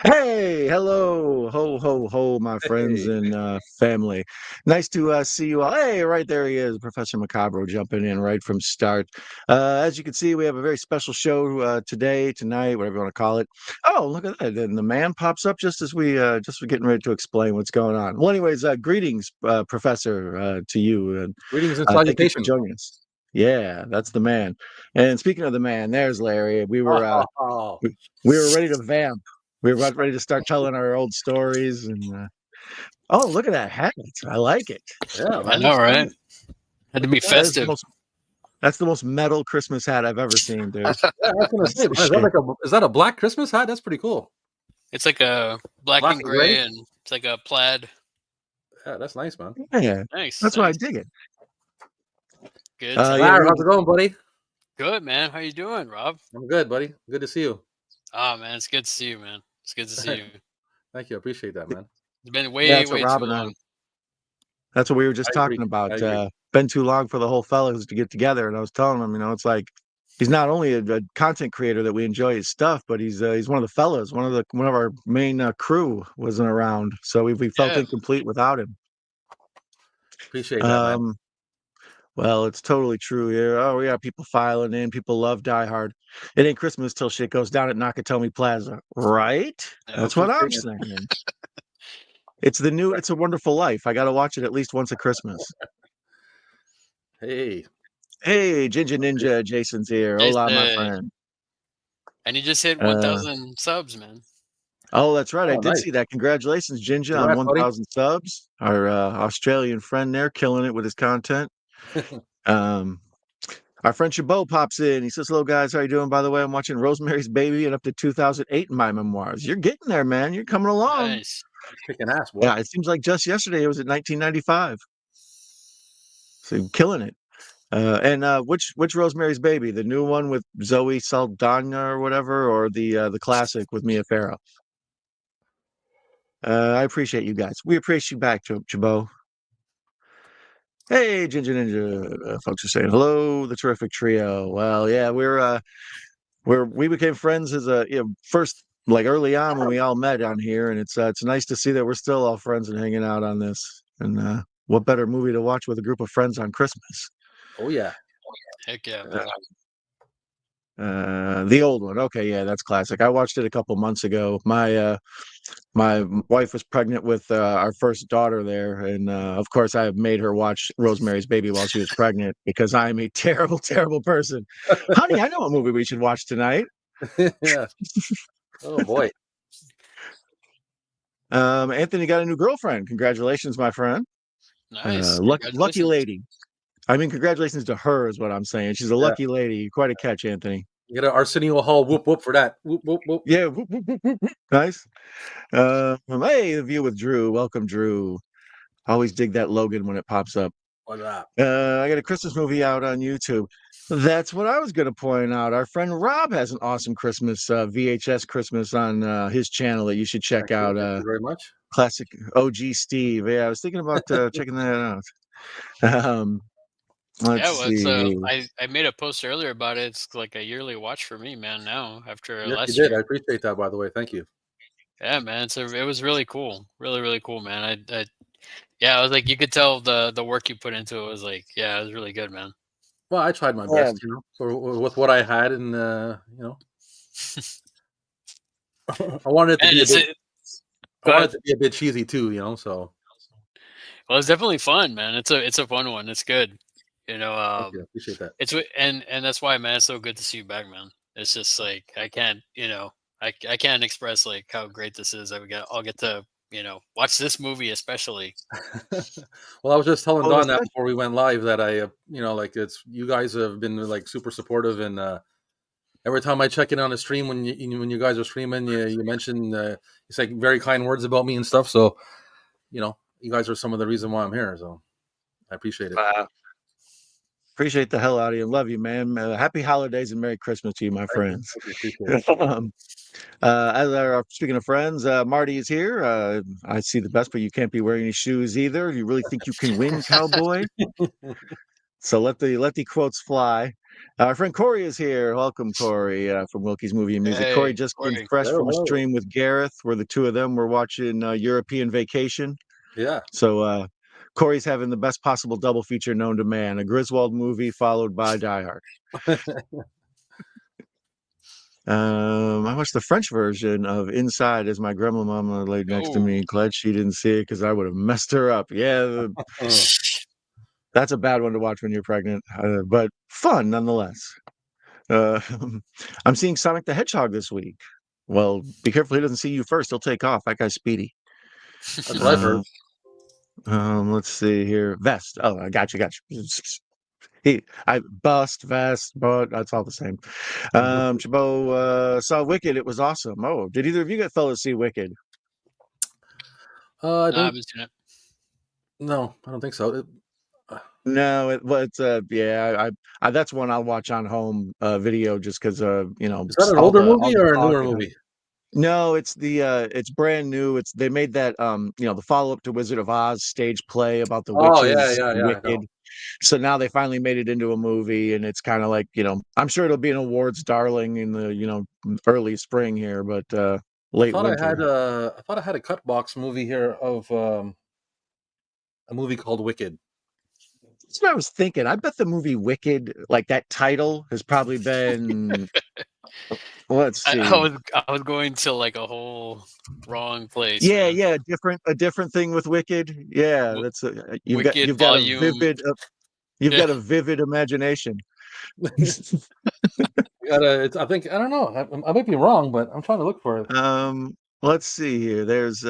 Hey, hello, ho, ho, ho, my friends Hey, and family. Nice to see you all. Hey, right there he is, Professor Macabro, jumping in right from start. As you can see, we have a very special show today, tonight, whatever you want to call it. Oh, look at that! And the man pops up just as we're getting ready to explain what's going on. Well, anyways, greetings, Professor, to you, and greetings and thank you for salutations. joining us. Yeah, that's the man. And speaking of the man, there's Larry. Oh, We were ready to vamp. We were about ready to start telling our old stories and oh, look at that hat. I like it. yeah, I man. know, right? Had to be Yeah, That is the festive. most that's the most metal Christmas hat I've ever seen, dude. yeah, I was gonna That's say, the man, is that shit. like a black Christmas hat? That's pretty cool. It's like a black Black and and gray. gray, and it's like a plaid. Yeah, that's nice, man. Yeah. Nice, That's why I nice. dig it. Good Yeah, times. Larry, we how's it going, buddy? Good, man. How you doing, Rob? I'm good, buddy. Good to see you. Oh, man, it's good to see you, man. It's good to see you. Thank you. I appreciate that, man. It's been yeah, way, that's what way too Rob and I long. that's what we were I just agree. talking about. I agree. Been too long for the whole fellas to get together. And I was telling him, it's like he's not only a content creator that we enjoy his stuff, but he's one of the fellas. One of our main crew wasn't around, so we felt Yeah. incomplete without him. Appreciate that, man. Um, well, it's totally true here. Oh yeah, people filing in. People love Die Hard. It ain't Christmas till shit goes down at Nakatomi Plaza, right? Yep. That's Keep what I'm singing. saying. It's the new It's a Wonderful Life. I got to watch it at least once a Christmas. Hey, Hey, Ginger Ninja, Jason's here. Hola, my Jason. friend. And you just hit Uh, 1,000 subs, man. oh, that's right. I oh, did nice. see that. Congratulations, Ginger, on Congrats, buddy. 1,000 subs. Our Australian friend there, killing it with his content. Um, Our friend Chabot pops in. He says, "Hello, guys. How you doing? By the way, I'm watching Rosemary's Baby and up to 2008 in my memoirs. You're getting there, man. You're coming along." Nice. Kicking ass, boy. Yeah, it seems like just yesterday it was at 1995. So you're killing it. And which Rosemary's Baby? The new one with Zoe Saldana or whatever, or the classic with Mia Farrow? I appreciate you guys. We appreciate you back, Chabot. Hey, Ginger Ninja. Folks are saying hello, the terrific trio. Well, yeah, we became friends as first like early on when we all met on here, and it's nice to see that we're still all friends and hanging out on this. And what better movie to watch with a group of friends on Christmas? Oh yeah. Heck yeah, Uh, man. the old one. Okay, yeah, that's classic. I watched it a couple months ago. My wife was pregnant with our first daughter there, and of course I have made her watch Rosemary's Baby while she was pregnant because I'm a terrible, terrible person. Honey, I know what movie we should watch tonight. Yeah. Oh boy. Anthony got a new girlfriend. Congratulations, my friend. Nice. Lucky Congratulations. lady. I mean, congratulations to her is what I'm saying. She's a Yeah. lucky lady. Quite a catch, Anthony. You get an Arsenio Hall whoop whoop for that. Whoop whoop whoop. Yeah, whoop, whoop, whoop, whoop, whoop. Nice. Hey, the view with Drew. Welcome, Drew. Always dig that Logan when it pops up. What's that? I got a Christmas movie out on YouTube. That's what I was going to point out. Our friend Rob has an awesome Christmas VHS Christmas on his channel that you should check Thank you. out. Thank you very much. Classic OG Steve. Yeah, I was thinking about checking that out. Let's Yeah, well, it's see. I made a post earlier about it. It's like a yearly watch for me, man. Now after Yes, you last did. I year, appreciate that, by the way. Thank you. yeah, man. It was really cool, really cool, man. Yeah, I was like, you could tell the work you put into it was like, yeah, it was really good, man. Well, I tried my Yeah, best, with what I had, and I wanted it to And be a bit. I go wanted ahead. it to be a bit cheesy too, So Well, it's definitely fun, man. It's a fun one. It's good. You know, thank you. I appreciate that. and that's why, man. It's so good to see you back, man. It's just like I can't, I can't express like how great this is. I'll get to watch this movie especially. Well, I was just telling well, and Don that especially, before we went live that like it's you guys have been like super supportive, and every time I check in on a stream when you guys are streaming, you mention it's like very kind words about me and stuff. So you guys are some of the reason why I'm here. So I appreciate it. appreciate the hell out of you. Love you, man. Happy holidays and Merry Christmas to you, my Thank you. friends. Thank you. Appreciate it. Speaking of friends, Marty is here. I see the best, but you can't be wearing any shoes either. You really think you can win, cowboy? So let the quotes fly. Our friend Corey is here. Welcome, Corey, from Wilkie's Movie and Music. Corey Hey, just came Corey. fresh from a Hello. stream with Gareth, where the two of them were watching European Vacation. Yeah. So Corey's having the best possible double feature known to man: a Griswold movie followed by Die Hard. I watched the French version of Inside as my grandma mama laid next to me. Glad she didn't see it because I would have messed her up. Yeah, that's a bad one to watch when you're pregnant, but fun nonetheless. Uh, I'm seeing Sonic the Hedgehog this week. Well, be careful he doesn't see you first. He'll take off. That guy's speedy. That's what I've heard. Let's see here. Vest. Oh, I got you. I bust vest, but that's all the same. Chabot saw Wicked. It was awesome. Oh, did either of you fellas see Wicked? I No, I don't. haven't seen it. No, I don't think so. No, yeah, I that's one I'll watch on home video just because you know, Is that an all older the movie or a newer talk and movie? no, it's brand new. They made that you know, the follow-up to Wizard of Oz stage play about the Oh yeah, witches, yeah, yeah. I know. Wicked. So now they finally made it into a movie, and it's kind of like, you know, I'm sure it'll be an awards darling in the, you know, early spring here, but late winter. I thought I had a cut box movie here of a movie called Wicked. That's what I was thinking. I bet the movie Wicked, like that title, has probably been. Let's see. I was going to like a whole wrong place. Yeah, man. yeah, a different thing with Wicked. Yeah, that's you've Wicked got a volume. vivid got a vivid imagination. I think I don't know. I might be wrong, but I'm trying to look for it. Let's see here. There's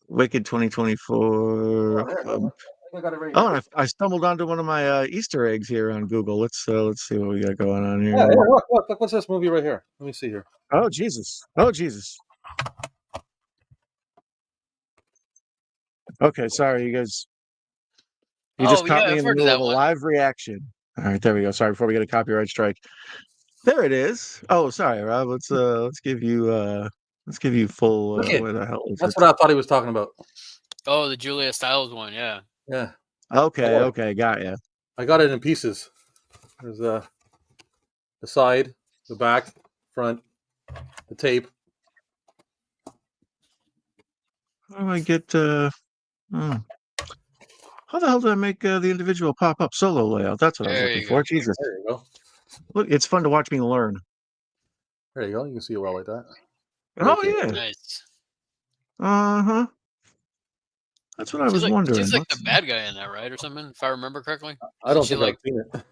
Wicked 2024. I got it right Oh, here. and I stumbled onto one of my Easter eggs here on Google. Let's see what we got going on here. Yeah, look, what's this movie right here? Let me see here. Oh Jesus! Oh Jesus! Okay, sorry, you guys. You just caught me in the middle of a live reaction. All right, there we go. Sorry, before we get a copyright strike. There it is. Oh, sorry, Rob. Let's give you full. Where the hell is That's it? what I thought he was talking about. Oh, the Julia Stiles one, yeah. Yeah. Okay, got ya. I got it in pieces. There's the side, the back, front, the tape. How do I get? How the hell do I make the individual pop-up solo layout? That's what I was looking for. Jesus. There you go. Look, it's fun to watch me learn. There you go. You can see it well like that. Oh yeah. Nice. Uh-huh. That's what I was wondering. She's like the bad guy in that, right, or something? If I remember correctly. I don't think I've seen it.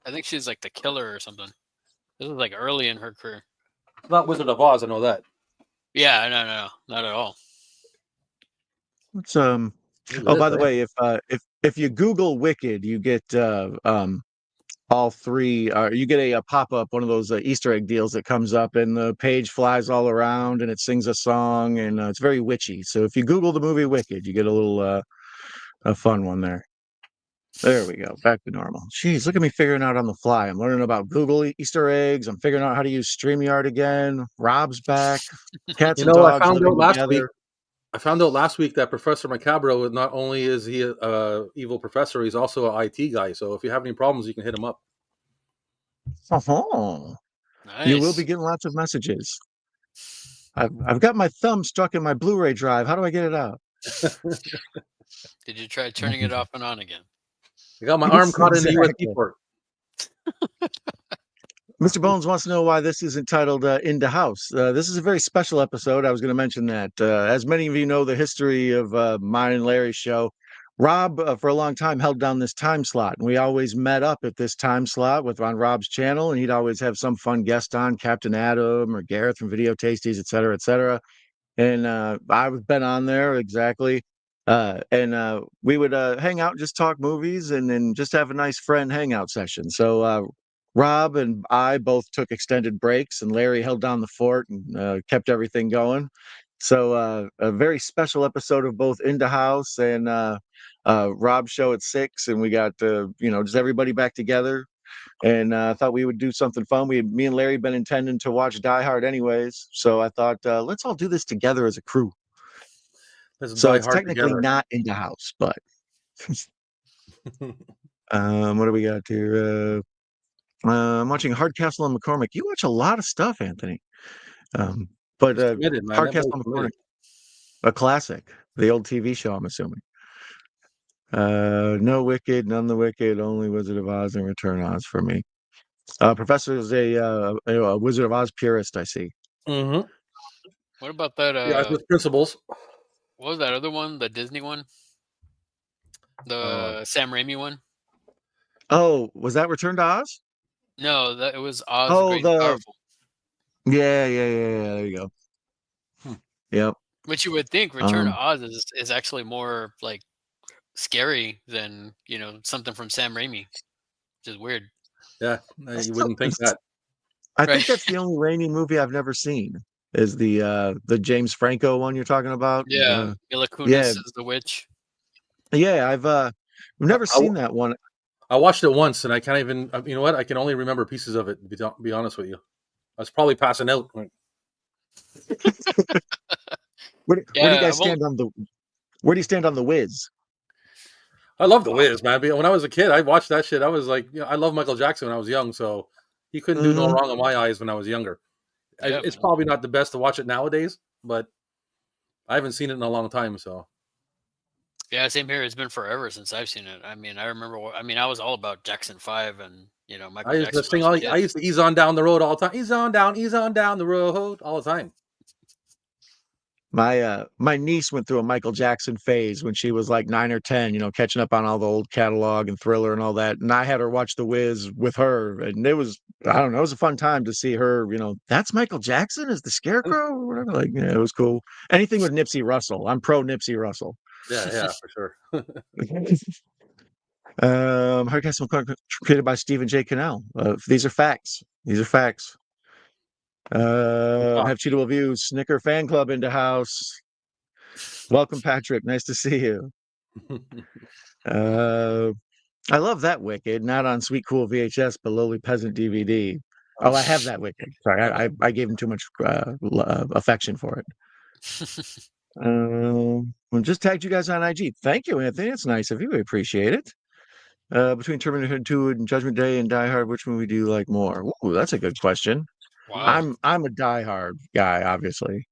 I think she's like the killer or something. This was like early in her career. Not Wizard of Oz. I know that. Yeah, no, not at all. It's Oh, by the way, if you Google Wicked, you get all three. You get a pop-up, one of those Easter egg deals that comes up, and the page flies all around, and it sings a song, and it's very witchy. So if you Google the movie Wicked, you get a little a fun one there. There we go, back to normal. Jeez, look at me figuring out on the fly. I'm learning about Google Easter eggs. I'm figuring out how to use StreamYard again. Rob's back. Cats and dogs living together. I found out last week that Professor Macabro, not only is he a evil professor, he's also an IT guy. So if you have any problems, you can hit him up. Oh, nice. You will be getting lots of messages. I've got my thumb stuck in my Blu-ray drive. How do I get it out? Did you try turning it off and on again? I got my arm caught in the USB port. Mr. Bones wants to know why this is entitled Into House. This is a very special episode. I was going to mention that. As many of you know the history of mine and Larry's show, Rob, for a long time, held down this time slot. And we always met up at this time slot on Rob's channel. And he'd always have some fun guest on, Captain Adam or Gareth from Video Tasties, et cetera, et cetera. And I've been on there, exactly. And we would hang out and just talk movies and then just have a nice friend hangout session. So Rob and I both took extended breaks, and Larry held down the fort and kept everything going. So a very special episode of both Into House and Rob's show at 6, and we got just everybody back together. And I thought we would do something fun. Me and Larry been intending to watch Die Hard anyways, so I thought let's all do this together as a crew. So it's technically not Into House, but What do we got here? I'm watching Hardcastle and McCormick. You watch a lot of stuff, Anthony. But He's committed, man. That Hardcastle boy's and McCormick, committed. a classic, the old TV show, I'm assuming. No Wicked, none the Wicked, only Wizard of Oz and Return Oz for me. Professor is a Wizard of Oz purist, I see. Mm-hmm. What about that? Yeah, with principles. What was that other one? The Disney one? The Sam Raimi one? Oh, was that Return to Oz? No, that it was Oz the Oh, Great and Powerful. yeah. There you go. Yep. Which you would think Return to Oz is actually more like scary than something from Sam Raimi, which is weird. Yeah, you wouldn't think that. I think that's the only Raimi movie I've never seen. Is the James Franco one you're talking about? Yeah, Mila Kunis is the witch. Yeah, I've never seen that one. I watched it once, and I can't even. You know what? I can only remember pieces of it. To be honest with you, I was probably passing out. Where do you guys stand on the? Where do you stand on the Wiz? I love the Wiz, man. When I was a kid, I watched that shit. I was like, I love Michael Jackson when I was young, so he couldn't do no wrong in my eyes when I was younger. It's probably not the best to watch it nowadays, but I haven't seen it in a long time. So, yeah, same here. It's been forever since I've seen it. I mean, I remember. I was all about Jackson 5 and Michael Jackson. I used to ease on down the road all the time. Ease on down the road all the time. My niece went through a Michael Jackson phase when she was like 9 or 10, catching up on all the old catalog and Thriller and all that. And I had her watch The Wiz with her, and it was, I don't know, it was a fun time to see her, that's Michael Jackson as the Scarecrow or whatever. Like, yeah, it was cool. Anything with Nipsey Russell. I'm pro Nipsey Russell. Yeah, for sure. Hardcastle created by Stephen J. Cannell. These are facts. Have Cheatable Views. Snicker Fan Club into house. Welcome, Patrick. Nice to see you. I love that Wicked. Not on Sweet Cool VHS, but Lowly Peasant DVD. Oh, I have that Wicked. Sorry, I gave him too much affection for it. I just tagged you guys on IG. Thank you, Anthony. It's nice of you. We appreciate it. Between Terminator 2 and Judgment Day and Die Hard, which movie do you like more? Ooh, that's a good question. Wow. I'm a Die Hard guy, obviously.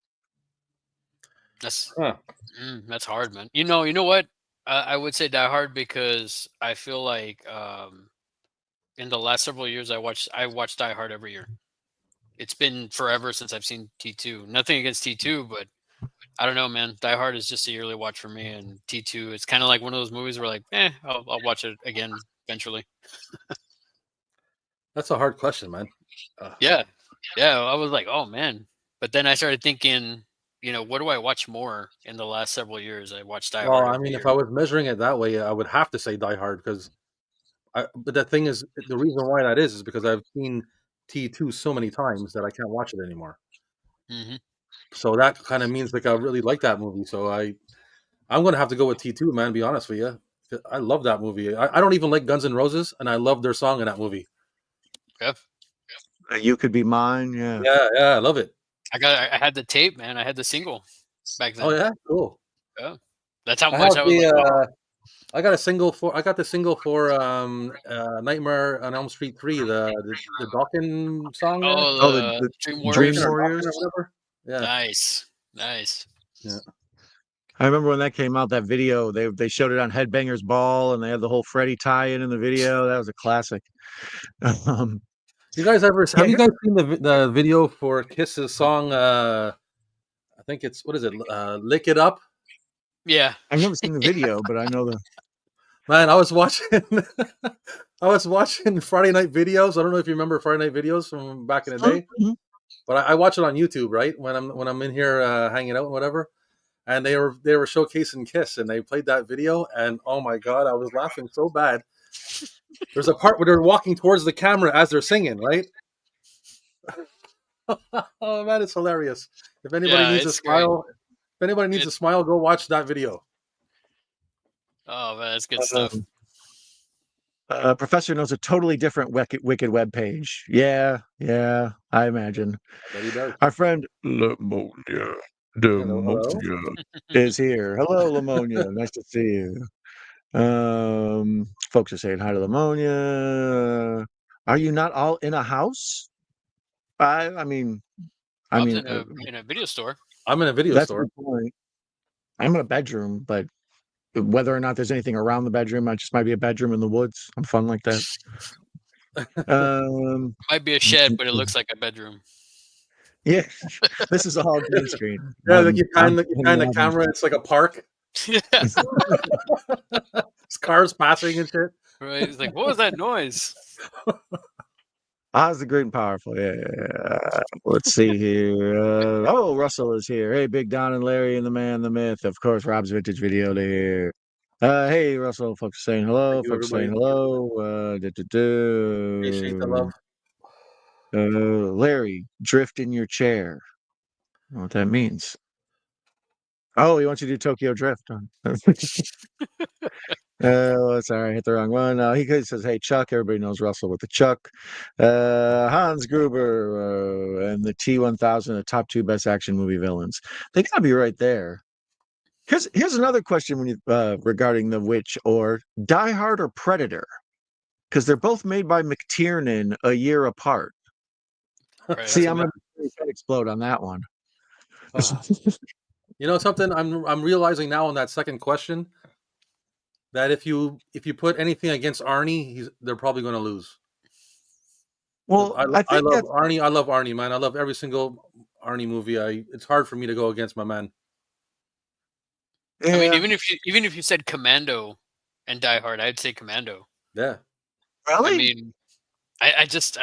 That's hard, man. You know what? I would say Die Hard because I feel like in the last several years I watched Die Hard every year. It's been forever since I've seen T2. Nothing against T2, but I don't know, man. Die Hard is just a yearly watch for me, and T2, it's kind of like one of those movies where like, I'll watch it again eventually. That's a hard question, man. Yeah, I was like, oh man, but then I started thinking, what do I watch more in the last several years? I watched Die Hard. Well, I mean, if I was measuring it that way, I would have to say Die Hard because, but the thing is, the reason why that is because I've seen T2 so many times that I can't watch it anymore. Mm-hmm. So that kind of means like I really like that movie. So I'm going to have to go with T2, man. To be honest with you, I love that movie. I don't even like Guns N' Roses, and I love their song in that movie. Yep. You Could Be Mine. Yeah. Yeah, I love it. I had the tape, man. I had the single back then. Oh yeah, cool. Yeah, that's how much I was. I got the single for Nightmare on Elm Street 3, the Dawkins song. Oh, the Dream Warriors. Dream Warriors. Yeah. Nice. Yeah. I remember when that came out, that video, they showed it on Headbangers Ball, and they had the whole Freddy tie-in the video. That was a classic. You guys have you guys seen the video for Kiss's song? I think it's, what is it? Lick It Up. Yeah, I've never seen the video, but I know the. Man, I was watching Friday Night Videos. I don't know if you remember Friday Night Videos from back in the day, but I watch it on YouTube, right? When I'm in here hanging out and whatever. And they were showcasing Kiss, and they played that video, and oh my god, I was laughing so bad. There's a part where they're walking towards the camera as they're singing, right? Oh man, it's hilarious. If anybody needs a smile, go watch that video. Oh man, that's good stuff. Professor knows a totally different Wicked web page. Yeah, I imagine. But he does. Our friend Lamonia is here. Hello, Lamonia. Nice to see you. folks are saying hi to Lamonia. Are you not all in a house? I mean, Rob's in a video store. I'm in a video that's store. a good point. I'm in a bedroom, but whether or not there's anything around the bedroom, I just might be a bedroom in the woods. I'm fun like that. Might be a shed, but it looks like a bedroom. Yeah, this is all green screen. Yeah, like you kind the camera. It's like a park. Yeah. Cars passing and shit. Right. It's like, what was that noise? Oz the Great and Powerful. Yeah. Let's see here. Oh, Russell is here. Hey, Big Don and Larry and the man, the myth. Of course, Rob's Vintage Video here. Hey, Russell. Folks saying hello. Folks saying hello. Appreciate the love. Larry, drift in your chair. I don't know what that means. Oh, he wants you to do Tokyo Drift. It's all right. Hit the wrong one. He says, "Hey, Chuck." Everybody knows Russell with the Chuck. Hans Gruber and the T-1000, the top 2 best action movie villains. They gotta be right there. Here's another question when you regarding The Witch or Die Hard or Predator, because they're both made by McTiernan a year apart. Right, See, I'm gonna explode on that one. You know something? I'm realizing now on that second question that if you put anything against Arnie, they're probably going to lose. Well, I love Arnie. I love Arnie, man. I love every single Arnie movie. It's hard for me to go against my man. Yeah. I mean, even if you said Commando and Die Hard, I'd say Commando. Yeah. Really? I mean, I just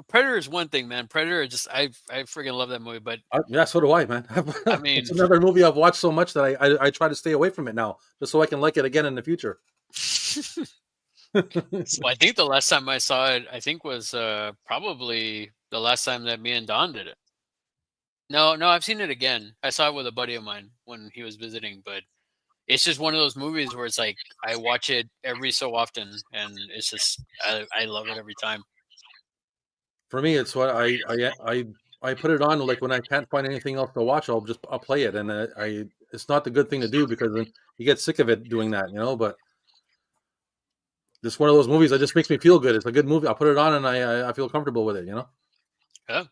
Predator is one thing, man. Predator, I freaking love that movie. But yeah, so do I, man. I mean, it's another movie I've watched so much that I try to stay away from it now, just so I can like it again in the future. Well, I think the last time I saw it, was probably the last time that me and Don did it. No, I've seen it again. I saw it with a buddy of mine when he was visiting, but it's just one of those movies where it's like I watch it every so often, and it's just I love it every time. For me, it's what I put it on, like when I can't find anything else to watch, I'll play it, and it's not the good thing to do because then you get sick of it doing that, But it's one of those movies that just makes me feel good. It's a good movie. I'll put it on and I feel comfortable with it, Yeah.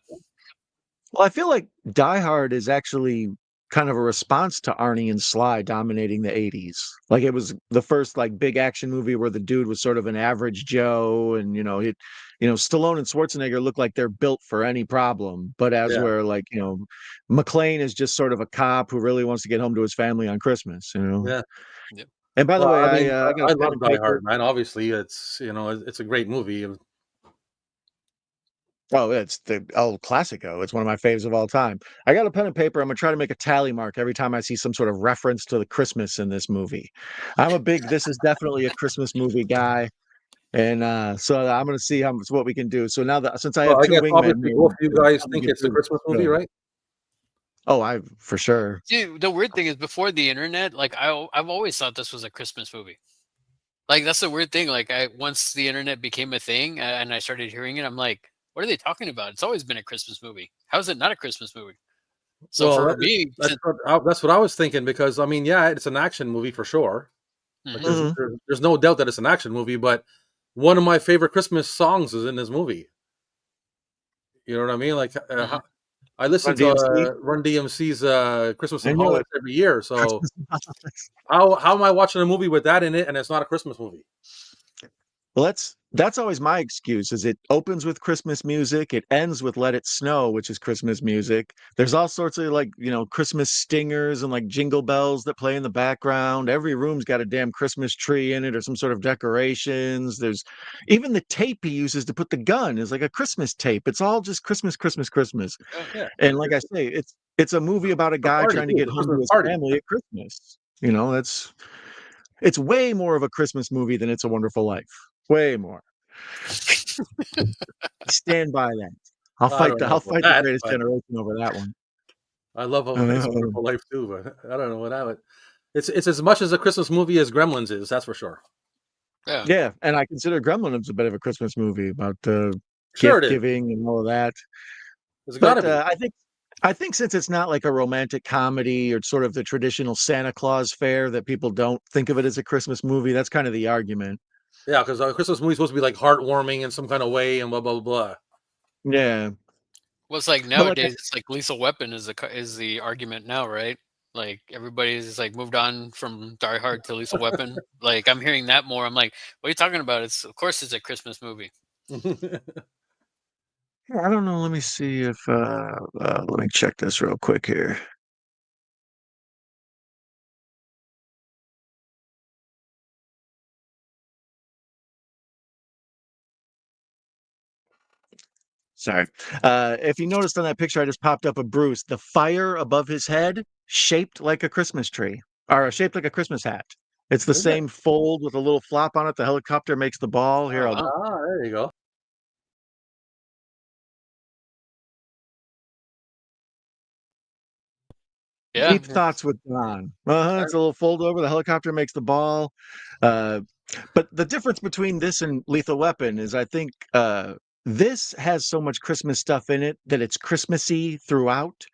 Well, I feel like Die Hard is actually kind of a response to Arnie and Sly dominating the 80s. Like it was the first like big action movie where the dude was sort of an average Joe, and Stallone and Schwarzenegger look like they're built for any problem, but where like McClain is just sort of a cop who really wants to get home to his family on Christmas. Yeah. And by the way, I love Die Hard, man. Obviously, it's it's a great movie. Oh, it's the El Clasico. It's one of my faves of all time. I got a pen and paper. I'm going to try to make a tally mark every time I see some sort of reference to the Christmas in this movie. I'm a big, this is definitely a Christmas movie guy. And so I'm going to see what we can do. So now that, since I have 2 wingmen. Both of you guys think it's a Christmas movie, right? Oh, for sure. Dude, the weird thing is before the internet, like I've always thought this was a Christmas movie. Like that's the weird thing. Like once the internet became a thing and I started hearing it, I'm like, what are they talking about? It's always been a Christmas movie. How is it not a Christmas movie? So for me, that's what I was thinking, because I mean, yeah, it's an action movie for sure. Like, there's no doubt that it's an action movie, but one of my favorite Christmas songs is in this movie. You know what I mean? Like I listen to Run DMC's Christmas and Holidays every year. So how am I watching a movie with that in it and it's not a Christmas movie? Well, that's always my excuse. Is it opens with Christmas music, it ends with Let It Snow, which is Christmas music. There's all sorts of like Christmas stingers and like jingle bells that play in the background. Every room's got a damn Christmas tree in it or some sort of decorations. There's even the tape he uses to put the gun is like a Christmas tape. It's all just Christmas, Christmas, Christmas. Yeah. And like I say, it's a movie about a guy trying to get home to his family at Christmas. It's way more of a Christmas movie than It's a Wonderful Life. Way more. Stand by that. I'll fight the Greatest Generation over that one. I love It's a Wonderful Life too, but I don't know what I would. It's as much as a Christmas movie as Gremlins is. That's for sure. Yeah, and I consider Gremlins a bit of a Christmas movie about gift giving and all of that. It's got to be. I think since it's not like a romantic comedy or sort of the traditional Santa Claus fare that people don't think of it as a Christmas movie, that's kind of the argument. Yeah, because a Christmas movie's supposed to be like heartwarming in some kind of way and blah blah blah. Yeah. Well, it's like But like nowadays, it's like Lethal Weapon is the argument now, right? Like everybody's like moved on from Die Hard to Lethal Weapon. Like I'm hearing that more. I'm like, what are you talking about? It's of course it's a Christmas movie. I don't know. Let me see if let me check this real quick here. Sorry. If you noticed on that picture I just popped up of Bruce, the fire above his head shaped like a Christmas tree or shaped like a Christmas hat. It's the Is it? same fold with a little flop on it. The helicopter makes the ball. Here, Oh, I'll wow. There you go. Yeah. Deep thoughts with Don. It's a little fold over. The helicopter makes the ball. Uh, but the difference between this and Lethal Weapon is I think this has so much Christmas stuff in it that it's Christmassy throughout.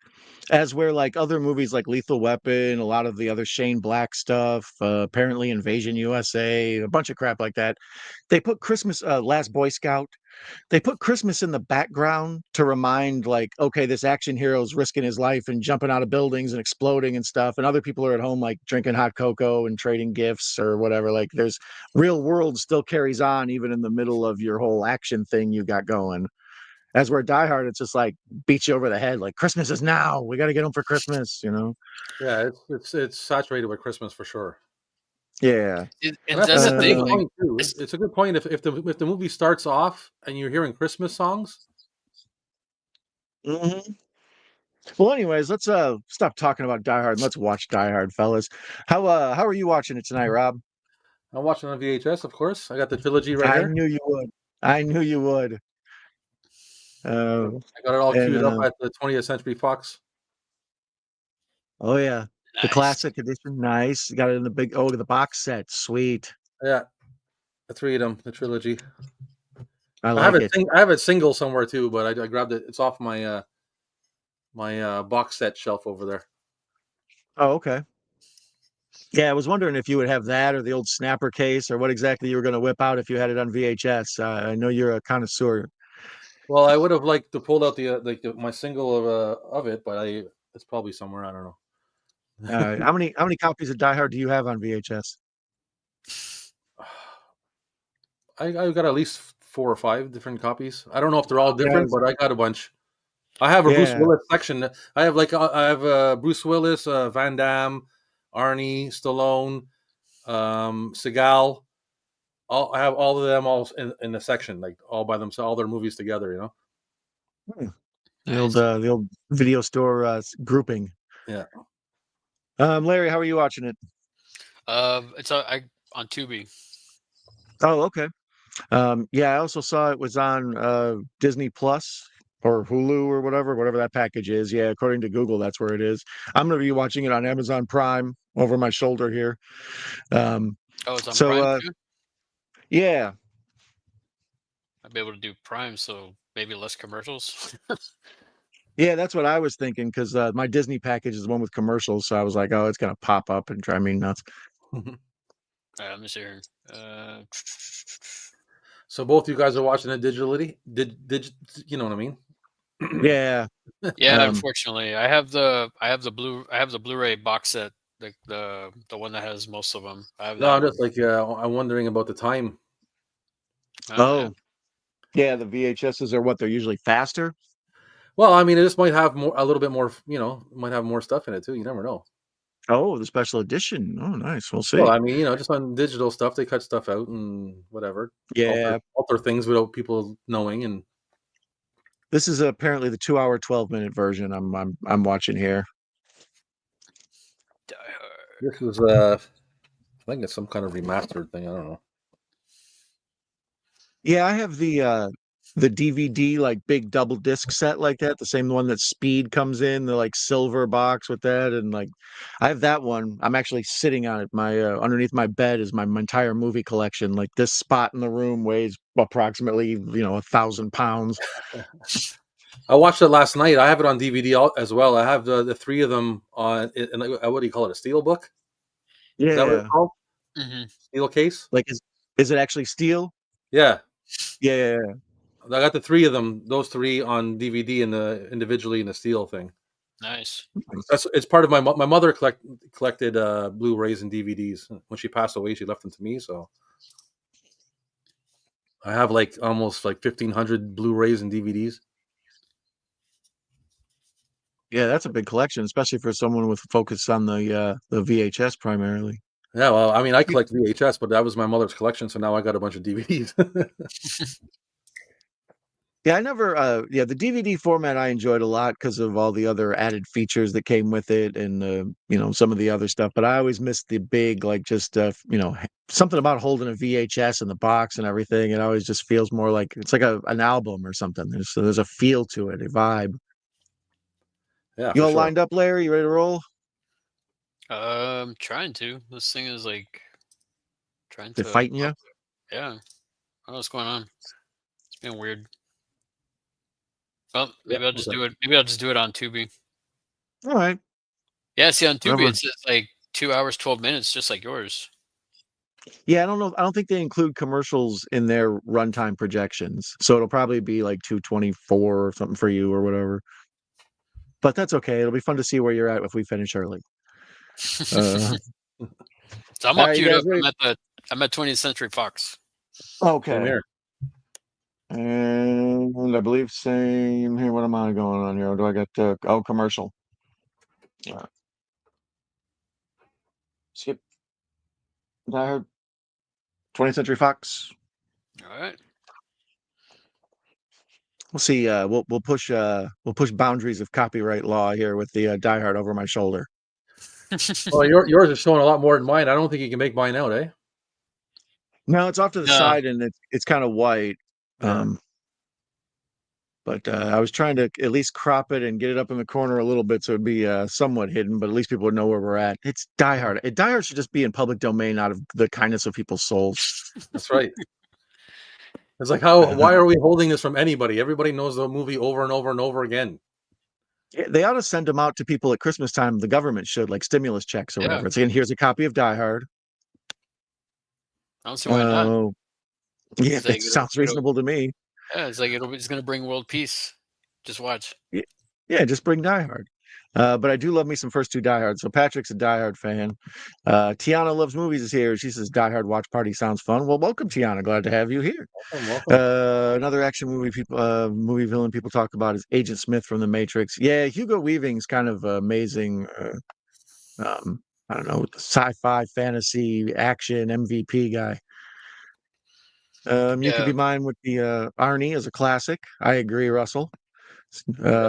As where like other movies like Lethal Weapon, a lot of the other Shane Black stuff, apparently Invasion USA, a bunch of crap like that. They put Christmas, Last Boy Scout. They put Christmas in the background to remind, like, okay, this action hero is risking his life and jumping out of buildings and exploding and stuff, and other people are at home like drinking hot cocoa and trading gifts or whatever. Like, there's real world still carries on even in the middle of your whole action thing you got going. As where Die Hard, it's just like beats you over the head, like Christmas is now. We got to get them for Christmas, you know? Yeah, it's saturated with Christmas for sure. Yeah. And And that's the that's a thing. good Like, point too. It's a good point if the movie starts off and you're hearing Christmas songs. Hmm. Well, anyways, let's stop talking about Die Hard and let's watch Die Hard, fellas. How are you watching it tonight, Rob? I'm watching on VHS, of course. I got the trilogy right I here. knew you would. I knew you would. Uh, I got it all and queued up at the 20th Century Fox. oh yeah, the nice. classic edition, nice. You got it in the big the box set, sweet. Yeah, the three of them, the trilogy. I like it. I have it single somewhere too, but I grabbed it. It's off my box set shelf over there. Oh, okay. Yeah, I was wondering if you would have that or the old snapper case or what exactly you were going to whip out if you had it on VHS. I know you're a connoisseur. Well, I would have liked to pull out my single of it, but it's probably somewhere. I don't know. How many copies of Die Hard do you have on VHS? I got at least 4 or 5 different copies. I don't know if they're all different, Yes. but I got a bunch. I have a Bruce Yeah. Willis section. I have Bruce Willis, Van Damme, Arnie, Stallone, Seagal. I have all of them all in a section, like all by themselves, all their movies together. You know. Hmm. Nice. The old video store grouping. Yeah. Larry, how are you watching it? It's on Tubi. Oh, okay. Yeah, I also saw it was on Disney Plus or Hulu or whatever that package is. Yeah, according to Google, that's where it is. I'm gonna be watching it on Amazon Prime over my shoulder here. Um, Oh, it's on so Prime too. yeah, I'd be able to do Prime, so maybe less commercials. yeah, that's what I was thinking because my Disney package is the one with commercials. So I was like, oh, it's gonna pop up and drive me nuts. All right, let me see here. So both you guys are watching it digitally. Did you know what I mean? Yeah. Yeah, Um, unfortunately, I have the Blu-ray box set, the one that has most of them. I have No, that I'm one. just like I'm wondering about the time. Oh yeah. oh, yeah, the VHSs are what they're usually faster. Well, I mean, it just might have a little bit more. Might have more stuff in it too. You never know. Oh, the special edition. Oh, nice. We'll Well, see. I mean, just on digital stuff, they cut stuff out and whatever, Yeah, alter things without people knowing. And this is apparently the 2 hour, 12-minute version I'm watching here. Die Hard. this is, I think it's some kind of remastered thing. I don't know. Yeah, I have the DVD like big double disc set like that, the same one that Speed comes in, the like silver box with that, and like I have that one. I'm actually sitting on it. My underneath my bed is my entire movie collection. Like this spot in the room weighs approximately 1,000 pounds. I watched it last night. I have it on DVD as well. I have the three of them on. What do you call it? A steel book? Is that what it's Yeah. called? Mm-hmm. Steel case? Like, is it actually steel? Yeah. Yeah. I got the three of them. Those three on DVD and individually in the steel thing. Nice. It's part of my mother collected Blu-rays and DVDs. When she passed away, she left them to me. So I have like almost like 1,500 Blu-rays and DVDs. Yeah, that's a big collection, especially for someone with focus on the VHS primarily. Yeah, well, I mean, I collect VHS, but that was my mother's collection, so now I got a bunch of DVDs. Yeah, I never the DVD format I enjoyed a lot because of all the other added features that came with it and some of the other stuff, but I always missed the big like just something about holding a VHS in the box and everything. It always just feels more like it's like an album or something. There's a feel to it, a vibe. Yeah, You for all sure. lined up, Larry? You ready to roll? Trying to. This thing is like trying They to. fighting you? Yeah. I don't know what's going on. It's been weird. Well, maybe I'll just do it. Maybe I'll just do it on Tubi. All right. Yeah, see on Tubi Whatever. it says like 2 hours 12 minutes, just like yours. Yeah, I don't know. I don't think they include commercials in their runtime projections, so it'll probably be like 224 or something for you or whatever. But that's okay. It'll be fun to see where you're at if we finish early. So I'm all all right, you queued guys up. ready? I'm at 20th Century Fox. Same Okay. here. And I believe same here. What am I going on here? Do I got commercial? Skip. I heard 20th Century Fox. All right. We'll see. We'll push boundaries of copyright law here with the Die Hard over my shoulder. Well, yours is showing a lot more than mine. I don't think you can make mine out, eh? No, it's off to the No. side and it's kind of white. Yeah. But I was trying to at least crop it and get it up in the corner a little bit so it'd be somewhat hidden, but at least people would know where we're at. It's Die Hard. Die Hard should just be in public domain out of the kindness of people's souls. That's right. It's like why are we holding this from anybody? Everybody knows the movie over and over and over again. They ought to send them out to people at Christmas time. The government should, like stimulus checks or whatever. It's here's a copy of Die Hard. I don't see why not. Yeah, that sounds reasonable to me. Yeah, it's like it's going to bring world peace. Just watch. Yeah, just bring Die Hard. But I do love me some first two Die Hard. So Patrick's a Die Hard fan. Tiana Loves Movies is here. She says Die Hard watch party sounds fun. Well, welcome, Tiana. Glad to have you here. Welcome. Another action movie movie villain people talk about is Agent Smith from The Matrix. Yeah, Hugo Weaving's kind of amazing. I don't know, sci-fi, fantasy, action MVP guy. You could be mine with the Arnie as a classic. I agree, Russell.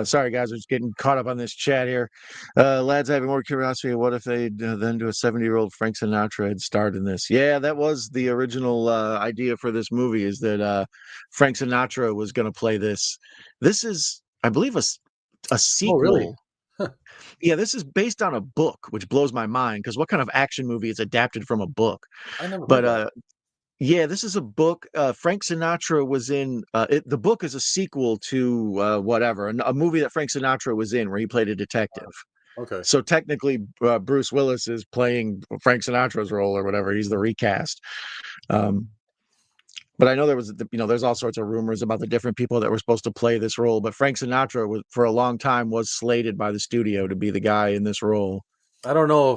Sorry, guys, we're just getting caught up on this chat here. Lads, I have more curiosity. What if they then do a 70-year-old Frank Sinatra had starred in this? Yeah, that was the original idea for this movie, is that Frank Sinatra was going to play this. This is, I believe, a sequel. Oh, really? Yeah, this is based on a book, which blows my mind, because what kind of action movie is adapted from a book? I never heard that. Yeah, this is a book. Frank Sinatra was in the book is a sequel to whatever, a movie that Frank Sinatra was in where he played a detective. Okay. So technically, Bruce Willis is playing Frank Sinatra's role or whatever. He's the recast. But I know there was, there's all sorts of rumors about the different people that were supposed to play this role. But Frank Sinatra was, for a long time, was slated by the studio to be the guy in this role. I don't know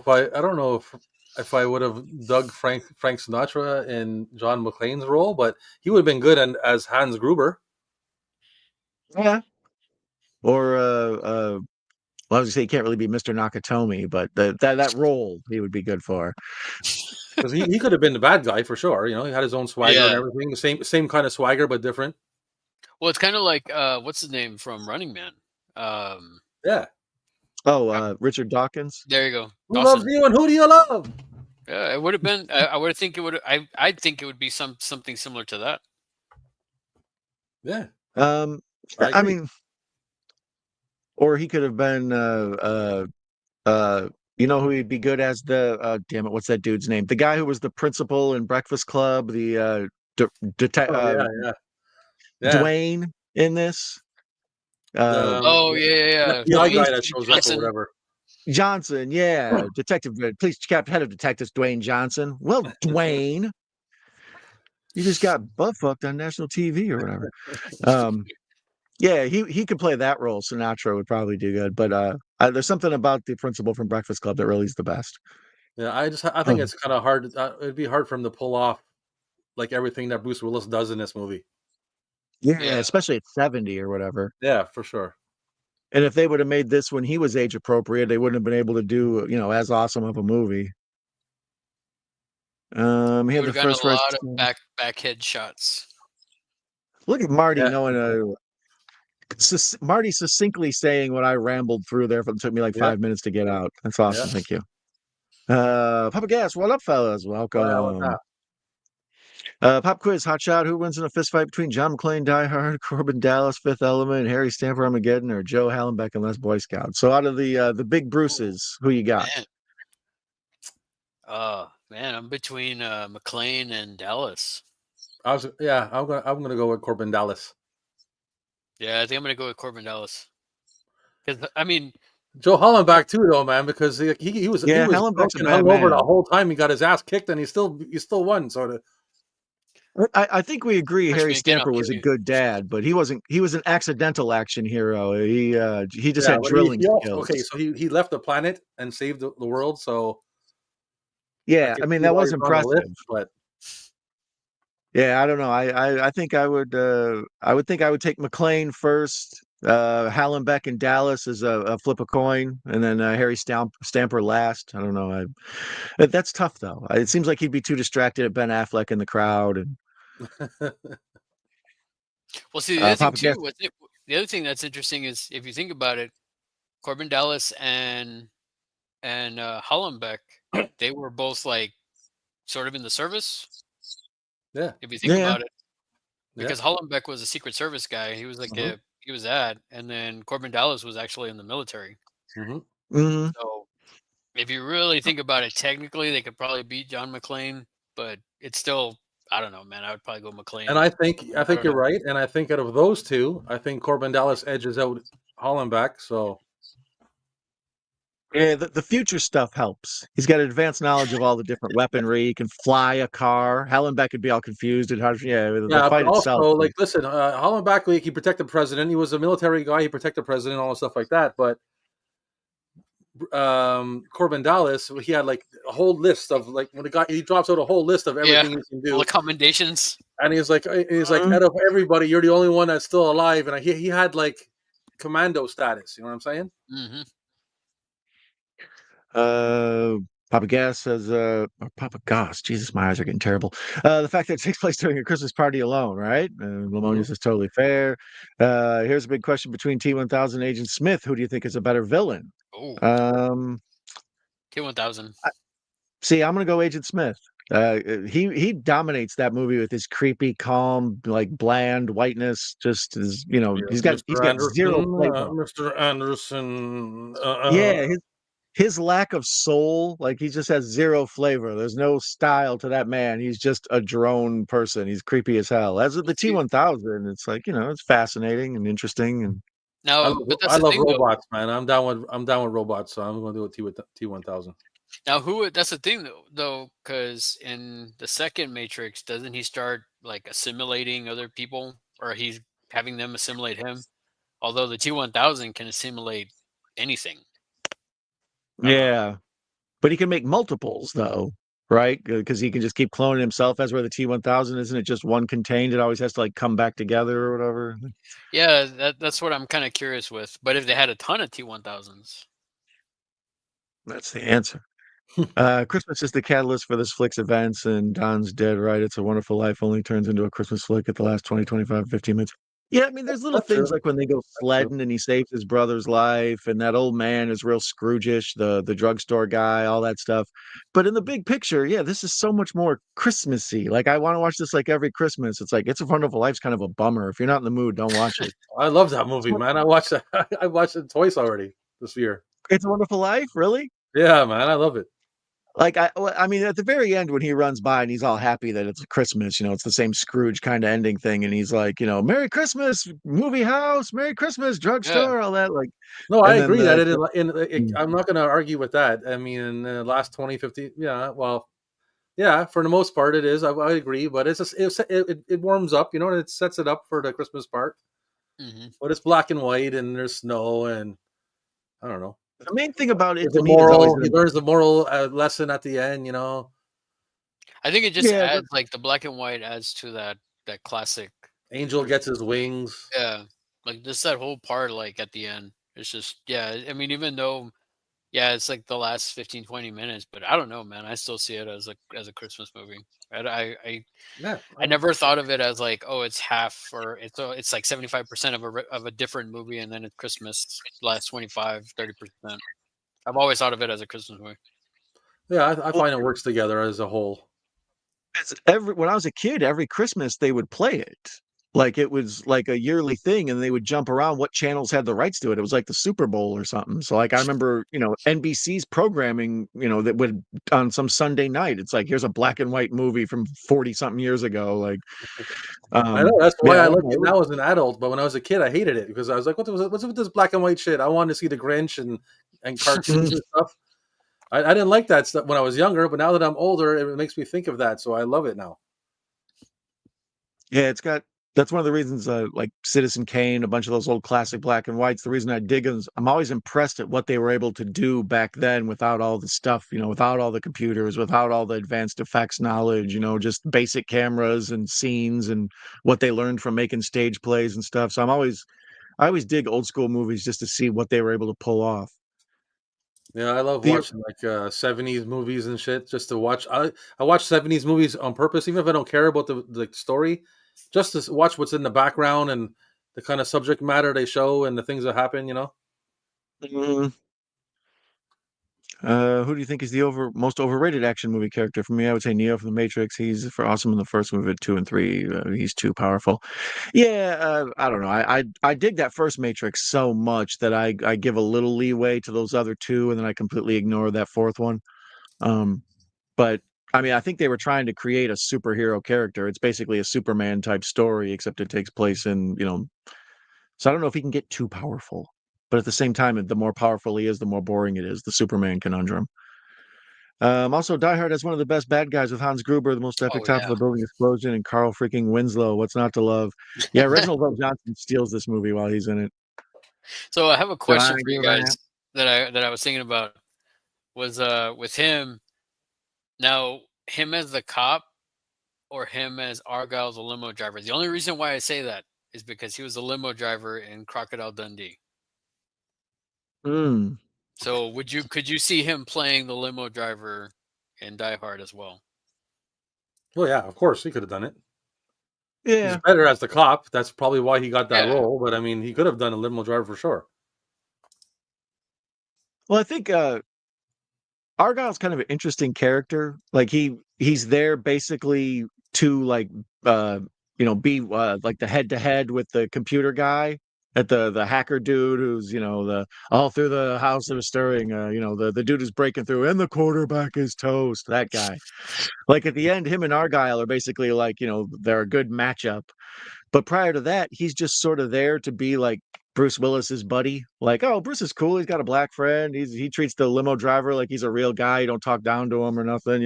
if I would have dug Frank Sinatra in John McClane's role, but he would have been good as Hans Gruber. Yeah. Or well, I was gonna say he can't really be Mr. Nakatomi, but that role he would be good for. Because he could have been the bad guy for sure. He had his own swagger and everything. The same kind of swagger, but different. Well, it's kind of like what's his name from Running Man? Yeah. Oh, Richard Dawkins. There you go. Who loves you and who do you love? Yeah, it would have been. I would think it would. I think it would be something similar to that. Yeah. I mean, or he could have been. You know who he'd be good as? The damn it, what's that dude's name? The guy who was the principal in Breakfast Club. The yeah. Dwayne in this. Oh yeah. The guy that shows up or whatever. Johnson, yeah, Detective, Police Captain, Head of Detectives, Dwayne Johnson. Well, Dwayne, you just got butt fucked on national TV or whatever. Yeah, he could play that role. Sinatra would probably do good, but there's something about the principal from Breakfast Club that really is the best. Yeah, I think it's kind of hard. It'd be hard for him to pull off like everything that Bruce Willis does in this movie. Yeah, especially at 70 or whatever. Yeah, for sure. And if they would have made this when he was age appropriate, they wouldn't have been able to do, as awesome of a movie. He had the first a lot of back head shots. Look at Marty knowing Marty succinctly saying what I rambled through there. It took me like 5 minutes to get out. That's awesome. Yeah. Thank you. Papa Gas, what up, fellas? Welcome. Pop quiz, hot shot. Who wins in a fist fight between John McClain, Die Hard, Corbin Dallas, Fifth Element, Harry Stamper, Armageddon, or Joe Hallenbeck and Les Boy Scout? So out of the big Bruces, who you got? Man, I'm between McClain and Dallas. I'm gonna go with Corbin Dallas. Yeah, I think I'm gonna go with Corbin Dallas. Because I mean, Joe Hallenbeck too, though, man, because he was Hallenbeck's a bad hungover man. the whole time. He got his ass kicked, and he still won. Sort of. I think we agree Harry Stamper was a good dad, but he wasn't. He was an accidental action hero. He just had drilling skills. Okay, so he left the planet and saved the world. So yeah, I mean that was impressive. But yeah, I don't know. I think I would take McClain first, Hallenbeck and Dallas as a flip a coin, and then Harry Stamper last. I don't know. That's tough though. It seems like he'd be too distracted at Ben Affleck in the crowd. And well, see, the other thing too. The other thing that's interesting is if you think about it, Corbin Dallas and Hallenbeck, they were both like sort of in the service. Yeah. If you think about it, because Hallenbeck was a Secret Service guy, he was like he was that, and then Corbin Dallas was actually in the military. So if you really think about it, technically they could probably beat John McClain, but it's still, I don't know, man. I would probably go McClain. And I think you're right. And I think out of those two, I think Corbin Dallas edges out Hallenbeck. So yeah, the future stuff helps. He's got advanced knowledge of all the different weaponry. He can fly a car. Hallenbeck could be all confused at how. The fight but itself. Also, like, listen, Hallenbeck, like, he protected the president. He was a military guy. He protected the president, all the stuff like that. But Corbin Dallas, he had like a whole list of like when he drops out a whole list of everything he can do, all the commendations, and he's like, out of everybody, you're the only one that's still alive, and he had like commando status. You know what I'm saying? Papa Gas says, Papa Goss, Jesus, my eyes are getting terrible. The fact that it takes place during a Christmas party alone, right? Lamonius is totally fair. Here's a big question between T-1000 and Agent Smith. Who do you think is a better villain? T-1000. See, I'm going to go Agent Smith. He dominates that movie with his creepy, calm, like bland whiteness. Just as he's got zero flavor. Mr. Anderson. Yeah, his lack of soul, like he just has zero flavor. There's no style to that man. He's just a drone person. He's creepy as hell. As with the T-1000, it's like it's fascinating and interesting. And now, I love robots, man. I'm down with robots, so I'm going to do a T-1000. Now, that's the thing though, because in the second Matrix, doesn't he start like assimilating other people, or he's having them assimilate him? Although the T-1000 can assimilate anything. Yeah, but he can make multiples though, right? Because he can just keep cloning himself. As where the T-1000 isn't it just one contained? It always has to like come back together or whatever. Yeah, that's what I'm kind of curious with. But if they had a ton of T-1000s, that's the answer. Christmas is the catalyst for this flick's events, and Don's dead right. It's a Wonderful Life only turns into a Christmas flick at the last 20, 25, 15 minutes. Yeah, I mean, there's little things like when they go sledding and he saves his brother's life, and that old man is real Scrooge-ish, the drugstore guy, all that stuff. But in the big picture, yeah, this is so much more Christmassy. Like, I want to watch this like every Christmas. It's like It's a Wonderful Life's kind of a bummer. If you're not in the mood, don't watch it. I love that movie, man. I watched it twice already this year. It's a Wonderful Life, really? Yeah, man, I love it. Like I mean, at the very end when he runs by and he's all happy that it's Christmas, it's the same Scrooge kind of ending thing, and he's like, "Merry Christmas, movie house, Merry Christmas, Yeah. drugstore," all that, like, No, I and then agree that mm, I'm not going to argue with that. I mean, in the last 20, 50, yeah, well, yeah, for the most part it is. I agree, but it's just, it warms up, and it sets it up for the Christmas part. Hmm. But it's black and white, and there's snow, and I don't know. the main thing about it There's to a me has always moral. He been, learns the moral lesson at the end. I think it just yeah, adds like the black and white adds to that classic. Angel gets his wings. Yeah, like just that whole part, like at the end, it's just yeah. I mean, even though yeah, it's like the last 15, 20 minutes, but I don't know, man. I still see it as a Christmas movie. Yeah, I never thought of it as like, oh, it's half or it's like 75% of a different movie, and then it's Christmas last 25, 30%. I've always thought of it as a Christmas movie. yeah. I well, find it works together as a whole. when I was a kid, every Christmas they would play it. Like it was like a yearly thing, and they would jump around what channels had the rights to it. It was like the Super Bowl or something. So like I remember, NBC's programming, that would on some Sunday night. It's like here's a black and white movie from 40 something years ago. Like, I know that's why yeah, I I don't like know. it now as an adult. But when I was a kid, I hated it because I was like, what's with this black and white shit? I wanted to see the Grinch and cartoons and stuff. I didn't like that stuff when I was younger, but now that I'm older, it makes me think of that. So I love it now. Yeah, that's one of the reasons like Citizen Kane, a bunch of those old classic black and whites. The reason I dig them is I'm always impressed at what they were able to do back then without all the stuff, without all the computers, without all the advanced effects knowledge, just basic cameras and scenes and what they learned from making stage plays and stuff. So I always dig old school movies just to see what they were able to pull off. Yeah, I love The watching like 70s movies and shit just to watch. I watch 70s movies on purpose, even if I don't care about the story, just to watch what's in the background and the kind of subject matter they show and the things that happen. mm, who do you think is the most overrated action movie character? For me, I would say Neo from The Matrix. He's for awesome in the first movie, 2 and 3. He's too powerful. Yeah, I don't know. I dig that first Matrix so much that I give a little leeway to those other two, and then I completely ignore that fourth one. Um, but I mean, I think they were trying to create a superhero character. It's basically a Superman type story, except it takes place in, so I don't know if he can get too powerful. But at the same time, the more powerful he is, the more boring it is. The Superman conundrum. Also, Die Hard has one of the best bad guys with Hans Gruber, the most epic Oh top yeah. of the building explosion, and Carl freaking Winslow. What's not to love? Yeah, Reginald Vo Johnson steals this movie while he's in it. So I have a Did I question for you give a guys that I was thinking about was with him now him as the cop or him as Argyle's a limo driver. The only reason why I say that is because he was a limo driver in Crocodile Dundee. Mm, So could you see him playing the limo driver in Die Hard as well? Well, yeah, of course he could have done it. He's yeah. better as the cop. That's probably why he got that Yeah. role. But I mean, he could have done a limo driver for sure. Well, I think Argyle's kind of an interesting character. Like he's there basically to like be like the head to head with the computer guy at the hacker dude who's the all through the house of stirring the dude who's breaking through and the quarterback is toast, that guy. Like at the end, him and Argyle are basically like they're a good matchup. But prior to that, he's just sort of there to be like Bruce Willis's buddy. Like, oh, Bruce is cool. He's got a black friend. He treats the limo driver like he's a real guy. You don't talk down to him or nothing.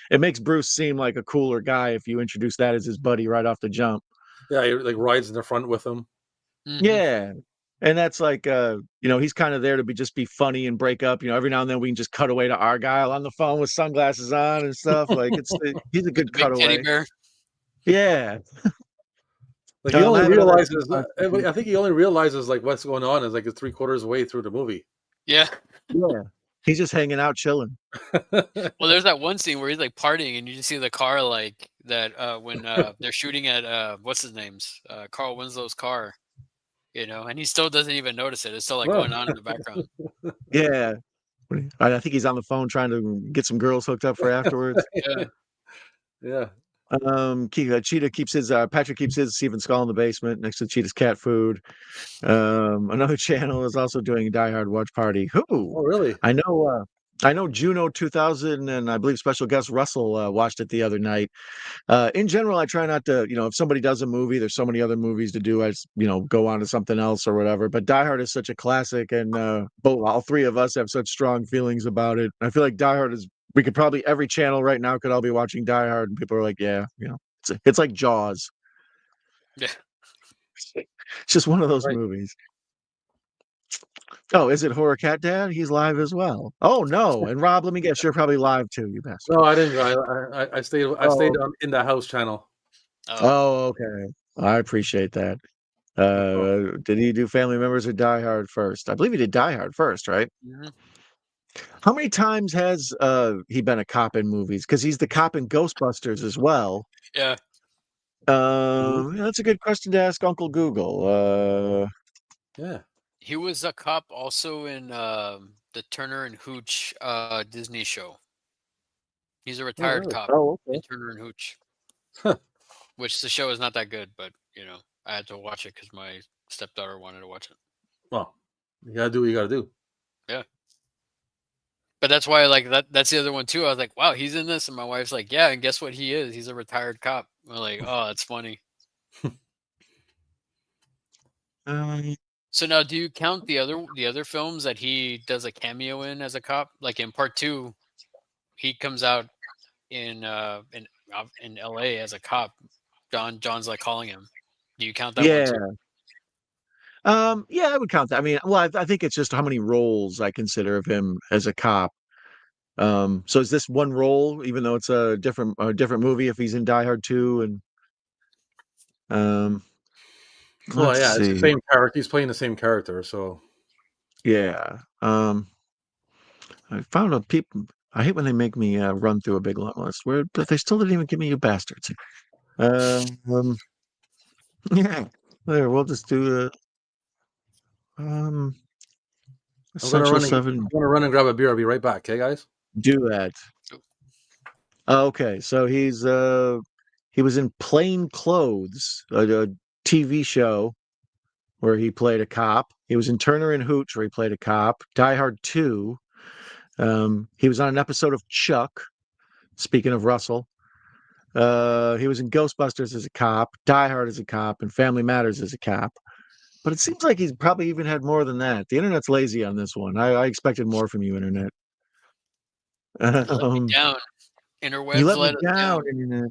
It makes Bruce seem like a cooler guy if you introduce that as his buddy right off the jump. Yeah, he like rides in the front with him. Mm-hmm. Yeah. And that's like he's kind of there to be funny and break up. Every now and then we can just cut away to Argyle on the phone with sunglasses on and stuff. Like he's a good Big teddy cutaway. bear. Yeah. Like he only I have another- realizes. I think he only realizes like what's going on is like it's 3/4 way through the movie. Yeah. Yeah. He's just hanging out, chilling. Well, there's that one scene where he's like partying, and you just see the car like that when they're shooting at what's his name's Carl Winslow's car, and he still doesn't even notice it. It's still like going on in the background. Yeah. I think he's on the phone trying to get some girls hooked up for afterwards. Yeah. Yeah. Cheetah keeps his Patrick keeps his Steven Skull in the basement next to Cheetah's cat food. Another channel is also doing Die Hard Watch Party. Who? Oh, really? I know I know Juno 2000 and I believe special guest Russell watched it the other night. In general, I try not to, if somebody does a movie, there's so many other movies to do. I just, go on to something else or whatever. But Die Hard is such a classic, and all three of us have such strong feelings about it. I feel like Die Hard is. We could probably every channel right now could all be watching Die Hard, and people are like, yeah, it's like Jaws. Yeah. It's just one of those Right. movies. Oh, is it Horror Cat Dad? He's live as well. Oh no! And Rob, let me guess, you're probably live too, you bastard. No, I didn't. I stayed. I stayed in the house channel. Oh, okay. I appreciate that. Did he do Family Members or Die Hard first? I believe he did Die Hard first, right? Mm-hmm. How many times has he been a cop in movies? Because he's the cop in Ghostbusters as well. Yeah. That's a good question to ask Uncle Google. Yeah. He was a cop also in the Turner and Hooch Disney show. He's a retired really? cop okay. in Turner and Hooch. Which the show is not that good, but I had to watch it because my stepdaughter wanted to watch it. Well, you gotta do what you gotta do. Yeah. But that's why that's the other one too. I was like, wow, he's in this, and my wife's like, yeah, and guess what he is? He's a retired cop. We're like, oh, that's funny. So now, do you count the other films that he does a cameo in as a cop? Like in part 2, he comes out in L.A. as a cop. John's like calling him. Do you count that one too? Yeah, I would count that. I mean, well, I think it's just how many roles I consider of him as a cop. So is this one role, even though it's a different movie, if he's in Die Hard 2 and Well, let's yeah, it's see. the same character. He's playing the same character, so Yeah. I found out people. I hate when they make me run through a big long list. But they still didn't even give me you bastards. Yeah. There, we'll just do Essential 7. I'm gonna run and grab a beer. I'll be right back. Okay, guys. Do that. Okay, so he was in Plain Clothes, a TV show where he played a cop. He was in Turner and Hooch where he played a cop. Die Hard 2. He was on an episode of Chuck. Speaking of Russell, he was in Ghostbusters as a cop, Die Hard as a cop, and Family Matters as a cop. But it seems like he's probably even had more than that. The internet's lazy on this one. I expected more from you, internet. Let me down. Interwebs You let me us down, internet.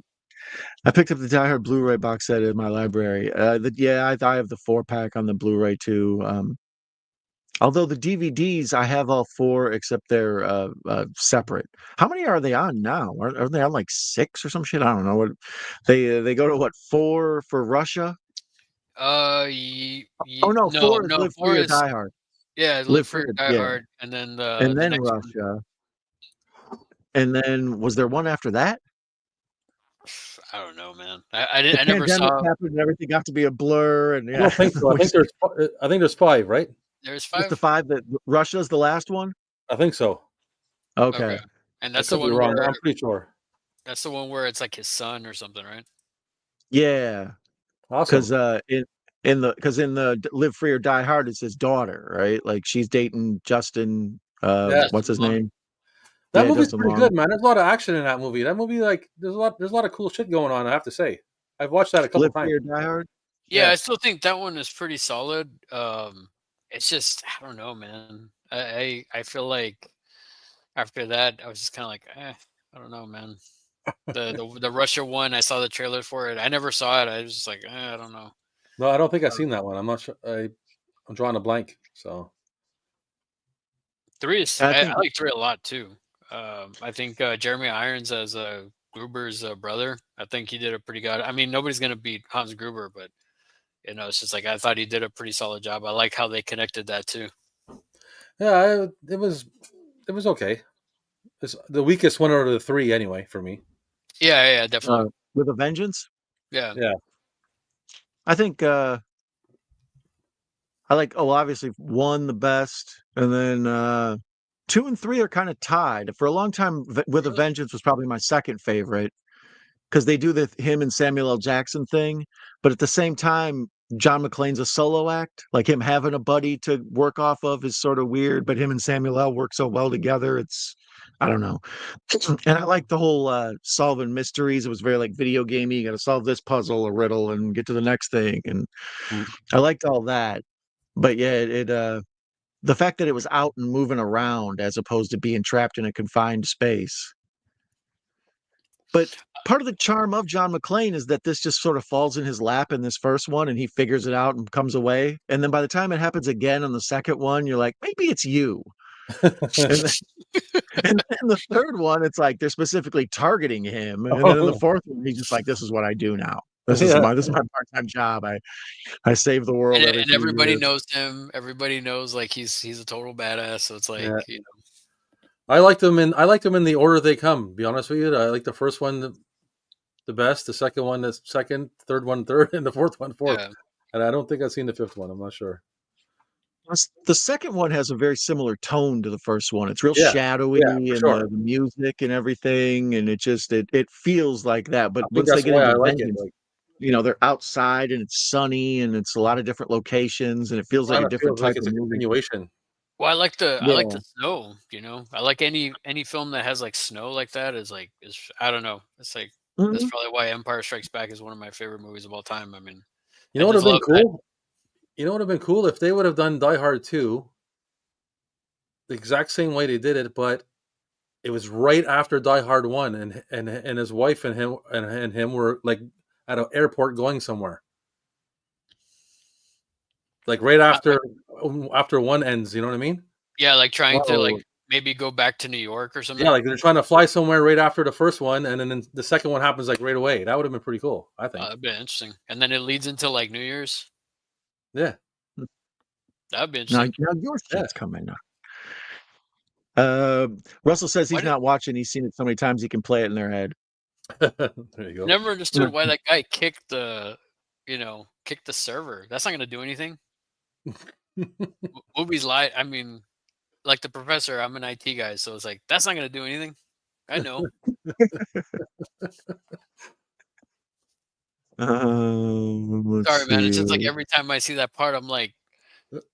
I picked up the Die Hard Blu-ray box set in my library. I have the 4-pack on the Blu-ray too. Although the DVDs, I have all 4 except they're separate. How many are they on now? Are they on like 6 or some shit? I don't know. What they go to what 4 for Russia? Oh no, 4 is Live Free or Die Hard. Yeah, Live Free or Die Hard, and then Russia. And then was there one after that? I don't know, man. I never saw. Happened and everything got to be a blur. And I don't think so. I think there's 5, right? There's 5. Just the 5 that Russia's the last one. I think so. Okay. And that's the one wrong. where I'm pretty sure. That's the one where it's like his son or something, right? Yeah. Awesome. Because in the Live Free or Die Hard, it's his daughter, right? Like she's dating Justin. What's his name? That movie's pretty good, man. There's a lot of action in that movie. That movie, like, there's a lot of cool shit going on. I have to say, I've watched that a couple times. Live Free or Die Hard. Yeah, I still think that one is pretty solid. It's just I don't know, man. I feel like after that I was just kind of like, I don't know, man. The Russia one, I saw the trailer for it. I never saw it. I was just like, I don't know. No, I don't think I've seen that one. I'm not sure. I'm drawing a blank. So 3 is I like 3 a lot too. I think Jeremy Irons as Gruber's brother. I think he did a pretty good. I mean, nobody's gonna beat Hans Gruber, but it's just like I thought he did a pretty solid job. I like how they connected that too. Yeah, it was okay. It's the weakest one out of the 3 anyway for me. Yeah, definitely. With a Vengeance. Yeah. I think I like obviously 1 the best, and then 2 and 3 are kind of tied. For a long time, With a Vengeance was probably my second favorite because they do him and Samuel L. Jackson thing, but at the same time, John McClane's a solo act. Like him having a buddy to work off of is sort of weird, but him and Samuel L. work so well together. I don't know. And I like the whole solving mysteries. It was very like video gamey. You got to solve this puzzle or riddle and get to the next thing. And I liked all that. But yeah, the fact that it was out and moving around as opposed to being trapped in a confined space. But part of the charm of John McClane is that this just sort of falls in his lap in this first one and he figures it out and comes away. And then by the time it happens again on the second one, you're like, maybe it's you. and, then the third one, it's like they're specifically targeting him. And then in the fourth one, he's just like, this is what I do now. This is my part-time job. I save the world. And everybody knows him. Everybody knows like he's a total badass. So it's like, you know. I liked them in the order they come. To be honest with you, I like the first one the best, the second one the second, third one third, and the fourth one fourth. Yeah. And I don't think I've seen the fifth one. I'm not sure. The second one has a very similar tone to the first one. It's real shadowy and the music and everything, and it feels like that. But once they get into vengeance, you know, they're outside and it's sunny and it's a lot of different locations and it feels like a different type of continuation. Well, I like the snow, you know. I like any film that has like snow like that is I don't know. It's like that's probably why Empire Strikes Back is one of my favorite movies of all time. I mean, you know what would have been cool? You know what would have been cool if they would have done Die Hard 2 the exact same way they did it, but it was right after Die Hard 1 and his wife and him were like at an airport going somewhere. Like right after one ends, you know what I mean? Yeah, like trying to like maybe go back to New York or something. Yeah, like they're trying to fly somewhere right after the first one, and then the second one happens like right away. That would have been pretty cool, I think. That'd be interesting. And then it leads into like New Year's. Yeah, that'd be interesting. Now your shit's coming up. Russell says he's not watching. He's seen it so many times he can play it in their head. There you go. Never understood why that guy kicked the server. That's not going to do anything. Movies lie. I mean, like the professor, I'm an IT guy, so it's like that's not going to do anything. I know. Sorry, man. It's just like every time I see that part, I'm like,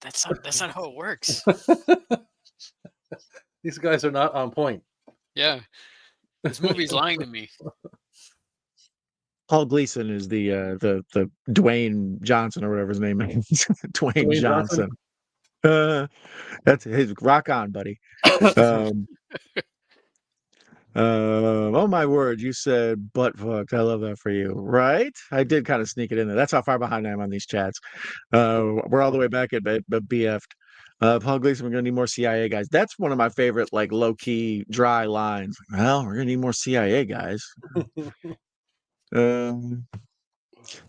that's not how it works. These guys are not on point. Yeah, this movie's lying to me. Paul Gleason is the Dwayne Johnson or whatever his name is. Dwayne Johnson. That's his rock on, buddy. Oh my word, you said butt fucked. I love that for you, right? I did kind of sneak it in there. That's how far behind I am on these chats. We're all the way back at BF'd. Paul Gleason, we're gonna need more CIA guys. That's one of my favorite, like low key, dry lines. Well, we're gonna need more CIA guys.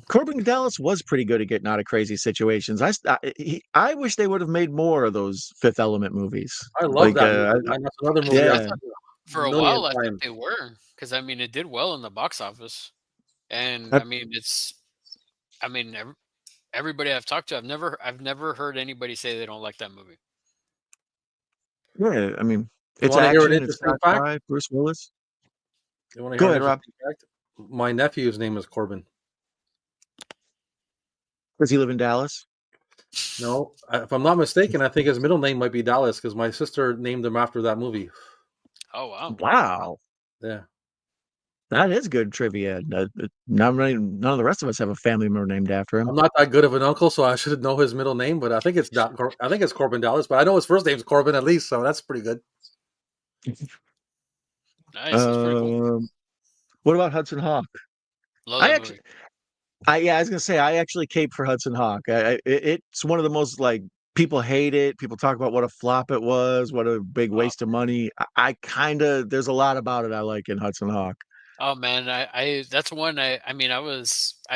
Corbin Dallas was pretty good at getting out of crazy situations. I wish they would have made more of those Fifth Element movies. I love that. That's another movie. Yeah. For a while, I think they were, because I mean, it did well in the box office, and I mean, everybody I've talked to, I've never heard anybody say they don't like that movie. Yeah, I mean, it's action. It's sci-fi. Bruce Willis. Go ahead, Rob. My nephew's name is Corbin. Does he live in Dallas? No, if I'm not mistaken, I think his middle name might be Dallas because my sister named him after that movie. Oh wow! Wow. Yeah, that is good trivia. None of the rest of us have a family member named after him. I'm not that good of an uncle, so I should know his middle name, but I think it's Corbin Dallas. But I know his first name's Corbin at least, so that's pretty good. Nice. That's pretty cool. What about Hudson Hawk? Love that movie. I was gonna say I actually caped for Hudson Hawk. It's one of the most like people hate it. People talk about what a flop it was, what a big waste of money. I kind of there's a lot about it I like in Hudson Hawk. Oh man, I that's one I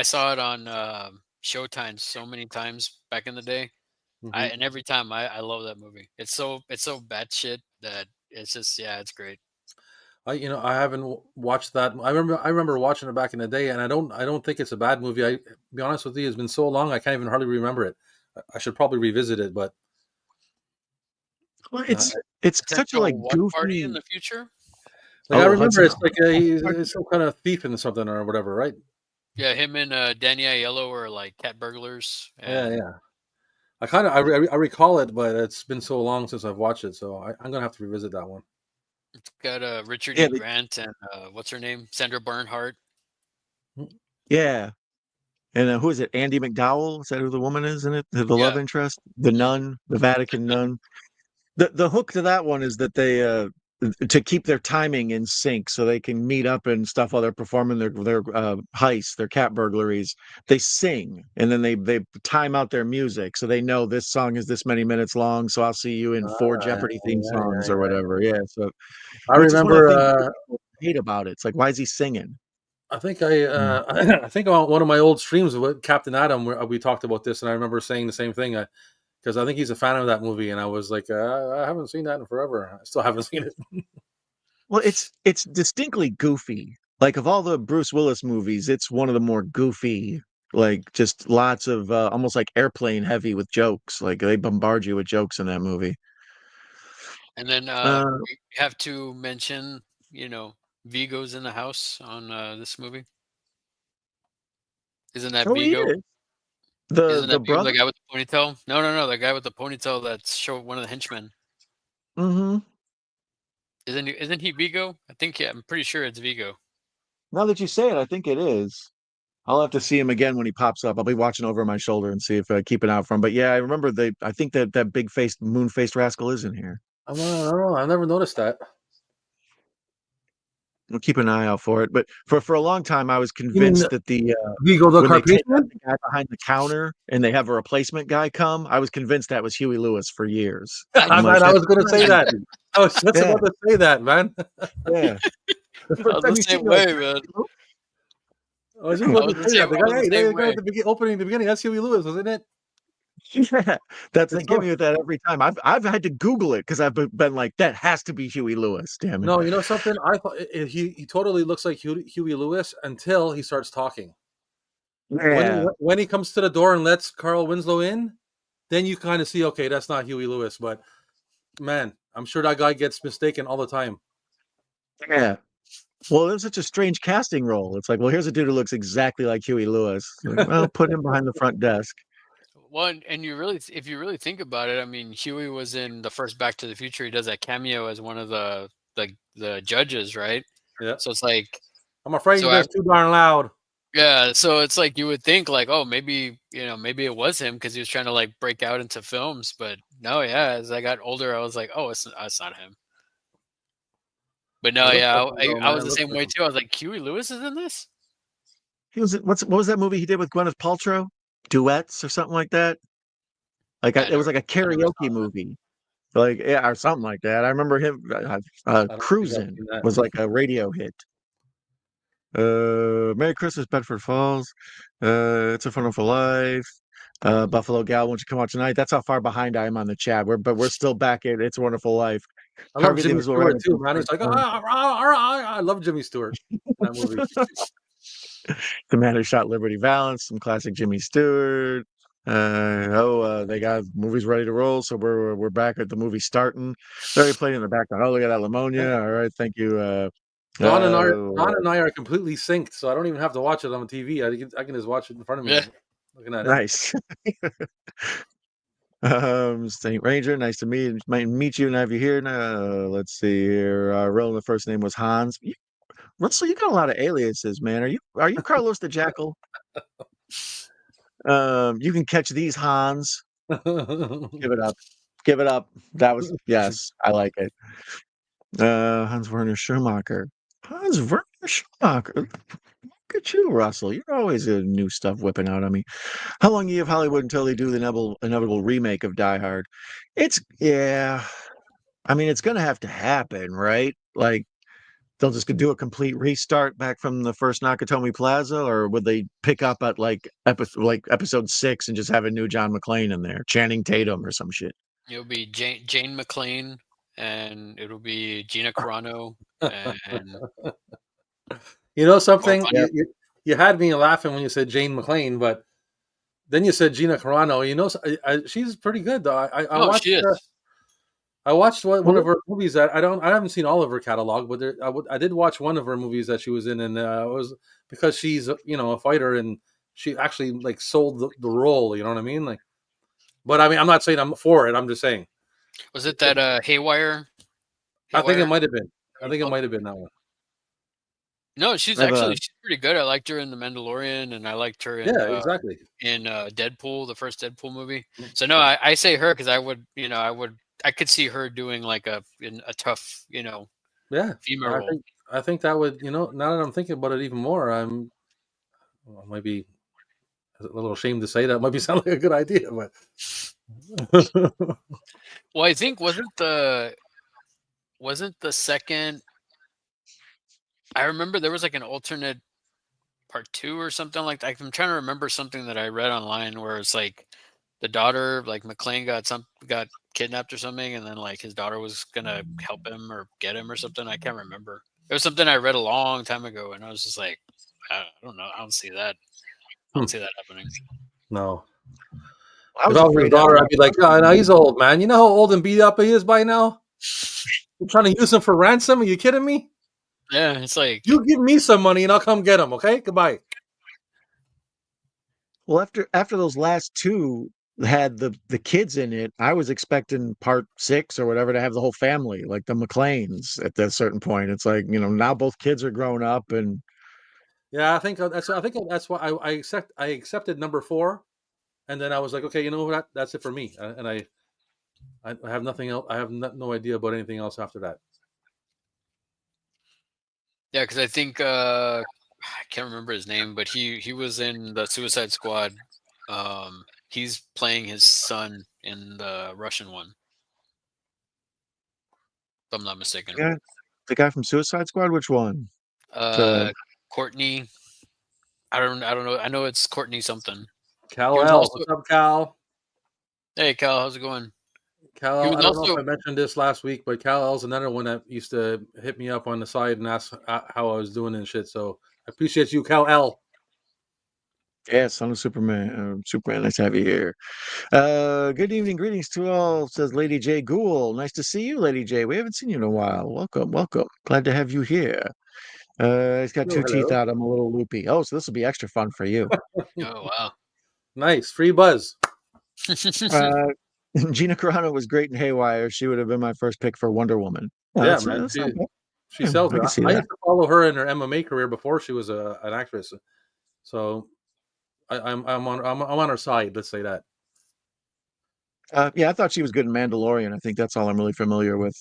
saw it on Showtime so many times back in the day. Mm-hmm. And every time I love that movie. It's so batshit that it's just it's great. I haven't watched that. I remember watching it back in the day, and I don't think it's a bad movie. To be honest with you, it's been so long I can't even hardly remember it. I should probably revisit it, but it's such a like goofy party in the future. Like, I remember it's like he's some kind of thief in something or whatever, right? Yeah, him and Danny Aiello were like cat burglars. And Yeah. I recall it, but it's been so long since I've watched it, so I'm gonna have to revisit that one. it's got Richard Yeah, E. Grant and what's her name? Sandra Bernhardt. yeah. And who is it? Andy McDowell? Is that who the woman is in it? The love Yeah. interest, the Mhm. nun, the Vatican nun. The hook to that one is that they to keep their timing in sync so they can meet up and stuff while they're performing their heists, their cat burglaries. They sing and then they time out their music so they know this song is this many minutes long. So I'll see you in 4 Jeopardy theme songs or whatever. Yeah. So I which is one of the remember. things people hate about it. It's like, why is he singing? I think Mm. I think on one of my old streams with Captain Adam, where we talked about this, and I remember saying the same thing because I think he's a fan of that movie, and I was like, I haven't seen that in forever. I still haven't seen it. Well, it's distinctly goofy. Like of all the Bruce Willis movies, it's one of the more goofy, like just lots of almost like airplane heavy with jokes. Like they bombard you with jokes in that movie. And then Uh, we have to mention, Vigo's in the house on this movie. Isn't that oh, he Vigo? is the Isn't the that Vigo, the brother. guy with the ponytail? No, the guy with the ponytail that's one of the henchmen. Hmm. Isn't he Vigo? I think I'm pretty sure it's Vigo. Now that you say it, I think it is. I'll have to see him again when he pops up. I'll be watching over my shoulder and see if I keep an eye out for him. But yeah, I remember I think that big faced moon faced rascal is in here. I don't know. I never noticed that. We'll keep an eye out for it. But for a long time, I was You mean convinced that the Vigo the when they take out Carpathian? the guy behind the counter and they have a replacement guy come, I was convinced that was Huey Lewis for years. I'm like, I that's was going to say that. I was just yeah, about to say that, man. yeah. The I first was time the you see same me, like, way, man. I was just I about was to the say same. that. The I was guy, the hey, same the guy way. at the opening, the beginning, that's Huey Lewis, wasn't it? yeah, that's they It's give so, me with that every time. I've had to Google it because I've been like, that has to be Huey Lewis. Damn it. no, you know something? I thought he totally looks like Huey Lewis until he starts talking. Yeah, When he comes to the door and lets Carl Winslow in, then you kind of see, okay, that's not Huey Lewis. But man, I'm sure that guy gets mistaken all the time. yeah. Well, it was such a strange casting role. It's like, well, here's a dude who looks exactly like Huey Lewis. Like, well, put him behind the front desk. Well, and if you really think about it, I mean, Huey was in the first Back to the Future. He does that cameo as one of the judges, right? Yeah, So it's like, I'm afraid so you guys too darn loud. yeah, so it's like you would think like, oh, maybe maybe it was him because he was trying to like break out into films, but no, yeah. As I got older, I was like, oh, it's not him. But It no, looks yeah, like him, though, I man. was It the looks same like way him. too. I was like, Huey Lewis is in this. What was that movie he did with Gwyneth Paltrow? Duets or something like that? Like I it was never, like a I never saw karaoke that. movie. Like yeah, or something like that. I remember him I don't think I've Cruisin' seen that. was like a radio hit. Merry Christmas, Bedford Falls. It's a Wonderful Life. Buffalo Gal, won't you come out tonight? That's how far behind I am on the chat. We're still back at It's a Wonderful Life. I love Harvey Jimmy Davis will write Stewart a too, book man. for He's his like, son. I love Jimmy Stewart in that movie. The Man Who Shot Liberty Valance, some classic Jimmy Stewart. They got movies ready to roll, so we're back at the movie starting. They're already playing in the background. Oh, look at that Lamonia. All right, thank you. Don and I are completely synced, so I don't even have to watch it on the TV. I can just watch it in front of me, Yeah, looking at it. Nice. Saint Ranger, nice to meet you and have you here. Let's see here. Roland, the first name was Hans. Russell, you got a lot of aliases, man. Are you Carlos the Jackal? You can catch these Hans. Give it up. Give it up. That was yes, I like it. Hans Werner Schumacher. Hans Werner Schumacher. Look at you, Russell. You're always new stuff whipping out on me. How long do you have Hollywood until they do the inevitable remake of Die Hard? Yeah. I mean, it's gonna have to happen, right? Like they'll just do a complete restart back from the first Nakatomi Plaza, or would they pick up at like episode 6 and just have a new John McClain in there, Channing Tatum or some shit? it'll be Jane McClain, and it'll be Gina Carano, and You know oh, something? Yeah. You had me laughing when you said Jane McClain, but then you said Gina Carano. You know, she's pretty good though. I no, she watched. is. I watched one of her movies that I haven't seen all of her catalog, but I did watch one of her movies that she was in, and it was because she's a fighter, and she actually like sold the role. You know what I mean? Like, but I mean, I'm not saying I'm for it. I'm just saying. Was it that Haywire? I think it might have been. I think it might have been that one. No, she's pretty good. I liked her in The Mandalorian, and I liked her in exactly in Deadpool, the first Deadpool movie. So no, I say her because I could see her doing like a tough, female role. I think that would, now that I'm thinking about it even more, I might be a little ashamed to say that. It might be sound like a good idea, but well, I think wasn't the second. I remember there was like an alternate part 2 or something like that. I'm trying to remember something that I read online where it's like the daughter, like McClain, got kidnapped or something, and then like his daughter was gonna help him or get him or something. I can't remember. It was something I read a long time ago, and I was just like, I don't know. I don't see that. I don't see that happening. No. If I was his daughter, I'd be like, no, he's old, man. You know how old and beat up he is by now? You're trying to use him for ransom? Are you kidding me? Yeah, it's like, you give me some money and I'll come get him. Okay, goodbye. Well, after those last 2 had the kids in it, I was expecting part 6 or whatever to have the whole family, like the McClains. At that certain point, it's like, now both kids are grown up, and yeah, I think that's why I accepted number 4, and then I was like, okay, you know what? That's it for me, and I have nothing else. I have no idea about anything else after that. Yeah, because I think I can't remember his name, but he was in the Suicide Squad. He's playing his son in the Russian one, if I'm not mistaken. The guy from Suicide Squad. Which one? Courtney. I don't know. I know it's Courtney something. Cal L. What's up, Cal? Hey, Cal. How's it going? Cal, I don't know if I mentioned this last week, but Cal L's another one that used to hit me up on the side and ask how I was doing and shit. So I appreciate you, Cal L. Yeah, son of Superman. Superman, nice to have you here. Good evening, greetings to all, says Lady J. Ghoul. Nice to see you, Lady J. We haven't seen you in a while. Welcome. Glad to have you here. He's got 2 teeth out. I'm a little loopy. Oh, so this will be extra fun for you. Oh, wow. Nice. Free buzz. Gina Carano was great in Haywire. She would have been my first pick for Wonder Woman. Yeah, man. She sells it. I used to follow her in her MMA career before she was an actress. So I'm on her side. Let's say that. Yeah, I thought she was good in Mandalorian. I think that's all I'm really familiar with.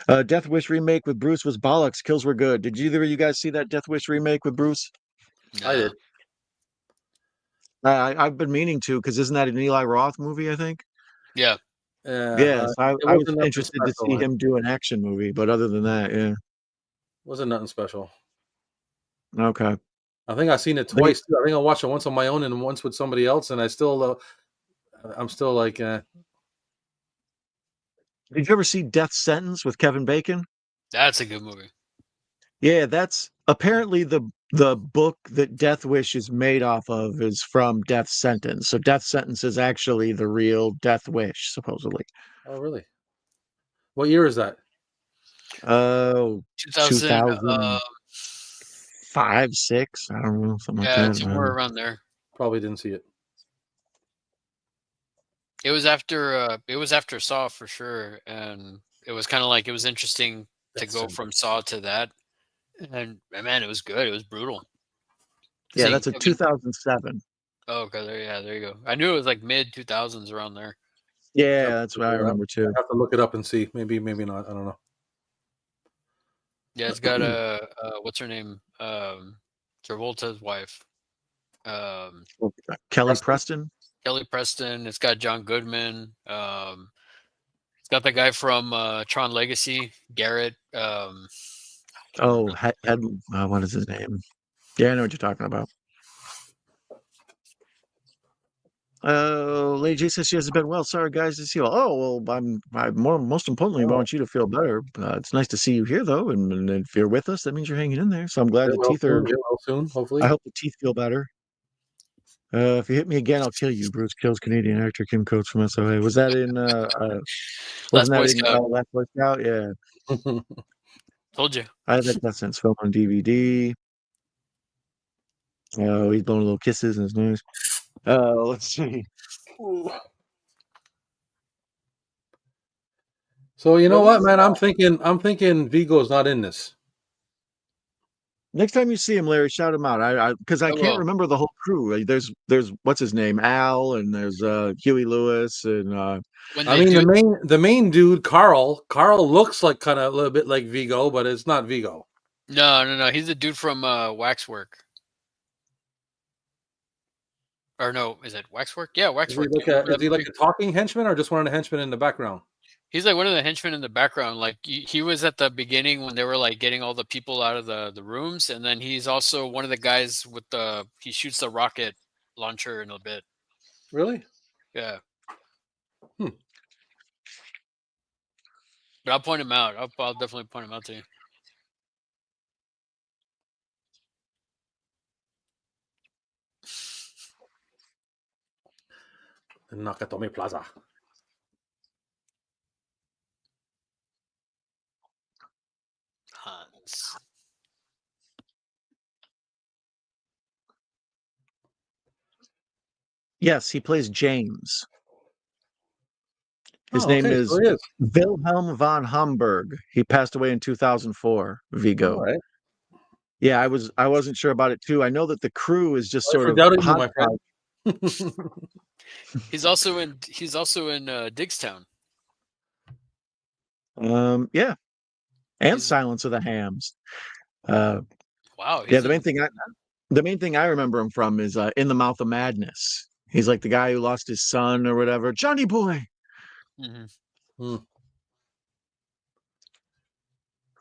Death Wish remake with Bruce was bollocks. Kills were good. Did either of you guys see that Death Wish remake with Bruce? No. I did. I've been meaning to, because isn't that an Eli Roth movie, I think? Yeah. Yes, I was interested to see him do an action movie, but other than that, yeah. Wasn't nothing special. Okay. I think I've seen it twice too. I think I watched it once on my own and once with somebody else, and I'm still like. Did you ever see Death Sentence with Kevin Bacon? That's a good movie. Yeah, that's apparently the book that Death Wish is made off of is from Death Sentence. So Death Sentence is actually the real Death Wish, supposedly. Oh, really? What year is that? 2005, 6. I don't know, something like that. Yeah, somewhere around there. Probably didn't see it. It was after Saw for sure, and it was kind of like it was interesting to go from Saw to that, and man, it was good. It was brutal. Yeah, that's a 2007. Oh, okay, there you go. I knew it was like mid 2000s around there. Yeah, that's what I remember too. I have to look it up and see. Maybe not. I don't know. Yeah, it's got what's her name? Travolta's wife. Kelly Preston. Kelly Preston. It's got John Goodman. It's got the guy from Tron Legacy, Garrett. What is his name? Yeah, I know what you're talking about. Lady J says she hasn't been well. Sorry, guys, to see you. Oh, well, most importantly, I want you to feel better. It's nice to see you here, though, and if you're with us, that means you're hanging in there. So I'm glad the teeth are soon. Hopefully, I hope the teeth feel better. If you hit me again, I'll kill you. Bruce kills Canadian actor Kim Coates from SOA. Was that in? Last Wasn't Boy that in Scout. Last Boy Scout? Yeah, Told you. I had that since film on DVD. Oh, he's blowing little kisses and it's nice. Let's see. So you know Well, what, man? I'm thinking Vigo's not in this. next time you see him, Larry, shout him out. Because I can't will. remember the whole crew. There's what's his name, Al, and there's Huey Lewis, and When I they mean, do, the main dude, Carl looks like kind of a little bit like Vigo, but it's not Vigo. no. He's the dude from Waxwork. Or no, is it Waxwork? Yeah, Waxwork. Is he like a talking henchman or just one of the henchmen in the background? He's like one of the henchmen in the background. Like he was at the beginning when they were like getting all the people out of the rooms, and then he's also one of the guys with he shoots the rocket launcher in a bit. Really? Yeah. But I'll point him out. I'll definitely point him out to you. Nakatomi Plaza. Hans. yes, he plays James. His Oh, name okay, is so he is. Wilhelm von Hamburg. He passed away in 2004. Vigo. All right. Yeah, I wasn't sure about it too. I know that the crew is just Sorry sort for of doubting you, my hodgepodge. friend. He's also in Digstown. Yeah, and He's- Silence of the Hams. Wow. Yeah, the main thing I remember him from is In the Mouth of Madness. He's like the guy who lost his son or whatever. Johnny boy.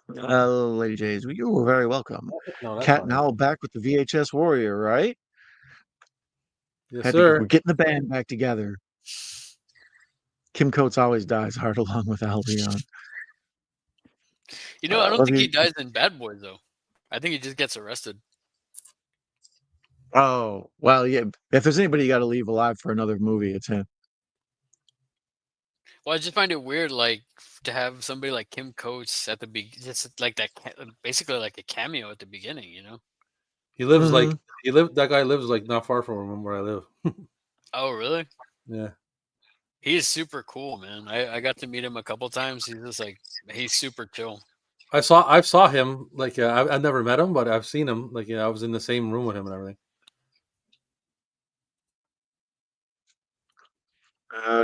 Lady J's, you were very welcome. No, that's Cat not and him. Owl back with the VHS Warrior, right? Yes, sir. We're getting the band back together. Kim Coates always dies hard along with Al Leon. I don't think he dies in Bad Boys though. I think he just gets arrested. Oh, well, yeah. If there's anybody you got to leave alive for another movie, it's him. Well, I just find it weird, like to have somebody like Kim Coates at the just like that, basically like a cameo at the beginning. He lives that guy lives like not far from where I live. Oh, really? Yeah. He is super cool, man. I got to meet him a couple times. He's just like he's super chill. I saw him like I've never met him, but I've seen him like I was in the same room with him and everything.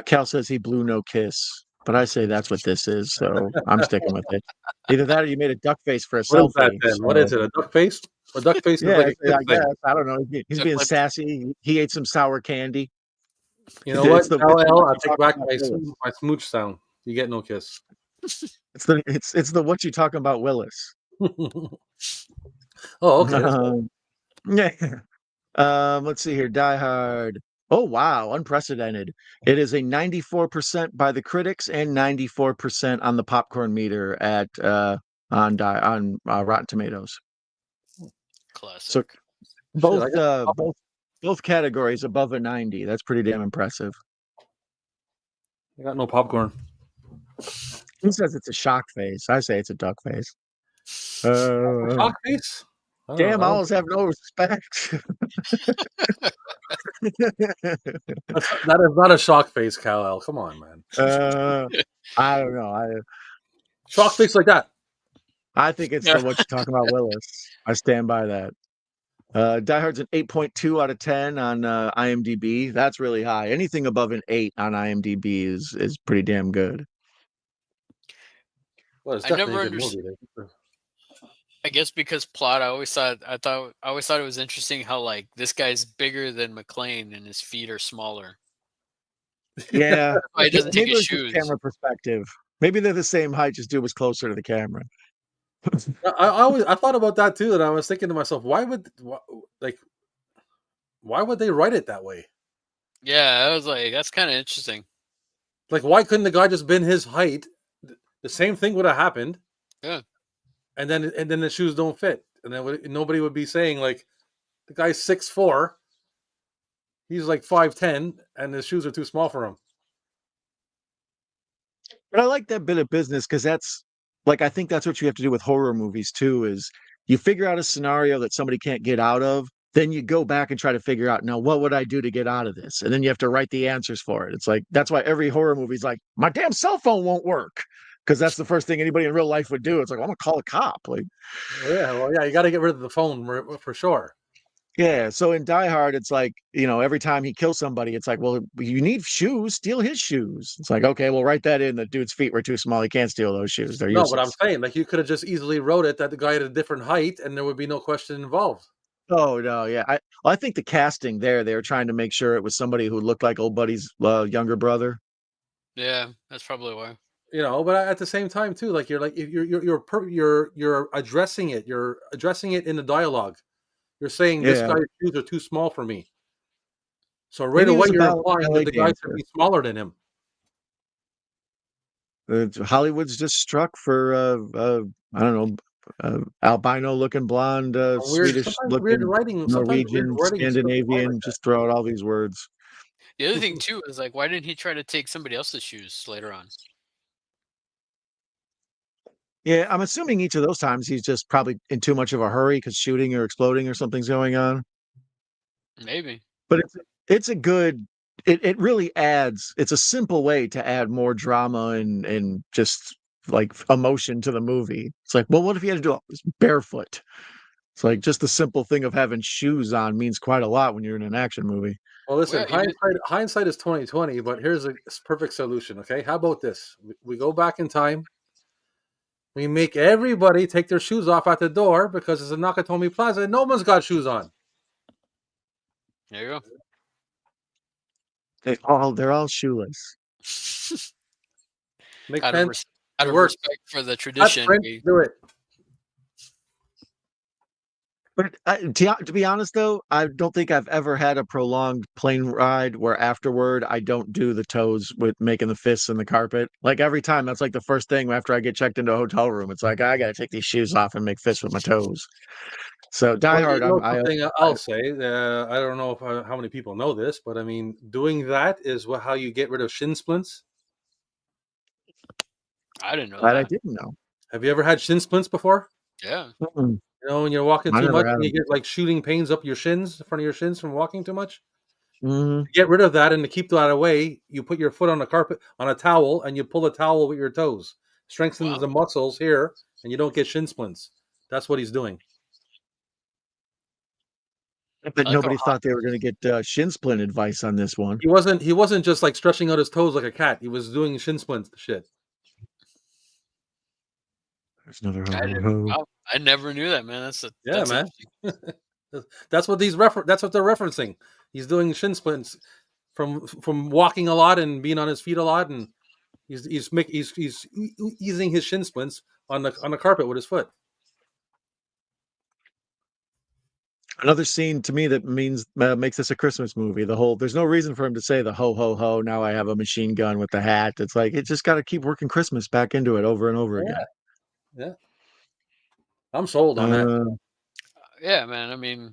Cal says he blew no kiss, but I say that's what this is, so I'm sticking with it. Either that or you made a duck face for a What is that selfie. then? So. What is it? A duck face? A duck face is Yeah, like a kiss I thing. guess. I don't know. He's being sassy. He ate some sour candy. You know what? I take back about my smooch sound. You get no kiss. It's the what you talking about, Willis. Oh, okay. Yeah. Let's see here. Die Hard. Oh wow, unprecedented. It is a 94% by the critics and 94% on the popcorn meter at on Rotten Tomatoes. Classic. So both categories above a 90. That's pretty damn impressive. I got no popcorn. He says it's a shock face. I say it's a duck face. Shock face? Damn, owls have no respect. That is not a shock face, Kal-El. Come on, man. I don't know. Shock face like that. I think it's the what you're talking about, Willis. I stand by that. Die Hard's an 8.2 out of 10 on IMDb. That's really high. Anything above an 8 on IMDb is pretty damn good. Well, it's definitely a good movie. I guess because plot, I always thought it was interesting how like this guy's bigger than McClain and his feet are smaller. Yeah, he doesn't take his shoes. Camera perspective. Maybe they're the same height. Just dude was closer to the camera. I thought about that too, and I was thinking to myself, why would they write it that way? Yeah, I was like, that's kind of interesting. Like, why couldn't the guy just been his height? The same thing would have happened. Yeah. And then the shoes don't fit, and then nobody would be saying like, the guy's 6'4". He's like 5'10", and his shoes are too small for him. But I like that bit of business because that's like I think that's what you have to do with horror movies too. Is you figure out a scenario that somebody can't get out of, then you go back and try to figure out now what would I do to get out of this, and then you have to write the answers for it. It's like that's why every horror movie is like my damn cell phone won't work because that's the first thing anybody in real life would do. It's like well, I'm gonna call a cop. Like Yeah, you got to get rid of the phone for sure. yeah, so in Die Hard, it's like, every time he kills somebody, it's like, well, you need shoes, steal his shoes. It's like, okay, well, write that in. The dude's feet were too small. He can't steal those shoes. They're No, but I'm useless. saying like you could have just easily wrote it that the guy had a different height, and there would be no question involved. Oh, no, yeah. I think the casting there, they were trying to make sure it was somebody who looked like old buddy's younger brother. Yeah, that's probably why. But at the same time too, like you're addressing it. You're addressing it in the dialogue. You're saying this Yeah. guy's shoes are too small for me. So right Maybe it away was you're about implying ballet that the guy should dancer. be smaller than him. Hollywood's just struck for, I don't know, albino-looking blonde, Sometimes weird Swedish-looking, writing, Norwegian, is good like Scandinavian, that. just throw out all these words. The other thing too is like, why didn't he try to take somebody else's shoes later on? Yeah, I'm assuming each of those times he's just probably in too much of a hurry because shooting or exploding or something's going on. Maybe. But it's a good it really adds it's a simple way to add more drama and just like emotion to the movie. It's like, well, what if he had to do it barefoot? It's like just the simple thing of having shoes on means quite a lot when you're in an action movie. Well, listen, Well, even, hindsight is 2020, but here's a perfect solution. Okay, how about this? We go back in time. We make everybody take their shoes off at the door because it's a Nakatomi Plaza and no one's got shoes on. there you They're all shoeless. go. Make Out sense? of works. respect for the That's tradition, French, do it. But to be honest, though, I don't think I've ever had a prolonged plane ride where afterward I don't do the toes with making the fists in the carpet. Like every time, that's like the first thing after I get checked into a hotel room. It's like I got to take these shoes off and make fists with my toes. So Die Well, Hard, something I'll say. I don't know how many people know this, but I mean, doing that is how you get rid of shin splints. I didn't know that I that. didn't know. Have you ever had shin splints before? Yeah. Mm-mm. When you're walking I too never much, had and you them. get like shooting pains up your shins, in front of your shins from walking too much. Mhm. To get rid of that and to keep that away, you put your foot on a carpet on a towel, and you pull the towel with your toes. Strengthens the muscles here, and you don't get shin splints. That's what he's doing. But nobody thought they were going to get shin splint advice on this one. He wasn't just like stretching out his toes like a cat. He was doing shin splints shit. There's another I never knew that, man. That's man. That's what that's what they're referencing. He's doing shin splints from walking a lot and being on his feet a lot, and he's easing his shin splints on the carpet with his foot. Another scene to me that makes this a Christmas movie. There's no reason for him to say the ho ho ho. Now I have a machine gun with the hat. It's like it just got to keep working Christmas back into it over and over again. Yeah, I'm sold on that. Yeah, man. I mean,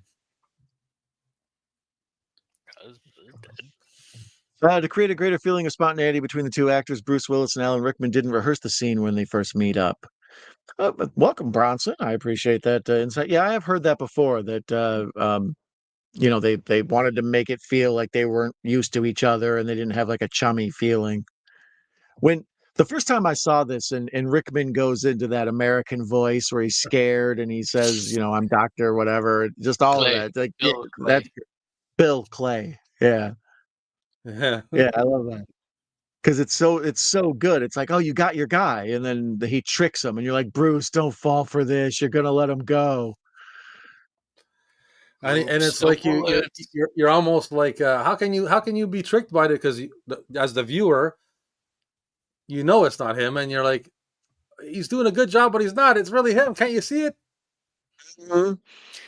to create a greater feeling of spontaneity between the two actors, Bruce Willis and Alan Rickman didn't rehearse the scene when they first meet up. Welcome, Bronson. I appreciate that insight. Yeah, I have heard that before. That they wanted to make it feel like they weren't used to each other and they didn't have like a chummy feeling. When the first time I saw this and Rickman goes into that American voice where he's scared and he says, I'm doctor, whatever, just all Clay. of that. Like, That's Bill Clay. Yeah. Yeah. Yeah, I love that. Because it's so good. It's like, oh, you got your guy, and then he tricks him, and you're like, Bruce, don't fall for this. You're gonna let him go. And it's like you're almost like, how can you be tricked by it? Because as the viewer, it's not him, and you're like, he's doing a good job, but he's not. It's really him. Can't you see it? Mm-hmm.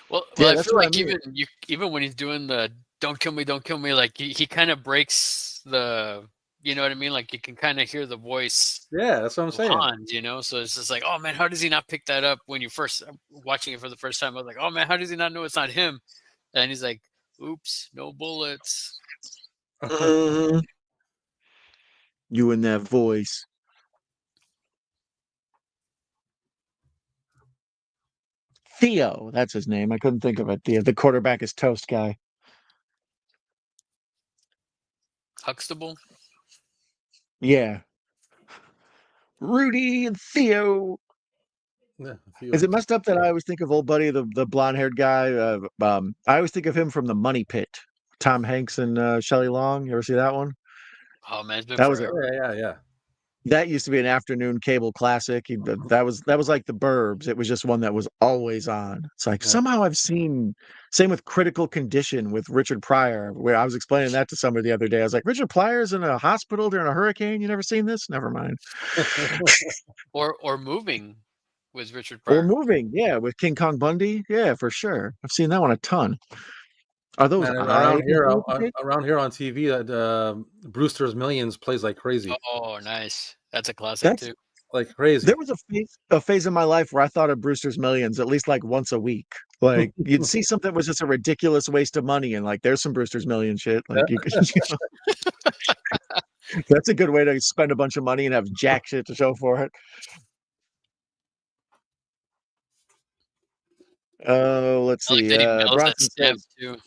Well, I feel like even when he's doing the don't kill me, like he kind of breaks the, you know what I mean? Like you can kind of hear the voice. Yeah, that's what I'm saying. Hans, so it's just like, oh man, how does he not pick that up when you first watching it for the first time? I was like, oh man, how does he not know it's not him? And he's like, oops, no bullets. Mhm. You and that voice. Theo, that's his name. I couldn't think of it. The quarterback is toast guy. Huxtable. Yeah. Rudy and Theo. Yeah, Is it messed up that I always think of old buddy, the blonde-haired guy? I always think of him from The Money Pit. Tom Hanks and Shelley Long. You ever see that one? Oh man, it's been That was a forever. yeah. that used to be an afternoon cable classic. That was like The Burbs. It was just one that was always on. It's like Yeah. somehow I've seen. Same with Critical Condition with Richard Pryor, where I was explaining that to somebody the other day. I was like, Richard Pryor's in a hospital during a hurricane. You never seen this? Never mind. Or Moving with Richard Or Pryor. Moving, yeah, with King Kong Bundy. Yeah, for sure. I've seen that one a ton. Are those Man, eyes? around here on TV, that Brewster's Millions plays like crazy, Oh, nice. That's a classic That's too. like crazy. There was a phase in my life where I thought of Brewster's Millions at least like once a week. Like you'd see something that was just a ridiculous waste of money, and like there's some Brewster's Millions shit. Like you could, that's a good way to spend a bunch of money and have jack shit to show for it. Let's I like see. that he mails that Bronson stamp says. too.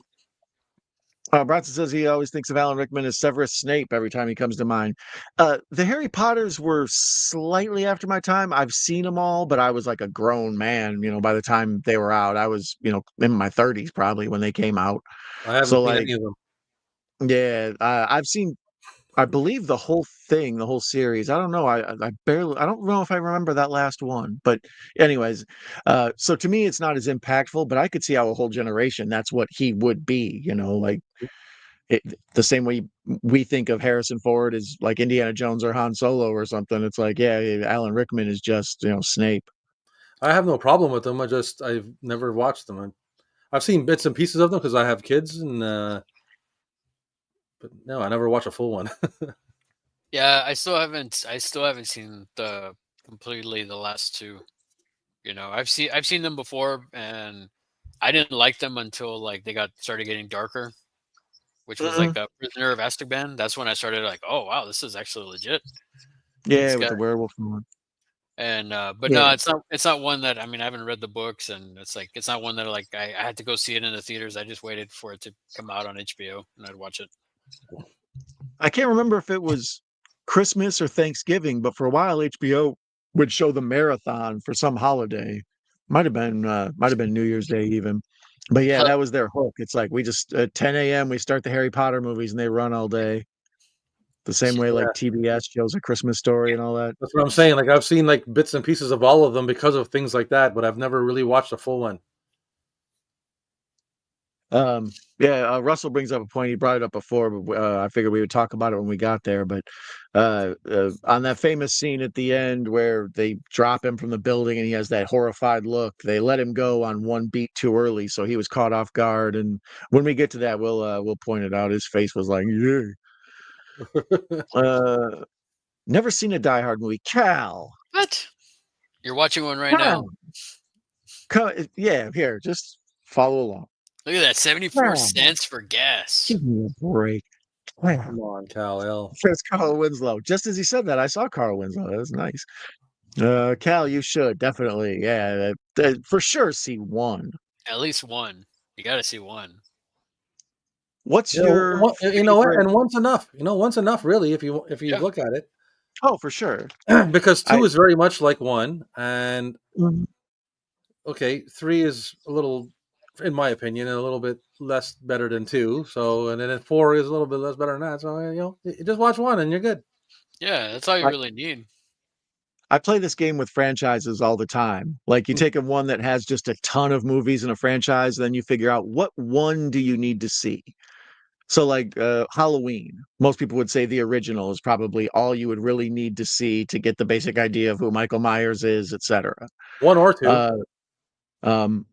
Bronson says he always thinks of Alan Rickman as Severus Snape every time he comes to mind. The Harry Potters were slightly after my time. I've seen them all, but I was like a grown man, by the time they were out. I was, in my 30s probably when they came out. I haven't So seen like, any of them. yeah, I've seen, I believe the whole thing, the whole series. I don't know. I don't know if I remember that last one, but anyways, so to me, it's not as impactful, but I could see how a whole generation, that's what he would be, like. The same way we think of Harrison Ford as like Indiana Jones or Han Solo or something. It's like, yeah, Alan Rickman is just, Snape. I have no problem with them. I've never watched them. I've seen bits and pieces of them because I have kids, and but no, I never watched a full one. Yeah, I still haven't seen the last two. I've seen them before, and I didn't like them until like they started getting darker, which was like Mhm. the Prisoner of Azkaban. That's when I started like, oh wow, this is actually legit. Yeah, It's with got the werewolf one. and but no, Yeah. it's not one that I haven't read the books, and it's not one that like I had to go see it in the theaters. I just waited for it to come out on HBO and I'd watch it. I can't remember if it was Christmas or Thanksgiving, but for a while HBO would show the marathon for some holiday. Might have been New Year's Day even. But yeah, that was their hook. It's like we just at 10 a.m. we start the Harry Potter movies and they run all day. The same way Yeah, like TBS shows A Christmas Story and all that. that's what I'm saying. Like I've seen like bits and pieces of all of them because of things like that, but I've never really watched a full one. Yeah, Russell brings up a point. He brought it up before, but I figured we would talk about it when we got there. But on that famous scene at the end where they drop him from the building and he has that horrified look, they let him go on one beat too early, so he was caught off guard. And when we get to that, we'll point it out. His face was like, yeah. Never seen a Die Hard movie. Cal, What? You're watching one right now. Yeah, here, just follow along. Look at that, 74 cents for gas. Give me a break. Come on, Cal L. Says Carl Winslow. Just as he said that, I saw Carl Winslow. That was nice. Cal, you should definitely, yeah, for sure. See one. At least one. You got to see one. What's your You know what? favorite? And one's enough. One's enough, really, if you Yeah. look at it. Oh, for sure. Because two is very much like one, and Mhm. okay, three is a little, in my opinion, a little bit less better than two. So, and then four is a little bit less better than that. So, you just watch one and you're good. Yeah, that's all you really need. I play this game with franchises all the time. Like you take one that has just a ton of movies in a franchise, then you figure out what one do you need to see. So like Halloween, most people would say the original is probably all you would really need to see to get the basic idea of who Michael Myers is, etc. One or two. Um,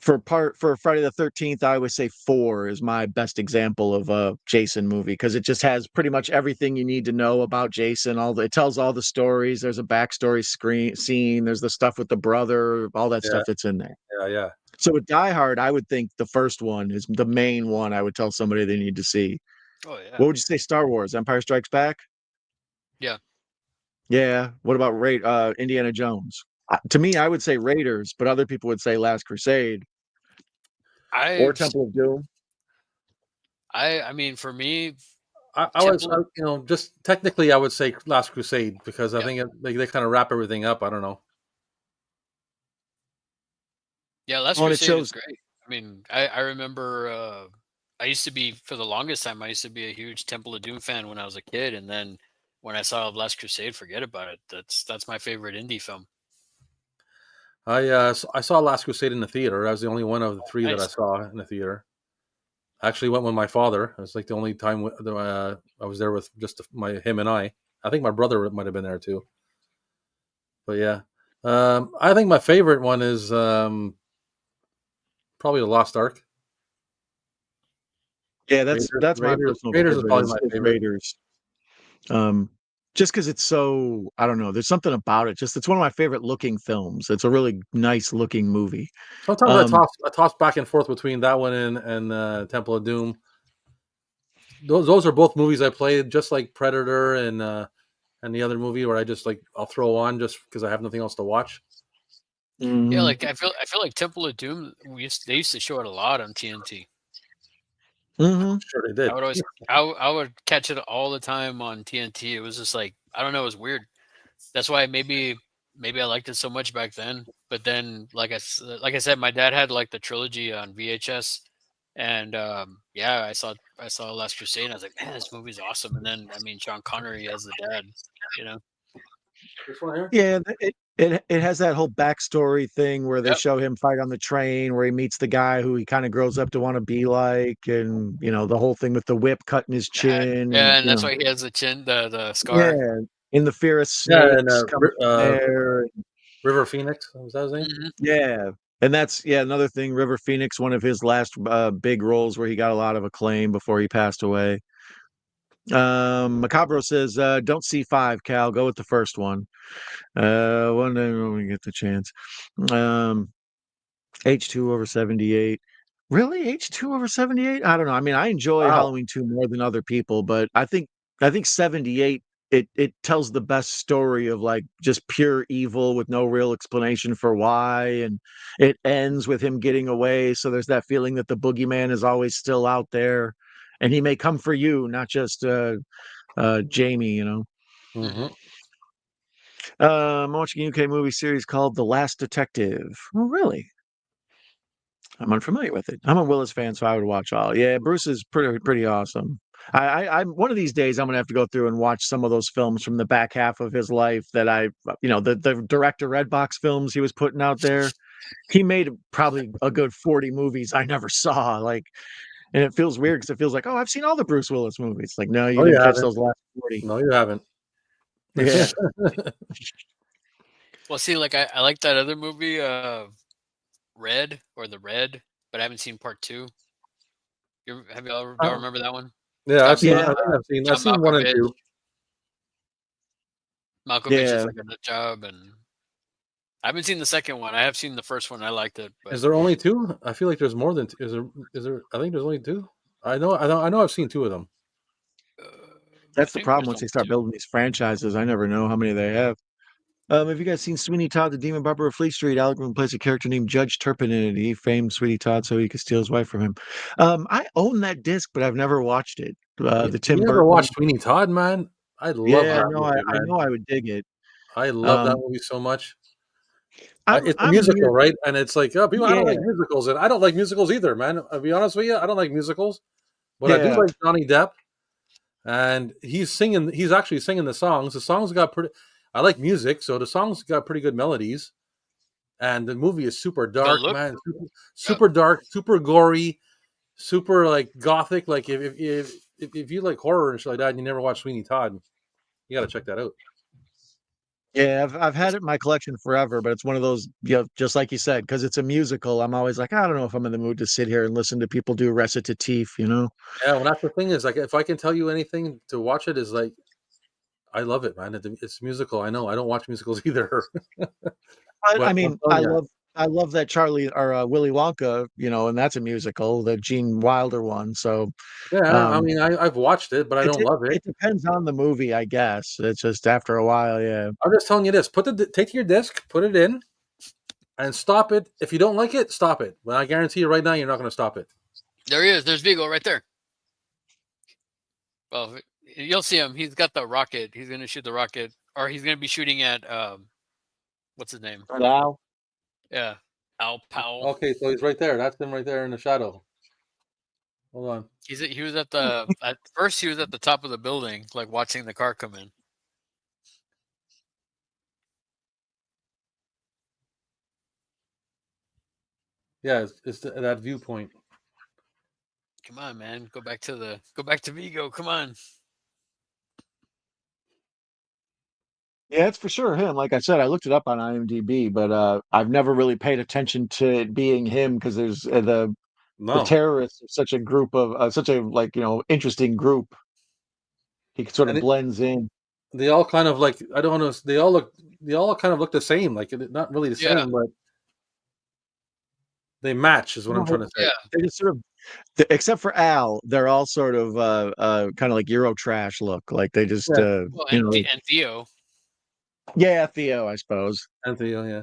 for Friday the 13th, I would say 4 is my best example of a Jason movie because it just has pretty much everything you need to know about Jason. It tells all the stories. There's a backstory scene. There's the stuff with the brother. All that stuff that's in there. Yeah. So with Die Hard, I would think the first one is the main one. I would tell somebody they need to see. Oh yeah. What would you say? Star Wars, Empire Strikes Back. Yeah. Yeah. What about Indiana Jones? To me, I would say Raiders, but other people would say Last Crusade or Temple of Doom. I mean, for me, I was, just technically, I would say Last Crusade because I think they kind of wrap everything up. I don't know. Yeah, Last Crusade is great. I mean, I remember I used to be, for the longest time, I used to be a huge Temple of Doom fan when I was a kid, and then when I saw Last Crusade, forget about it. That's my favorite indie film. I saw Last Crusade in the theater. I was the only one of the three that I saw in the theater. I actually went with my father. It was like the only time I was there with just him and I. I think my brother might have been there too. But yeah, I think my favorite one is probably The Lost Ark. Yeah, that's my personal Raiders is probably favorite. my favorite. Raiders. Just because it's so, I don't know, there's something about it. Just it's one of my favorite looking films. It's a really nice looking movie. Sometimes I toss back and forth between that one and Temple of Doom. Those are both movies I played, just like Predator and the other movie where I just I'll throw on just because I have nothing else to watch. Mm-hmm. Yeah, like I feel like Temple of Doom. They used to show it a lot on TNT. Mm-hmm. Sure, they did. I would catch it all the time on TNT. It was just like, I don't know, it was weird. That's why maybe I liked it so much back then. But then, like I said, my dad had like the trilogy on VHS, and yeah, I saw Last Crusade, and I was like, man, this movie's awesome. And then, I mean, Sean Connery as the dad, you know. This one here? Yeah, it has that whole backstory thing where they show him fight on the train, where he meets the guy who he kind of grows up to want to be like, and the whole thing with the whip cutting his chin. Yeah, and that's why he has the chin, the scar. Yeah, in the Fear of Snakes, there. River Phoenix, was that his name? Mm-hmm. Yeah, and that's another thing. River Phoenix, one of his last big roles where he got a lot of acclaim before he passed away. Macabro says, "Don't see 5, Cal. Go with the first one. One day when we get the chance." H2 over 78. Really, H2 over 78? I don't know. I mean, I enjoy Halloween 2 more than other people, but I think 78. It tells the best story of like just pure evil with no real explanation for why, and it ends with him getting away. So there's that feeling that the boogeyman is always still out there, and he may come for you, not just Jamie. Mm-hmm. I'm watching a UK movie series called The Last Detective. Oh, really? I'm unfamiliar with it. I'm a Willis fan, so I would watch all. Yeah, Bruce is pretty awesome. I'm one of these days I'm gonna have to go through and watch some of those films from the back half of his life that the director Redbox films he was putting out there. He made probably a good 40 movies I never saw. And it feels weird because it feels like, oh, I've seen all the Bruce Willis movies. Like, no, you didn't catch those last 40. No, you haven't. Yeah. Well, see, like I like that other movie, Red, but I haven't seen part 2. Have y'all remember that one? Yeah, I've seen 1 and 2. Malkovich is like a nut job, and I haven't seen the second one. I have seen the first one. I liked it. But... Is there only 2? I feel like there's more than 2. Is there? I think there's only 2. I know. I've seen 2 of them. That's the problem once they start building these franchises. I never know how many they have. Have you guys seen Sweeney Todd, the Demon Barber of Fleet Street? Alec plays a character named Judge Turpin in it. He famed Sweeney Todd so he could steal his wife from him. I own that disc, but I've never watched it. The Tim You Burton. never watched Sweeney Todd, man? I love that movie, man. I know I would dig it. I love that movie so much. It's a musical, right? And it's like, I don't like musicals, and I don't like musicals either, man. I'll be honest with you, I don't like musicals, but I do like Johnny Depp, and he's actually singing the songs. The songs got pretty. I like music, so the songs got pretty good melodies, and the movie is super dark, man. Super dark, super gory, super like gothic. Like if you like horror and shit like that, and you never watched Sweeney Todd, you got to check that out. Yeah, I've had it in my collection forever, but it's one of those, just like you said, because it's a musical. I'm always like, I don't know if I'm in the mood to sit here and listen to people do recitative, Yeah, well, that's the thing is, like, if I can tell you anything to watch it, is like, I love it, man. It's musical. I know I don't watch musicals either. I I love that Charlie or Willy Wonka, and that's a musical, the Gene Wilder one. So Yeah, I um, mean, I've watched it, but I don't love it. it depends on the movie, I guess. It's just after a while, yeah. I'm just telling you this: take your disc, put it in, and stop it. If you don't like it, stop it. But I guarantee you, right now, you're not going to stop it. There he is. There's Vigo right there. Well, you'll see him. He's got the rocket. He's going to shoot the rocket, or he's going to be shooting at what's his name? Now, Yeah, Al Powell. Okay, so he's right there. That's him right there in the shadow. Hold on. He was at the at first he was at the top of the building, like watching the car come in. Yeah, it's that viewpoint. Come on, man. Go back to Vigo. Come on. yeah, it's for sure him. Like I said, I looked it up on IMDb, but I've never really paid attention to it being him because there's the No, terrorists are such a group of such a interesting group. He sort of and blends in. they all kind of like I don't know. They all kind of look the same. Like not really the same, but they match. Is what I'm trying to say. Yeah. They just sort of, except for Al, they're all sort of kind of like Euro trash look. Like they just Well, and Theo. yeah, Theo, I suppose. And Theo, yeah.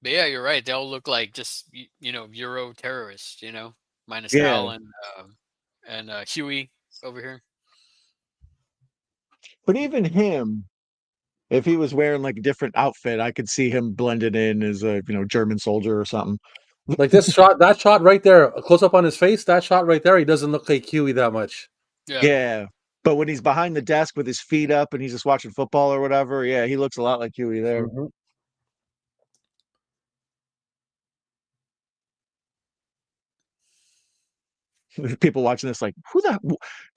But yeah, you're right. They all look like just Euro terrorists. Minus Yeah. Al and Huey over here. But even him, if he was wearing like a different outfit, I could see him blended in as a German soldier or something. Like that shot right there, close up on his face. That shot right there, he doesn't look like Huey that much. Yeah. But when he's behind the desk with his feet up and he's just watching football or whatever, yeah, he looks a lot like Huey there. Mm-hmm. People watching this like,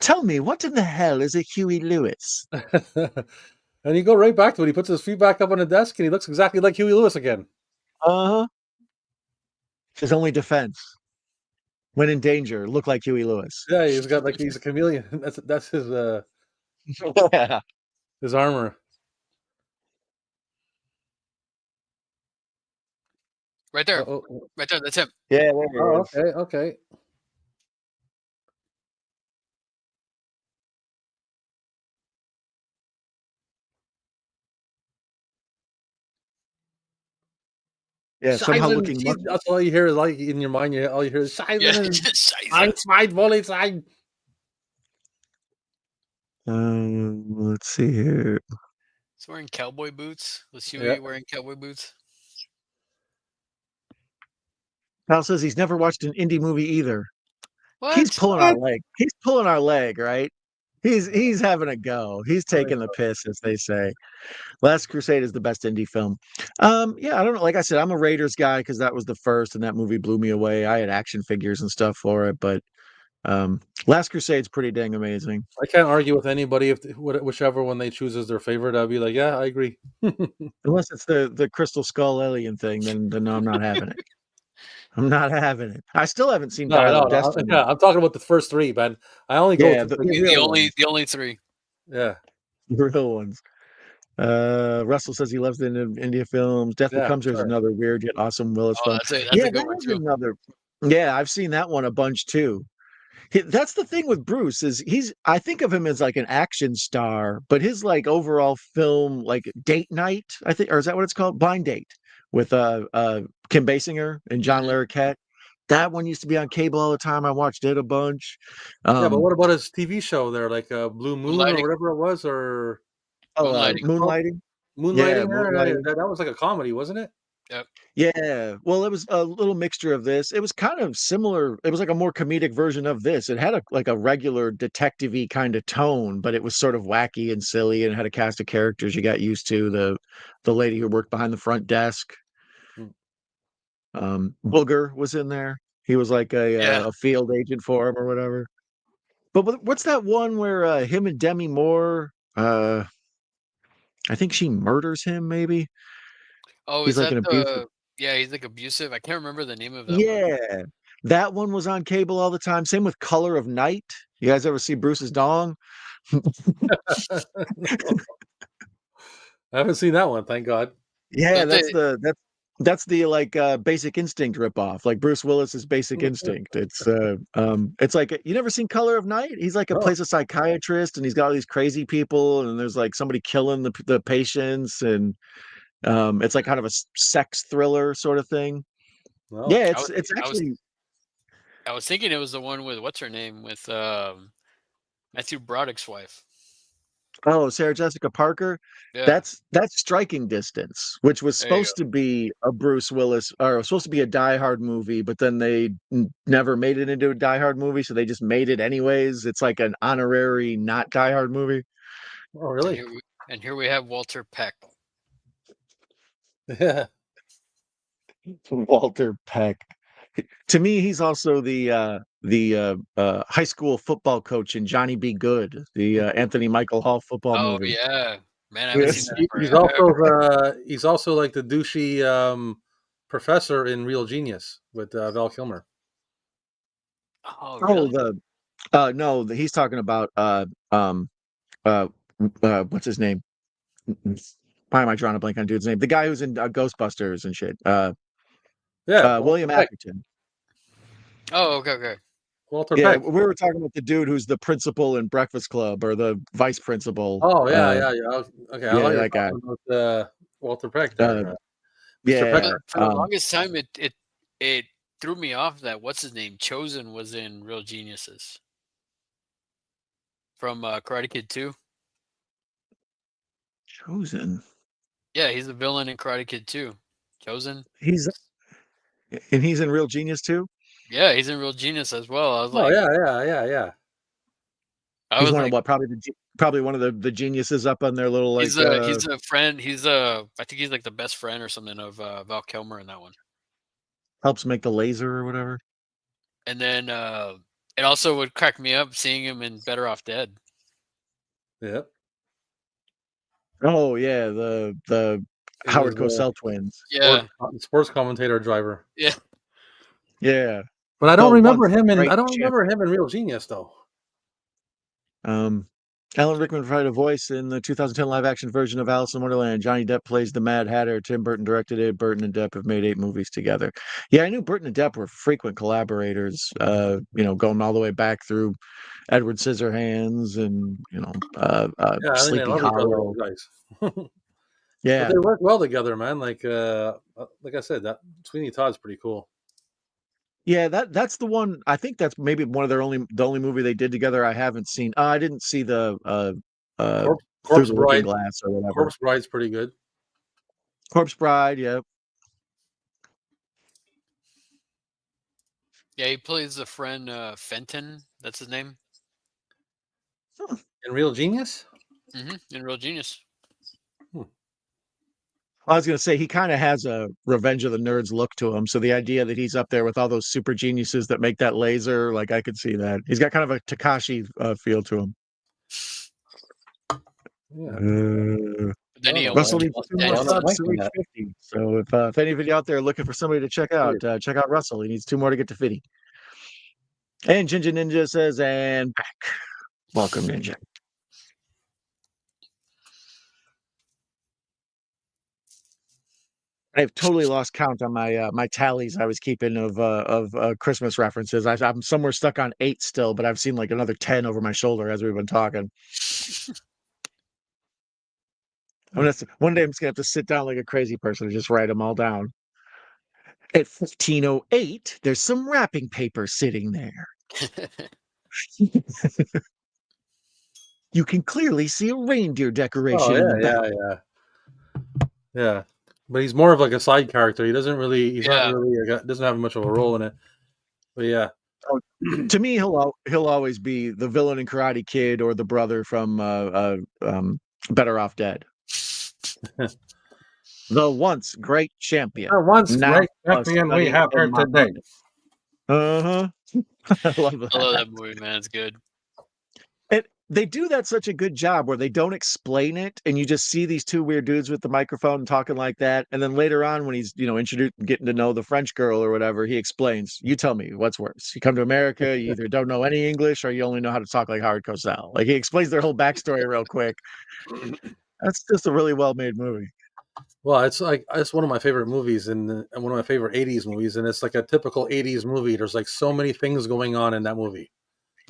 tell me, what in the hell is a Huey Lewis? And you go right back to it. He puts his feet back up on the desk and he looks exactly like Huey Lewis again. Uh-huh. His only defense. When in danger, look like Huey Lewis. Yeah, he's a chameleon. That's his his armor. Right there. Right there, that's him. Yeah, Okay. Yeah, somehow looking much. That's all you hear is like in your mind. All you hear is Scheiße. Let's see here. He's wearing cowboy boots. Was Huey wearing cowboy boots? Kyle says he's never watched an indie movie either. What? He's pulling our leg. He's pulling our leg, right? He's having a go. He's taking the piss, as they say. Last Crusade is the best indie film. Yeah, I don't know. Like I said, I'm a Raiders guy because that was the first, and that movie blew me away. I had action figures and stuff for it, but Last Crusade's pretty dang amazing. I can't argue with anybody whichever one they choose as their favorite. I'll be like, yeah, I agree. Unless it's the Crystal Skull alien thing, then no, I'm not having it. I'm not having it. I still haven't seen Dial of Destiny. Yeah, I'm talking about the first three, man. I only go with the only three. Yeah, the real ones. Russell says he loves the India films. Death Becomes Her is another weird yet awesome Willis film. That's a good one too. Another. Yeah, I've seen that one a bunch too. That's the thing with Bruce is I think of him as like an action star, but his like overall film, like Date Night, I think, or is that what it's called? Blind Date with Kim Basinger and John Larroquette. That one used to be on cable all the time. I watched it a bunch. Yeah, but what about his TV show there, like Blue Moon or whatever it was, or Moonlighting? Moonlighting. That was like a comedy, wasn't it? Yep. Yeah. Well, it was a little mixture of this. It was kind of similar. It was like a more comedic version of this. It had a regular detective-y kind of tone, but it was sort of wacky and silly and had a cast of characters you got used to. The lady who worked behind the front desk. Booger was in there. He was like a field agent for him or whatever. But what's that one where him and Demi Moore, I think she murders him, maybe? Oh, he's like an abusive. Yeah, he's like abusive. I can't remember the name of that one. Yeah. That one was on cable all the time. Same with Color of Night. You guys ever see Bruce's dong? I haven't seen that one, thank God. Yeah, Don't they? that's the like Basic Instinct ripoff, like Bruce Willis's Basic Instinct. It's like you never seen Color of Night? He's like Oh, plays a psychiatrist and he's got all these crazy people and there's like somebody killing the patients and it's like kind of a sex thriller sort of thing. no. Yeah, I was it's I was actually I was thinking it was the one with what's her name with Matthew Broderick's wife. oh, Sarah Jessica Parker. Yeah, That's Striking Distance, which was there you supposed to be a Bruce Willis or it was supposed to be a Die Hard movie, but then they never made it into a Die Hard movie, so they just made it anyways. It's like an honorary not Die Hard movie. Oh, go. really? And here we have Walter Peck. Yeah. Walter Peck. To me, he's also the high school football coach in Johnny Be Good, the Anthony Michael Hall football Oh movie. yeah, man, I haven't seen that He's also like the douchey professor in Real Genius with Val Kilmer. Oh Oh, really? no, he's talking about uh what's his name? Why am I drawing a blank on dude's name? The guy who's in Ghostbusters and shit. Yeah, William Walter Peck. Atherton. Oh okay. Walter Yeah, Peck. we were talking about the dude who's the principal in Breakfast Club or the vice principal. Oh yeah. Okay, I Yeah, thought you were that guy. talking about Walter Peck there, Mr. Yeah, Pecker. For the longest time, it threw me off that what's his name Chosen was in Real Geniuses from Karate Kid 2. Chosen. Yeah, he's the villain in Karate Kid 2. Chosen. He's in Real Genius too. Yeah, he's in Real Genius as well. I was Oh like, yeah. I He's was one like, of what probably one of the geniuses up on their little like he's a friend. I think he's like the best friend or something of Val Kilmer in that one. helps make the laser or whatever. And then it also would crack me up seeing him in Better Off Dead. Yeah. Oh yeah, the He Howard was, Cosell twins. Yeah, sports commentator driver. yeah. Yeah. But I don't The remember once him in great I don't champ. remember him in Real Genius though. Alan Rickman provided a voice in the 2010 live-action version of Alice in Wonderland. Johnny Depp plays the Mad Hatter. Tim Burton directed it. Burton and Depp have made 8 movies together. Yeah, I knew Burton and Depp were frequent collaborators. Going all the way back through Edward Scissorhands and Yeah, I think they Sleepy love each other, Hollow. those guys. Yeah, But they work well together, man. Like I said, that Sweeney Todd's pretty cool. yeah. That's the one. I think that's maybe one of the only movie they did together. I haven't seen. I didn't see the Through Corpse the Looking Bride. Glass or whatever. Corpse Bride's pretty good. Corpse Bride. Yeah. Yeah, he plays the friend Fenton. That's his name. In Real Genius? In Real Genius. I was going to say he kind of has a Revenge of the Nerds look to him. So the idea that he's up there with all those super geniuses that make that laser, like I could see that. He's got kind of a Takashi feel to him. Yeah. Then he Russell almost needs lost 2 that. more subs to reach 50. So if any of you out there looking for somebody to check out Russell. He needs 2 more to get to 50. And Ginger Ninja says, and back. Welcome, Ninja. I've totally lost count on my tallies I was keeping of Christmas references. I'm somewhere stuck on 8 still, but I've seen like another 10 over my shoulder as we've been talking. One day I'm just gonna have to sit down like a crazy person and just write them all down. At 15:08, there's some wrapping paper sitting there. You can clearly see a reindeer decoration in the back. Yeah. But he's more of like a side character. He doesn't really. He's not really. Doesn't have much of a role in it. But yeah. To me, he'll always be the villain in Karate Kid or the brother from Better Off Dead. The once great champion. Great champion we have here today. I love that. I love that movie, man. It's good. They do that such a good job where they don't explain it, and you just see these 2 weird dudes with the microphone talking like that, and then later on when he's introduced, getting to know the French girl or whatever, he explains, "You tell me what's worse. You come to America, you either don't know any English or you only know how to talk like Howard Cosell." Like he explains their whole backstory real quick. That's just a really well-made movie. Well, it's one of my favorite movies and one of my favorite '80s movies, and it's like a typical '80s movie. There's like so many things going on in that movie.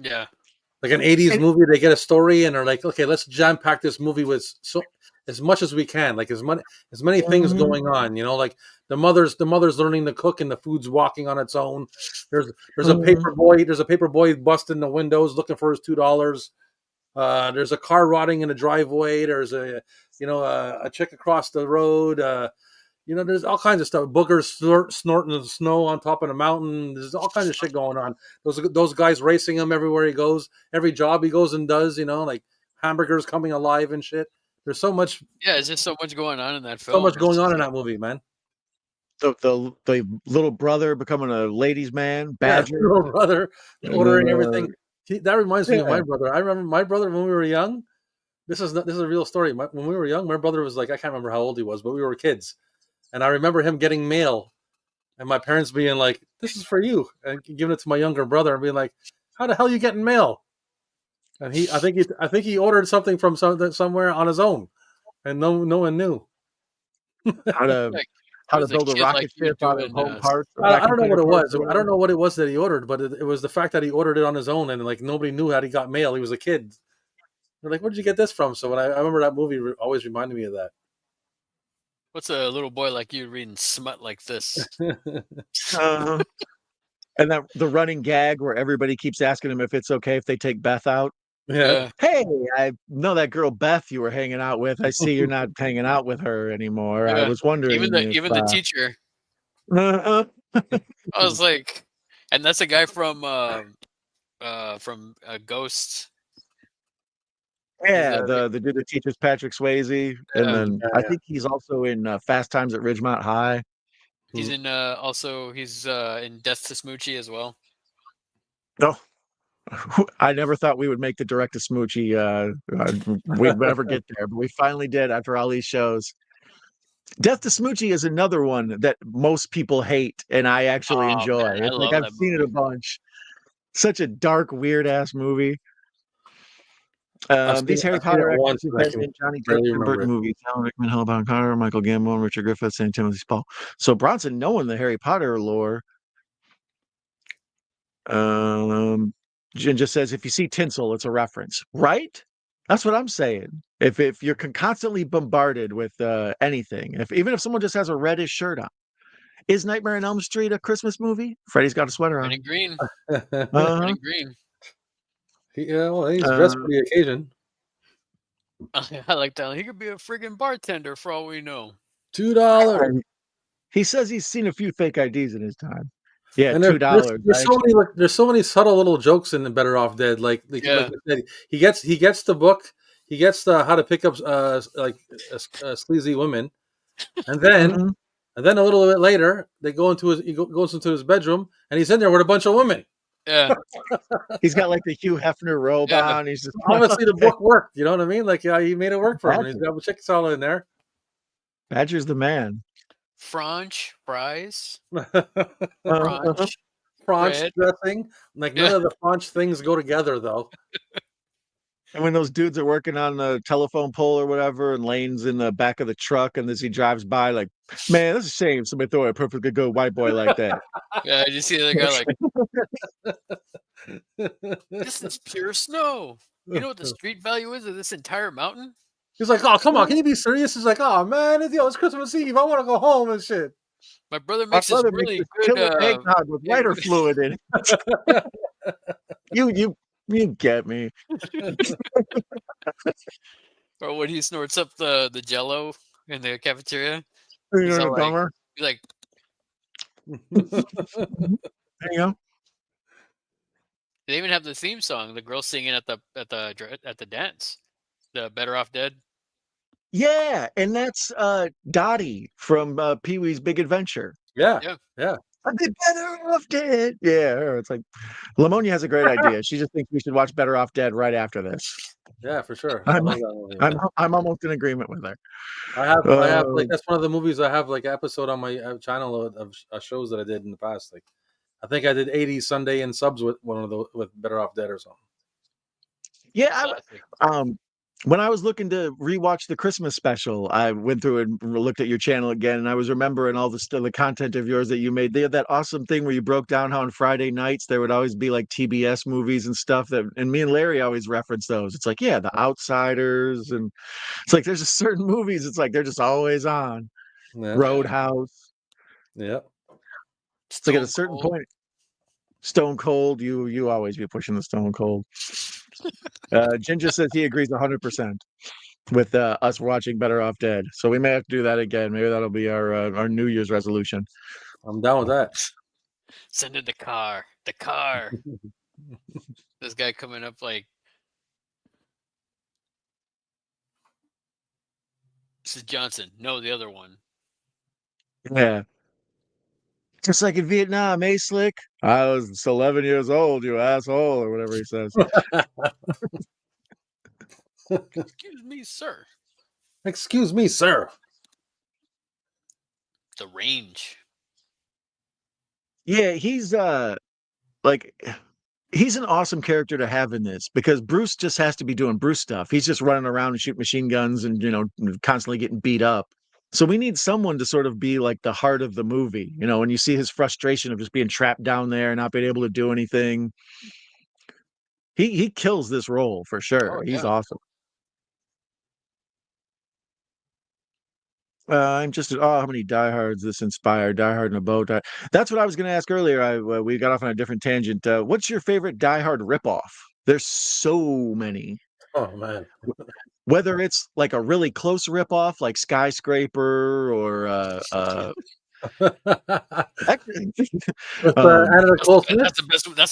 Yeah. Like an '80s movie, they get a story and they're like, okay, let's jam pack this movie with as much as we can, like as many things going on. You know, like the mother's learning to cook and the food's walking on its own. There's a paper boy. There's a paper boy busting the windows looking for his $2. There's a car rotting in the driveway. There's a chick across the road. There's all kinds of stuff. Boogers snorting the snow on top of the mountain. There's all kinds of shit going on. Those guys racing him everywhere he goes. Every job he goes and does, like hamburgers coming alive and shit. There's so much. Yeah, there's just so much going on in that film. So much going on in that movie, man. The little brother becoming a ladies' man, Badger. Yeah, little brother ordering everything. That reminds me of my brother. I remember my brother when we were young. This is a real story. When we were young, my brother was like, I can't remember how old he was, but we were kids. And I remember him getting mail and my parents being like, this is for you, and giving it to my younger brother and being like, how the hell are you getting mail? And I think he ordered something from somewhere on his own and no one knew. How to build a rocket ship out of home parts. I don't know what it was. I don't know what it was that he ordered, but it was the fact that he ordered it on his own and like nobody knew how he got mail. He was a kid. They're like, where'd you get this from? So when I remember that movie always reminded me of that. What's a little boy like you reading smut like this? And that the running gag where everybody keeps asking him if it's okay if they take Beth out. Yeah. Hey, I know that girl Beth you were hanging out with. I see you're not hanging out with her anymore. Yeah. I was wondering. Even the teacher. I was like, and that's a guy from Ghost. Yeah, the dude that teaches Patrick Swayze, and then I think he's also in Fast Times at Ridgemont High. He's in he's in Death to Smoochie as well. No, I never thought we would make the direct to Smoochie. We'd ever get there, but we finally did after all these shows. Death to Smoochie is another one that most people hate, and I actually enjoy. Man, it's like I've seen it a bunch. Such a dark, weird ass movie. These Harry Potter actors who've been in Johnny Depp and Burton movies: Alan Rickman, Helena Carter, Michael Gambon, Richard Griffiths, and Timothy Spall. So Bronson, knowing the Harry Potter lore, Jen just says if you see tinsel, it's a reference, right? That's what I'm saying. If you're constantly bombarded with anything, even if someone just has a reddish shirt on, is Nightmare on Elm Street a Christmas movie? Freddy's got a sweater on. Red and green. Red and green. Yeah, well, he's dressed for the occasion. I like that. He could be a friggin' bartender for all we know. $2. He says he's seen a few fake IDs in his time. Yeah, $2. There's so many subtle little jokes in the Better Off Dead. Like he gets the book, he gets the how to pick up sleazy women, and then a little bit later he goes into his bedroom and he's in there with a bunch of women. Yeah, he's got like the Hugh Hefner robe on. He's just obviously the book worked. You know what I mean? Like he made it work for him. He's got chicks all in there. Badger's the man. French fries, French dressing. Like none of the French things go together though. And when those dudes are working on the telephone pole or whatever, and Lane's in the back of the truck, and as he drives by, like, man, that's a shame somebody throw a perfectly good white boy like that. Yeah, you see the guy like, this is pure snow. You know what the street value is of this entire mountain? He's like, oh, come on, can you be serious? He's like, oh man, it's Christmas Eve. I want to go home and shit. My brother makes this really good eggnog with lighter fluid in it. You get me. Or when he snorts up the Jello in the cafeteria. He's like, there you go. They even have the theme song. The girl singing at the dance. The Better Off Dead. Yeah, and that's Dottie from Pee-wee's Big Adventure. Yeah. I'd be better off dead. Yeah, it's like Lamonia has a great idea. She just thinks we should watch Better Off Dead right after this. Yeah, for sure. I'm almost in agreement with her. I have like that's one of the movies I have like episode on my channel of shows that I did in the past. Like I think I did 80 Sunday in subs with one of the with Better Off Dead or something. Yeah, when I was looking to rewatch the Christmas special, I went through and looked at your channel again, and I was remembering all the content of yours that you made. They had that awesome thing where you broke down how on Friday nights there would always be like TBS movies and stuff and me and Larry always reference those. It's like, yeah, The Outsiders, and it's like there's just certain movies. It's like they're just always on. Yeah. Roadhouse. Yeah. It's like at a certain point, Stone Cold. You always be pushing the Stone Cold. Ginger says he agrees 100% with us watching Better Off Dead. So we may have to do that again. Maybe that'll be our New Year's resolution. I'm down with that. Send in the car. The car. This guy coming up like, this is Johnson. No, the other one. Yeah. Just like in Vietnam, eh, Slick? I was 11 years old, you asshole, or whatever he says. Excuse me, sir. Excuse me, sir. The Range. Yeah, he's like he's an awesome character to have in this because Bruce just has to be doing Bruce stuff. He's just running around and shooting machine guns and constantly getting beat up. So we need someone to sort of be like the heart of the movie. When you see his frustration of just being trapped down there and not being able to do anything. He kills this role for sure. He's awesome. I'm just how many diehards this inspired? Die Hard in a Boat. That's what I was going to ask earlier. We got off on a different tangent. What's your favorite Die Hard ripoff? There's so many. Oh man. Whether it's like a really close ripoff, like Skyscraper, or that's the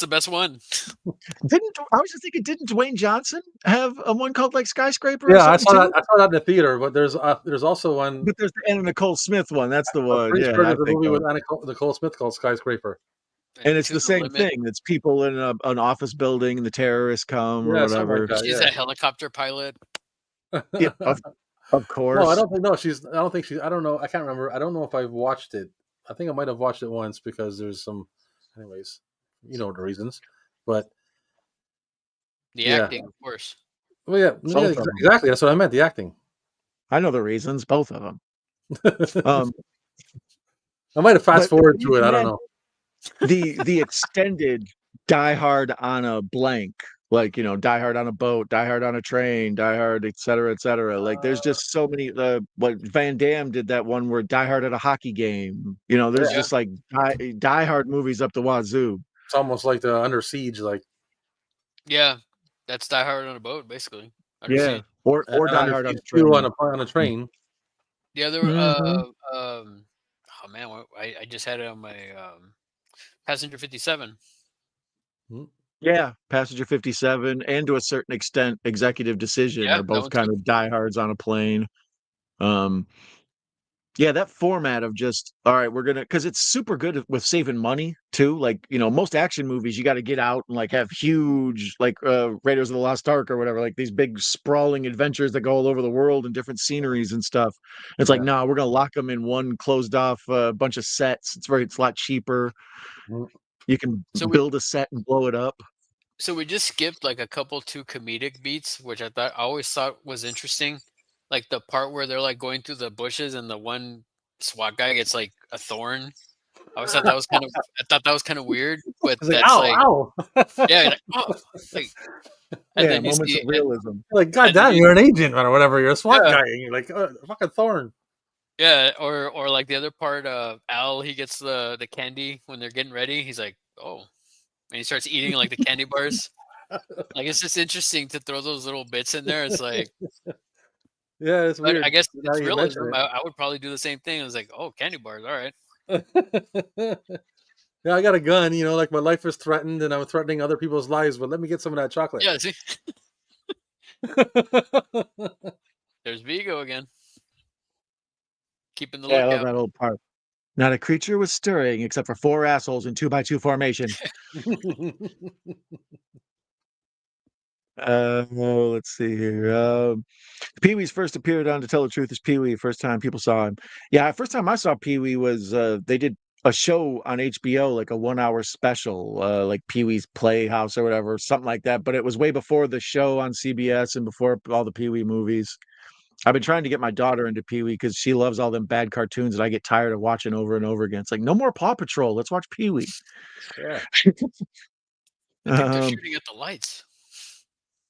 best one. I was just thinking, didn't Dwayne Johnson have a one called like Skyscraper? Yeah, I saw that in the theater, but there's also one. But there's the Anna Nicole Smith one. That's the one. Yeah, there's a movie with Anna Nicole Smith called Skyscraper. And it's the same thing. It's people in an office building, and the terrorists come or whatever. Like she's a helicopter pilot. Yeah, of course. No, I don't think. No, I don't think she's. I don't know. I can't remember. I don't know if I've watched it. I think I might have watched it once because there's some. Anyways, you know the reasons, but the acting, of course. Well, yeah, exactly. That's what I meant. The acting. I know the reasons, both of them. I might have fast forwarded through it. I don't know. The extended Die Hard on a blank, like Die Hard on a boat, Die Hard on a train, Die Hard, et cetera, et cetera. Like there's just so many. What Van Damme did that one where Die Hard at a hockey game. There's just like Die Hard movies up the wazoo. It's almost like the Under Siege, like. Yeah, that's Die Hard on a boat, basically. Yeah, or Die Hard on a train. On a train. The other, oh man, I just had it on my Passenger 57. Yeah, Passenger 57, and to a certain extent, Executive Decision are both kind of diehards on a plane. Yeah, that format of just, all right, we're gonna, because it's super good with saving money too. Like most action movies, you got to get out and like have huge, like Raiders of the Lost Ark or whatever, like these big sprawling adventures that go all over the world and different sceneries and stuff. It's like, no, we're gonna lock them in one closed off bunch of sets. It's a lot cheaper. You can build a set and blow it up. So we just skipped like a couple 2 comedic beats, which I always thought was interesting. Like the part where they're like going through the bushes and the one SWAT guy gets like a thorn. I thought that was kind of weird, but that's ow. Yeah, like, oh, like, and then moments of realism. Like, God damn, you're an agent or whatever. You're a SWAT guy, and you're like, fucking thorn. Yeah, or like the other part, Al, he gets the candy when they're getting ready. He's like, oh, and he starts eating like the candy bars. Like it's just interesting to throw those little bits in there. It's like. Yeah, it's weird. I guess it's realism. I would probably do the same thing. I was like, oh, candy bars, all right. Yeah, I got a gun, like my life is threatened and I'm threatening other people's lives, but let me get some of that chocolate. Yeah, see? There's Vigo again. Keeping the lookout. I love that old part. Not a creature was stirring except for 4 assholes in 2x2 formation. Let's see here. Pee-wee's first appeared on To Tell the Truth is Pee-wee. First time people saw him. Yeah, first time I saw Pee-wee was they did a show on HBO, like a 1-hour special, like Pee-wee's Playhouse or whatever, something like that. But it was way before the show on CBS and before all the Pee-wee movies. I've been trying to get my daughter into Pee-wee because she loves all them bad cartoons that I get tired of watching over and over again. It's like, no more Paw Patrol. Let's watch Pee-wee. Yeah. I think they're shooting at the lights.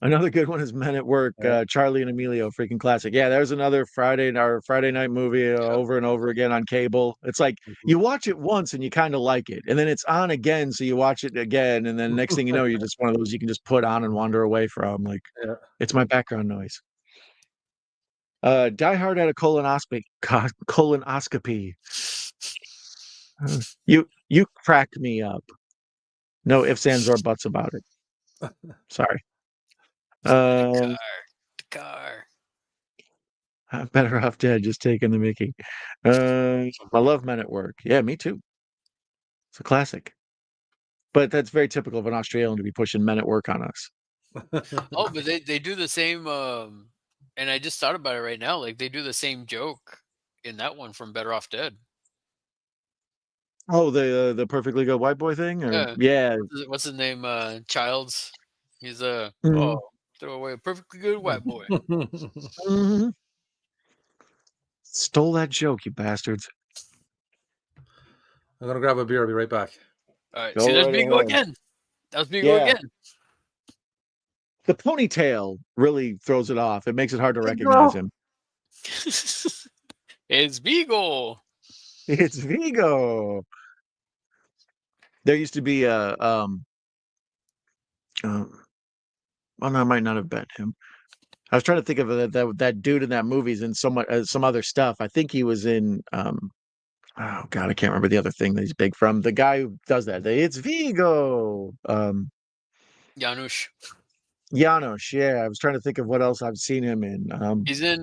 Another good one is Men at Work, Charlie and Emilio, freaking classic. Yeah, there's another Friday night movie over and over again on cable. It's like you watch it once and you kind of like it, and then it's on again, so you watch it again, and then next thing you know, you're just one of those you can just put on and wander away from. Like, it's my background noise. Die Hard had a colonoscopy. You crack me up. No ifs, ands, or buts about it. Sorry. The car. I'm better off dead, just taking the mickey. I love Men at Work. Yeah, me too. It's a classic. But that's very typical of an Australian to be pushing Men at Work on us. Oh, but they do the same. And I just thought about it right now. Like they do the same joke in that one from Better Off Dead. Oh, the perfectly good white boy thing, or yeah. What's his name? Childs. He's throw away a perfectly good white boy. Mm-hmm. Stole that joke, you bastards. I'm gonna grab a beer. I'll be right back. All right. See, there's Bingo again. That was Bingo again. The ponytail really throws it off. It makes it hard to recognize him. It's Vigo. It's Vigo. There used to be a well, no, it might not have been him. I was trying to think of that dude in that movie's in some other stuff. I think he was in oh god, I can't remember the other thing that he's big from. The guy who does that. It's Vigo. Janusz. Janusz, yeah. I was trying to think of what else I've seen him in. He's in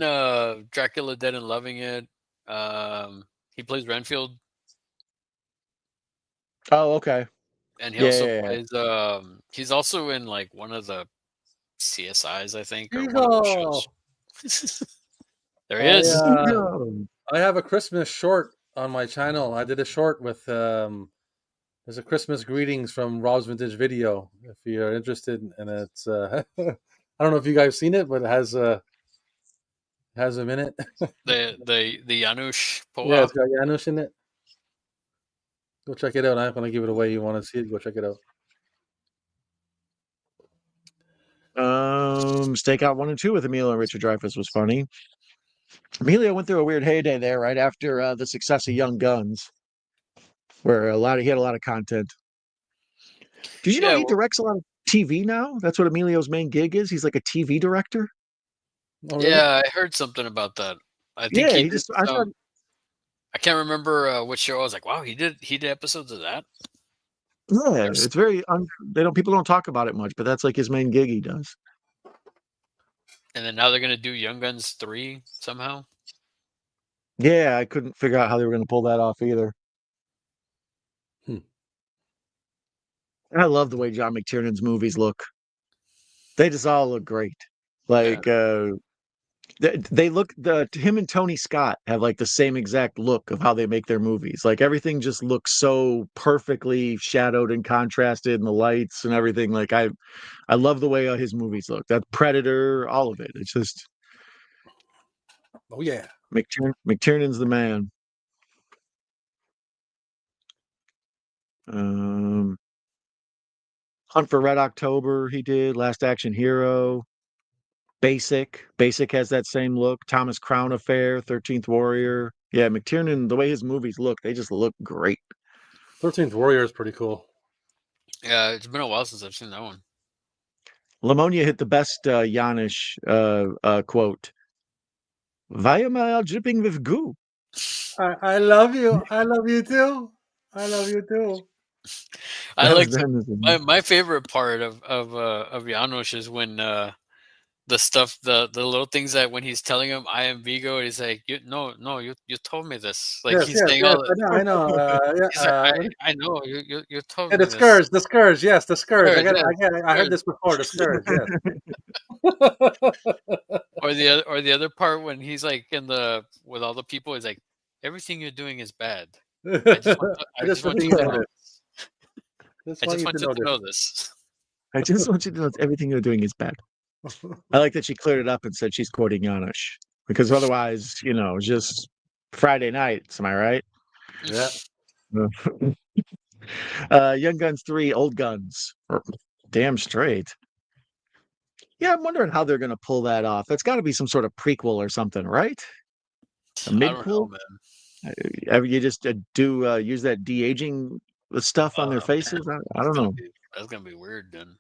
Dracula Dead and Loving It. He plays Renfield. Oh, okay. And he also plays he's also in like one of the CSIs, I think, or one of the shows. There he is. I have a Christmas short on my channel. I did a short with there's a Christmas greetings from Rob's Vintage Video if you're interested, and it's I don't know if you guys have seen it, but it has a minute. the Janusz pull it's got Janusz in it. Go check it out. I'm not going to give it away. You want to see it? Go check it out. Stakeout 1 and 2 with Emilio and Richard Dreyfuss was funny. Emilio went through a weird heyday there right after the success of Young Guns, where he had a lot of content. Did you know he directs a lot of TV now? That's what Emilio's main gig is. He's like a TV director. Oh, really? Yeah, I heard something about that. I think he just. I can't remember which show. I was like, wow, he did episodes of that. Yeah, it's very. People don't talk about it much, but that's like his main gig he does. And then now they're gonna do Young Guns 3 somehow. Yeah, I couldn't figure out how they were gonna pull that off either. I love the way John McTiernan's movies look. They just all look great. Like they look. Him and Tony Scott have like the same exact look of how they make their movies. Like everything just looks so perfectly shadowed and contrasted, and the lights and everything. Like I love the way his movies look. That Predator, all of it. It's just. Oh yeah, McTiernan's the man. Hunt for Red October, he did. Last Action Hero. Basic has that same look. Thomas Crown Affair, 13th Warrior. Yeah, McTiernan, the way his movies look, they just look great. 13th Warrior is pretty cool. Yeah, it's been a while since I've seen that one. Lamonia hit the best Janusz quote. Why am I all dripping with goo? I love you. I love you too. I love you too. I like my favorite part of Janusz is when the stuff, the little things that when he's telling him I am Vigo, he's like, you told me this. Like he's saying, I know. I know. You told me. The scourge, the scourge, yes, the scourge. I heard this before. The scourge, yes. or the other part when he's like with all the people, he's like, everything you're doing is bad. I just want you to know. I just want you to know this. I just want you to know that everything you're doing is bad. I like that she cleared it up and said she's courting Janusz, because otherwise, just Friday nights. Am I right? Yeah. Young Guns 3, Old Guns. Damn straight. Yeah, I'm wondering how they're going to pull that off. It's got to be some sort of prequel or something, right? A I don't know, midquel? man. You just use that de-aging stuff on their faces? I don't know. That's gonna be weird then.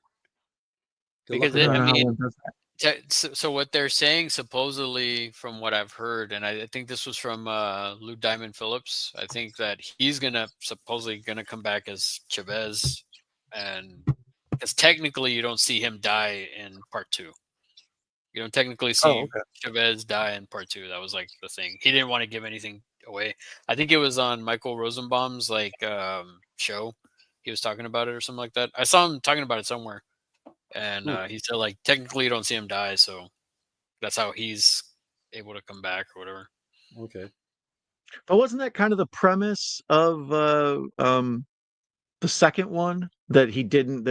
Good luck Because with I that. don't know how one does that. so what they're saying, supposedly, from what I've heard, and I think this was from Lou Diamond Phillips, I think that he's supposedly gonna come back as Chavez, and because technically you don't see him die in part 2. You don't technically see okay. Chavez die in part 2. That was like the thing. He didn't want to give anything away. I think it was on Michael Rosenbaum's show. He was talking about it or something like that. I saw him talking about it somewhere, and he said like technically you don't see him die, so that's how he's able to come back or whatever. Okay. But wasn't that kind of the premise of the second one, that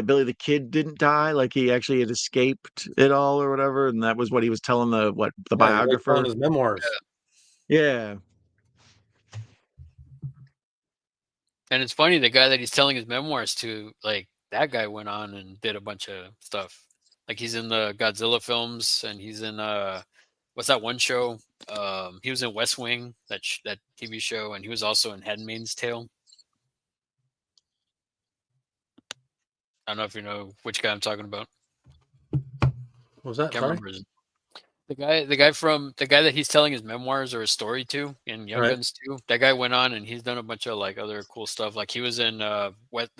Billy the Kid didn't die, like he actually had escaped it all or whatever, and that was what he was telling the Yeah, he's like biographer? telling his memoirs. Yeah. And it's funny, the guy that he's telling his memoirs to, like that guy went on and did a bunch of stuff. Like he's in the Godzilla films, and he's in what's that one show? He was in West Wing, that TV show, and he was also in Handmaid's Tale. I don't know if you know which guy I'm talking about. What was that? Can't Sorry? remember his- The guy that he's telling his memoirs or his story to in Young Right. Guns 2. That guy went on and he's done a bunch of like other cool stuff. Like he was in the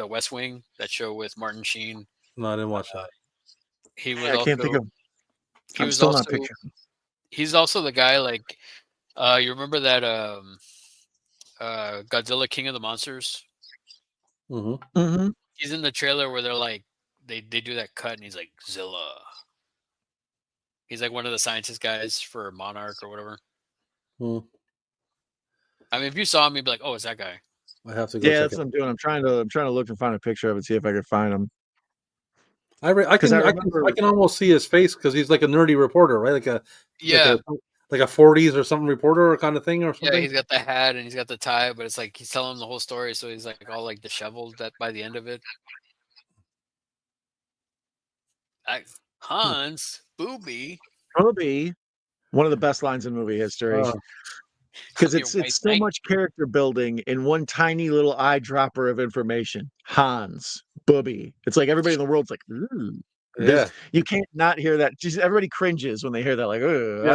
West Wing, that show with Martin Sheen. No, I didn't watch that. He was I can't think of. he I'm was still also not picturing. he's also the guy, like you remember that Godzilla King of the Monsters? Mm-hmm. Mm-hmm. He's in the trailer where they're like they do that cut and he's like Zilla. He's like one of the scientist guys for Monarch or whatever. Hmm. I mean, if you saw him, you'd be like, "Oh, it's that guy." I have to go Yeah, check that's it. what I'm doing. I'm trying to look and find a picture of it, see if I can find him. I can almost see his face because he's like a nerdy reporter, right? Like a 40s or something reporter or kind of thing or something. Yeah, he's got the hat and he's got the tie, but it's like he's telling him the whole story, so he's like all like disheveled by the end of it. Hans Booby. One of the best lines in movie history. Because it's so much character building in one tiny little eyedropper of information. Hans Booby. It's like everybody in the world's like, ooh. Yeah. You can't not hear that. Just everybody cringes when they hear that. Like, yeah,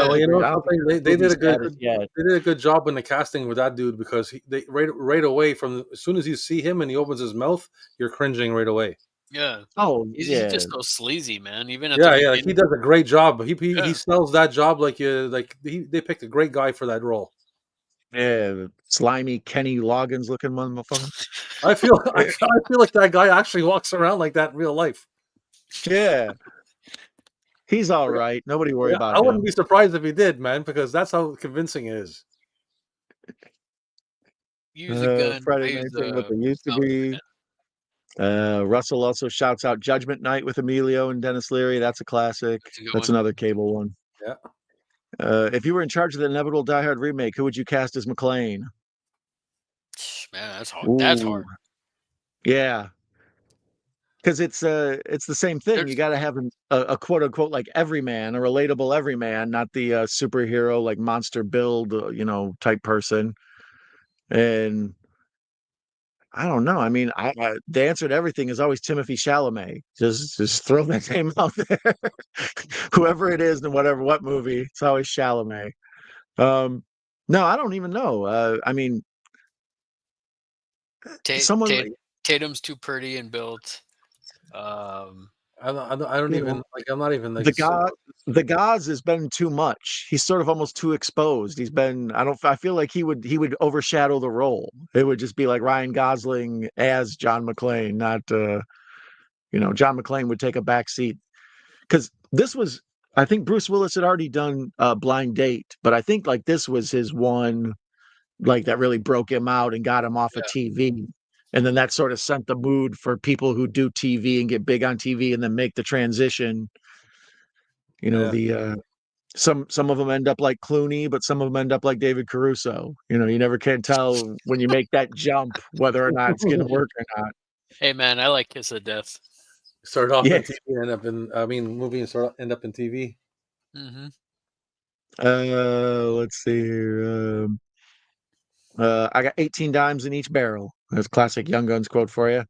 well, you know something, they did a good job in the casting with that dude, because they right away as soon as you see him and he opens his mouth, you're cringing right away. Yeah. Oh, he's just so sleazy, man. Even at like he does a great job. He sells that job like they picked a great guy for that role. Yeah, slimy Kenny Loggins looking motherfucker. I feel like that guy actually walks around like that in real life. Yeah, he's all right. Nobody worry about him. I wouldn't be surprised if he did, man, because that's how convincing it is. Use a gun. Friday night thing, what they used to be. Russell also shouts out Judgment Night with Emilio and Dennis Leary. That's a classic. That's another cable one. Yeah. If you were in charge of the inevitable Die Hard remake, who would you cast as McClain? Man, that's hard. Ooh. That's hard. Yeah. Because it's the same thing. You got to have a quote unquote like everyman, a relatable everyman, not the superhero like monster build, type person. And I don't know. I mean, the answer to everything is always Timothée Chalamet. Just throw that name out there. Whoever it is in what movie, it's always Chalamet. No, I don't even know. I mean, Tatum's too pretty and built. I don't even like. I'm not even like the Gauze has been too much. He's sort of almost too exposed. He's been. I feel like he would overshadow the role. It would just be like Ryan Gosling as John McClane, not John McClane would take a back seat, because this was. I think Bruce Willis had already done Blind Date, but I think like this was his one like that really broke him out and got him off of TV. And then that sort of sent the mood for people who do TV and get big on TV and then make the transition. You know, some of them end up like Clooney, but some of them end up like David Caruso. You know, you never can tell when you make that jump whether or not it's going to work or not. Hey man, I like Kiss of Death. Start off in TV and end up in movie and end up in TV. Mm-hmm. Let's see here. I got 18 dimes in each barrel. That's a classic Young Guns quote for you.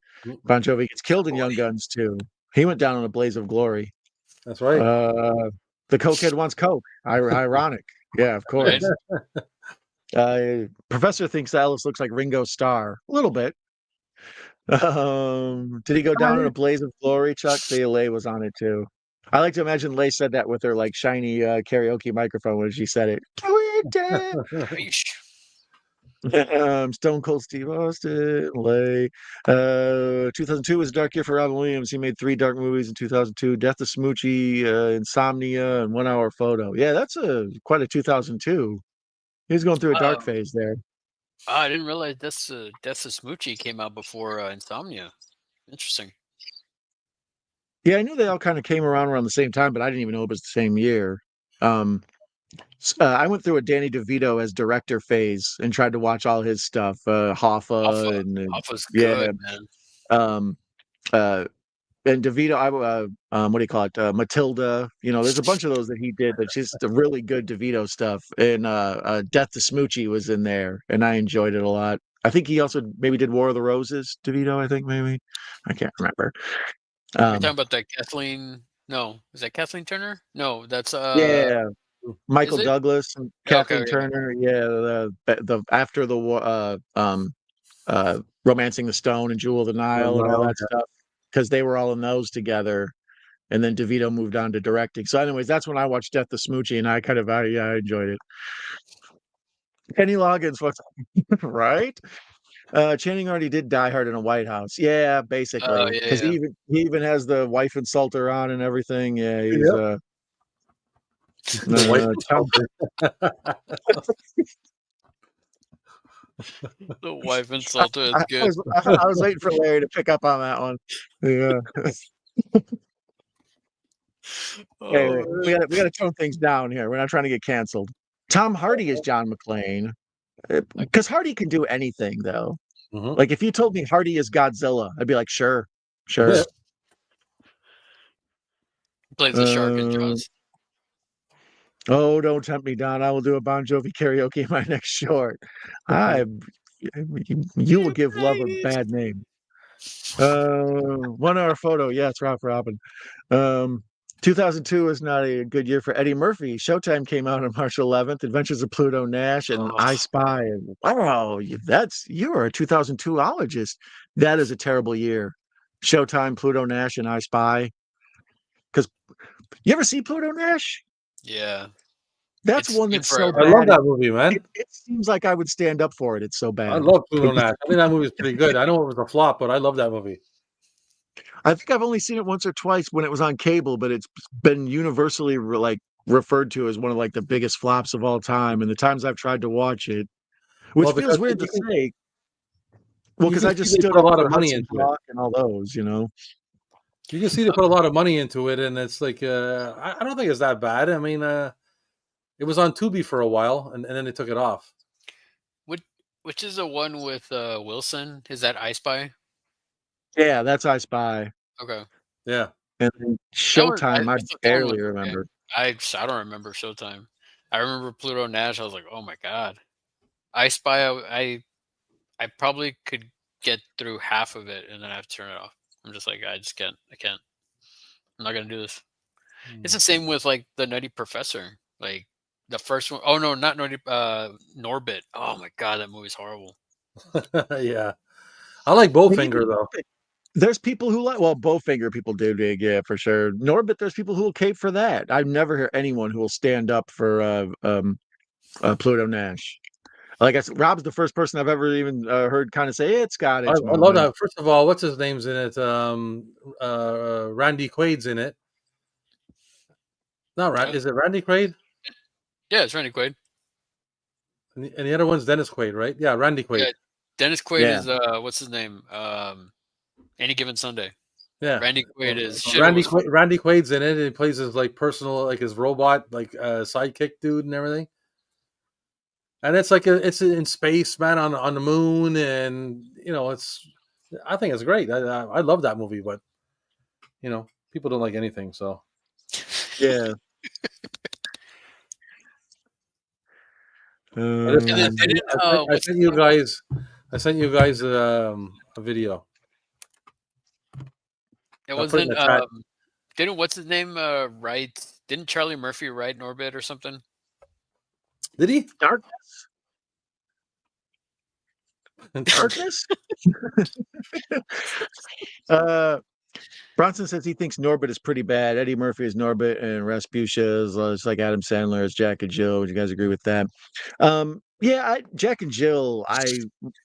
Bon Jovi gets killed in Young Guns too. He went down in a blaze of glory. That's right. The cokehead wants coke. Ironic. Yeah, of course. Professor thinks Alice looks like Ringo Starr. A little bit. Did he go down in a blaze of glory, Chuck? See, Lay was on it too. I like to imagine Lay said that with her like shiny karaoke microphone when she said it. Stone Cold Steve Austin, Lay. 2002 was a dark year for Robin Williams. He made 3 dark movies in 2002: Death to Smoochie, Insomnia, and 1 Hour Photo. Yeah, that's quite a 2002. He was going through a dark phase there. I didn't realize Death to Smoochie came out before Insomnia. Interesting. Yeah, I knew they all kind of came around the same time, but I didn't even know it was the same year. I went through a Danny DeVito as director phase and tried to watch all his stuff. Hoffa and Hoffa's good, man. And DeVito, what do you call it? Matilda. You know, there's a bunch of those that he did that's just the really good DeVito stuff. And Death to Smoochie was in there, and I enjoyed it a lot. I think he also maybe did War of the Roses, DeVito. I think maybe I can't remember. You're talking about that Kathleen? No, is that Kathleen Turner? No, that's Michael Douglas and Kathleen Turner. Yeah, the after the war, Romancing the Stone and Jewel of the Nile and all that stuff, because they were all in those together, and then DeVito moved on to directing. So, anyways, that's when I watched Death to Smoochie, and I kind of I enjoyed it. Kenny Loggins, what's right? Channing already did Die Hard in a White House. Yeah, basically, because he even has the wife insulter on and everything. Yeah, he's the wife insulter. The wife insulter is good. I was waiting for Larry to pick up on that one. Yeah. Hey, we got to tone things down here. We're not trying to get canceled. Tom Hardy is John McClane, because Hardy can do anything, though. Mm-hmm. Like if you told me Hardy is Godzilla, I'd be like, sure. Plays the shark in Jaws. Oh, don't tempt me, Don. I will do a Bon Jovi karaoke in my next short. You will give love a bad name. 1 Hour Photo. Yeah, it's Ralph Robin. 2002 is not a good year for Eddie Murphy. Showtime came out on March 11th. Adventures of Pluto Nash and I Spy. Wow, you're a 2002ologist. That is a terrible year. Showtime, Pluto Nash, and I Spy. Because you ever see Pluto Nash? Yeah. That's one that's so bad. I love that movie, man. It seems like I would stand up for it. It's so bad. I love Pluto Nash. I think that movie is pretty good. I know it was a flop, but I love that movie. I think I've only seen it once or twice when it was on cable, but it's been universally referred to as one of like the biggest flops of all time. And the times I've tried to watch it, which feels weird to say. Well, because I just stood a lot of money into it and all those, you know. You can see they put a lot of money into it, and it's like I don't think it's that bad. I mean, it was on Tubi for a while, and then they took it off. Which is the one with Wilson? Is that I Spy? Yeah, that's I Spy. Okay. Yeah. And then Showtime, I barely remember. I don't remember Showtime. I remember Pluto Nash. I was like, oh my god. I Spy. I probably could get through half of it, and then I have to turn it off. I'm just like, I can't. I'm not gonna do this. It's the same with like the Nutty Professor. Like the first one. Oh no, not Nutty. Norbit. Oh my god, that movie's horrible. Yeah, I like Bowfinger though. There's people who like Bowfinger. People do dig, yeah, for sure. Norbit. There's people who will cape for that. I've never heard anyone who will stand up for Pluto Nash. Like I said, Rob's the first person I've ever even heard kind of say it's got it. I love that. First of all, what's his name's in it? Randy Quaid's in it. Not Randy. Is it Randy Quaid? Yeah, it's Randy Quaid. And the other one's Dennis Quaid, right? Yeah, Randy Quaid. Yeah, Dennis Quaid is what's his name? Any Given Sunday. Yeah, Randy Quaid is Randy Quaid's in it, and he plays his like personal, like his robot, like sidekick dude and everything. And it's like it's in space, man, on the moon, and I think it's great. I love that movie, but people don't like anything, so Yeah. I sent you guys a video. It wasn't. Didn't what's his name write? Didn't Charlie Murphy write Norbit or something? Did he? Darkness? Bronson says he thinks Norbit is pretty bad. Eddie Murphy is Norbit, and Rasputia is it's like Adam Sandler is Jack and Jill. Would you guys agree with that? Jack and Jill,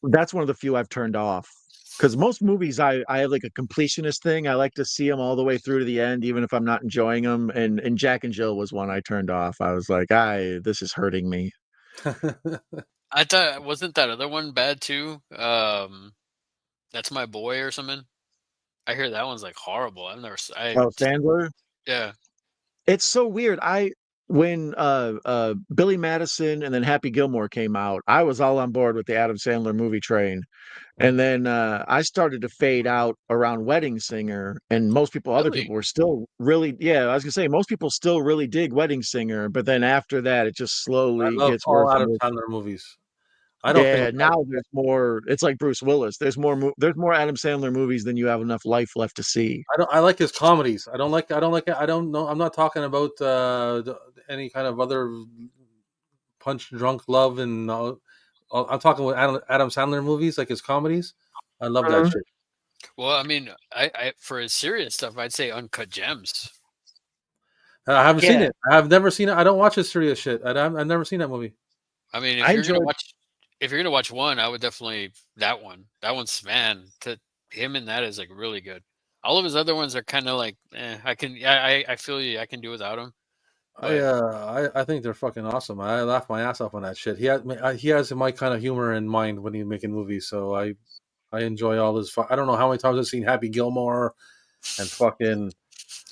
that's one of the few I've turned off. Because most movies, I have like a completionist thing. I like to see them all the way through to the end, even if I'm not enjoying them. And Jack and Jill was one I turned off. I was like, this is hurting me. I thought, wasn't that other one bad too? That's My Boy or something. I hear that one's like horrible. I've never. Sandler. Yeah, it's so weird. When Billy Madison and then Happy Gilmore came out, I was all on board with the Adam Sandler movie train. And then I started to fade out around Wedding Singer, and other people were still really, I was gonna say most people still really dig Wedding Singer, but then after that, it just slowly gets worse. All Adam Sandler movies. Now there's more. It's like Bruce Willis. There's more Adam Sandler movies than you have enough life left to see. I like his comedies. I don't know. I'm not talking about any kind of other Punch Drunk Love and. I'm talking about Adam Sandler movies, like his comedies. I love that shit. Well, I mean, I for his serious stuff, I'd say Uncut Gems. I haven't seen it. I've never seen it. I don't watch his serious shit. I've never seen that movie. I mean, if you're gonna watch one, I would definitely that one. That one's to him and that is like really good. All of his other ones are kind of like, I feel you. I can do without him. I think they're fucking awesome. I laugh my ass off on that shit. He has my kind of humor in mind when he's making movies, so I enjoy all his. I don't know how many times I've seen Happy Gilmore, and fucking.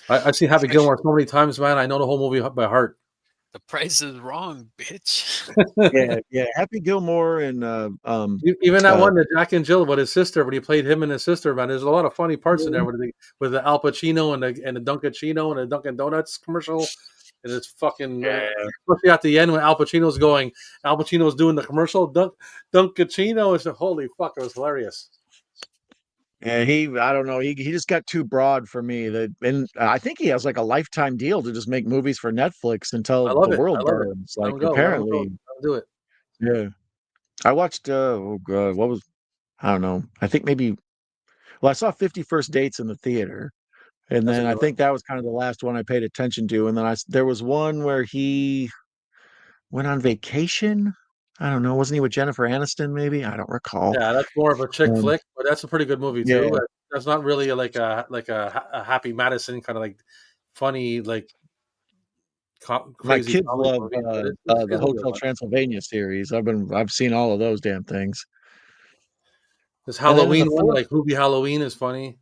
I've seen Happy Gilmore so many times, man. I know the whole movie by heart. The price is wrong, bitch. yeah. Happy Gilmore and even that one, the Jack and Jill, with his sister, when he played him and his sister, man. There's a lot of funny parts in there with the Al Pacino and the Dunkaccino and the Dunkin' Donuts commercial. And it's fucking, especially at the end when Al Pacino's doing the commercial. Dunkaccino is holy fuck. It was hilarious. And I don't know, he just got too broad for me. And I think he has like a lifetime deal to just make movies for Netflix until the world burns. Like apparently, do it. Yeah, I watched. Oh god, what was? I don't know. I think maybe. Well, I saw 50 First Dates in the theater, and then I think that was kind of the last one I paid attention to. And then there was one where he went on vacation. I don't know. Wasn't he with Jennifer Aniston? Maybe I don't recall. Yeah, that's more of a chick flick, but that's a pretty good movie too. Yeah. That's not really like a Happy Madison kind of like funny like. Crazy. My kids love the Hotel Transylvania series. I've seen all of those damn things. This Halloween one, like Hoobie Halloween, is funny.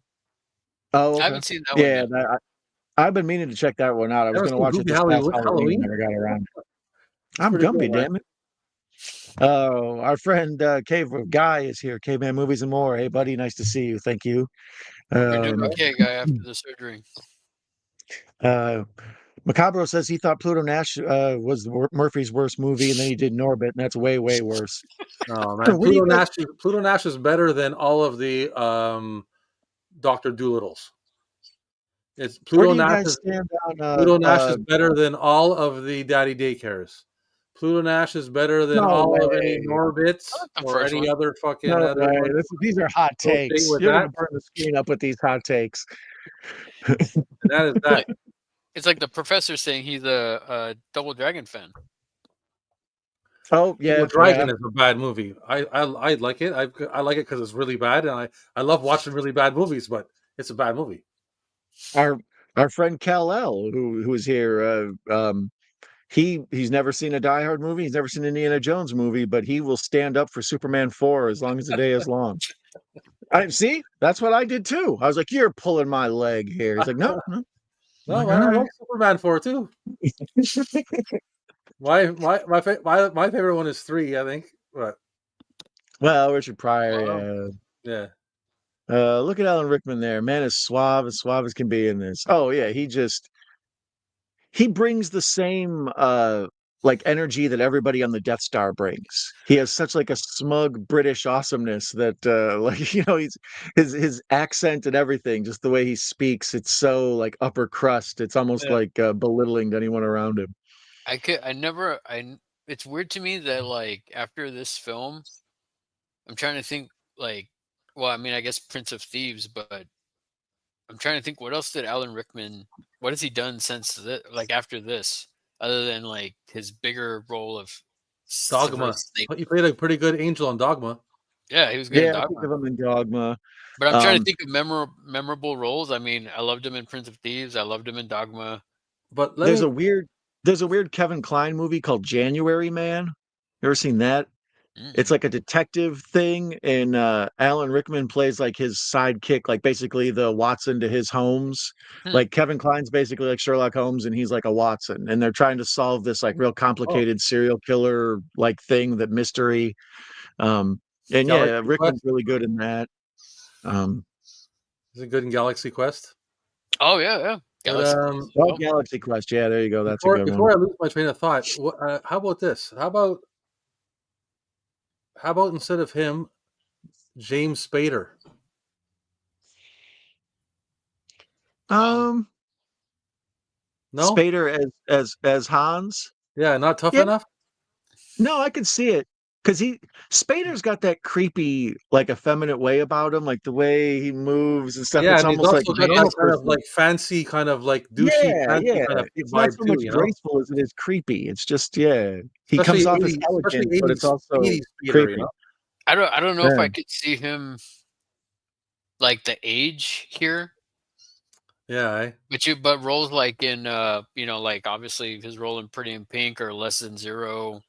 Oh, okay. I haven't seen that one. Yeah, I've been meaning to check that one out. I was going to watch it this past Halloween. Never got around. I'm Gumby, damn it. Oh, our friend Cave Guy is here. Caveman Movies and More. Hey, buddy, nice to see you. Thank you. You're doing okay, Guy, after the surgery. Macabro says he thought Pluto Nash was Murphy's worst movie, and then he did Norbit, and that's way, way worse. Oh man, Pluto Nash is better than all of the Dr. Doolittles. It's Pluto Nash is better than all of the Daddy Daycares. Pluto Nash is better than all of any Norbits or any other fucking. These are hot takes. You're going to burn the screen up with these hot takes. That is that. It's like the professor saying he's a Double Dragon fan. Oh yeah, Double Dragon is a bad movie. I like it. I like it because it's really bad, and I love watching really bad movies, but it's a bad movie. Our friend Kal-El, who was here, he's never seen a Die Hard movie. He's never seen an Indiana Jones movie, but he will stand up for Superman 4 as long as the day is long. I see. That's what I did too. I was like, "You're pulling my leg here." He's like, "No, no." No, Like, man, I "All like Superman 4 too. My favorite one is 3, I think. But well, Richard Pryor. yeah. Look at Alan Rickman there. Man is suave as can be in this. Oh yeah, he brings the same like energy that everybody on the Death Star brings. He has such like a smug British awesomeness that like he's his accent and everything, just the way he speaks, it's so like upper crust. It's almost like belittling to anyone around him. It's weird to me that like after this film, I'm trying to think like, well, I mean, I guess Prince of Thieves, but I'm trying to think what else did Alan Rickman, what has he done since like after this, other than like his bigger role of Dogma. Snape. But you played a pretty good angel on Dogma. Yeah, he was good in I think Dogma. of him in Dogma. But I'm trying to think of memorable roles. I mean, I loved him in Prince of Thieves. I loved him in Dogma. But there's a weird Kevin Kline movie called January Man. You ever seen that? It's like a detective thing, and Alan Rickman plays like his sidekick, like basically the Watson to his Holmes. Like Kevin Kline's basically like Sherlock Holmes, and he's like a Watson, and they're trying to solve this like real complicated serial killer like thing, that mystery. And Galaxy Rickman's Quest? really good in that. Is it good in Galaxy Quest? Oh yeah. Galaxy Quest. Yeah, there you go. That's a good one. Before I lose my train of thought, how about this? How about instead of him, James Spader? No, Spader as Hans. Yeah, not tough enough. No, I can see it because Spader's got that creepy, like effeminate way about him, like the way he moves and stuff. Yeah, It's and he's almost like also got that kind of like fancy, kind of like douchey, fancy kind of it's not vibe so much too. graceful as it is creepy. It's just he Especially comes off as 80s, elegant, especially but it's also 80s Spader, creepy. I don't know if I could see him like the age here. Yeah, but roles like in like obviously his role in Pretty in Pink or Less Than Zero.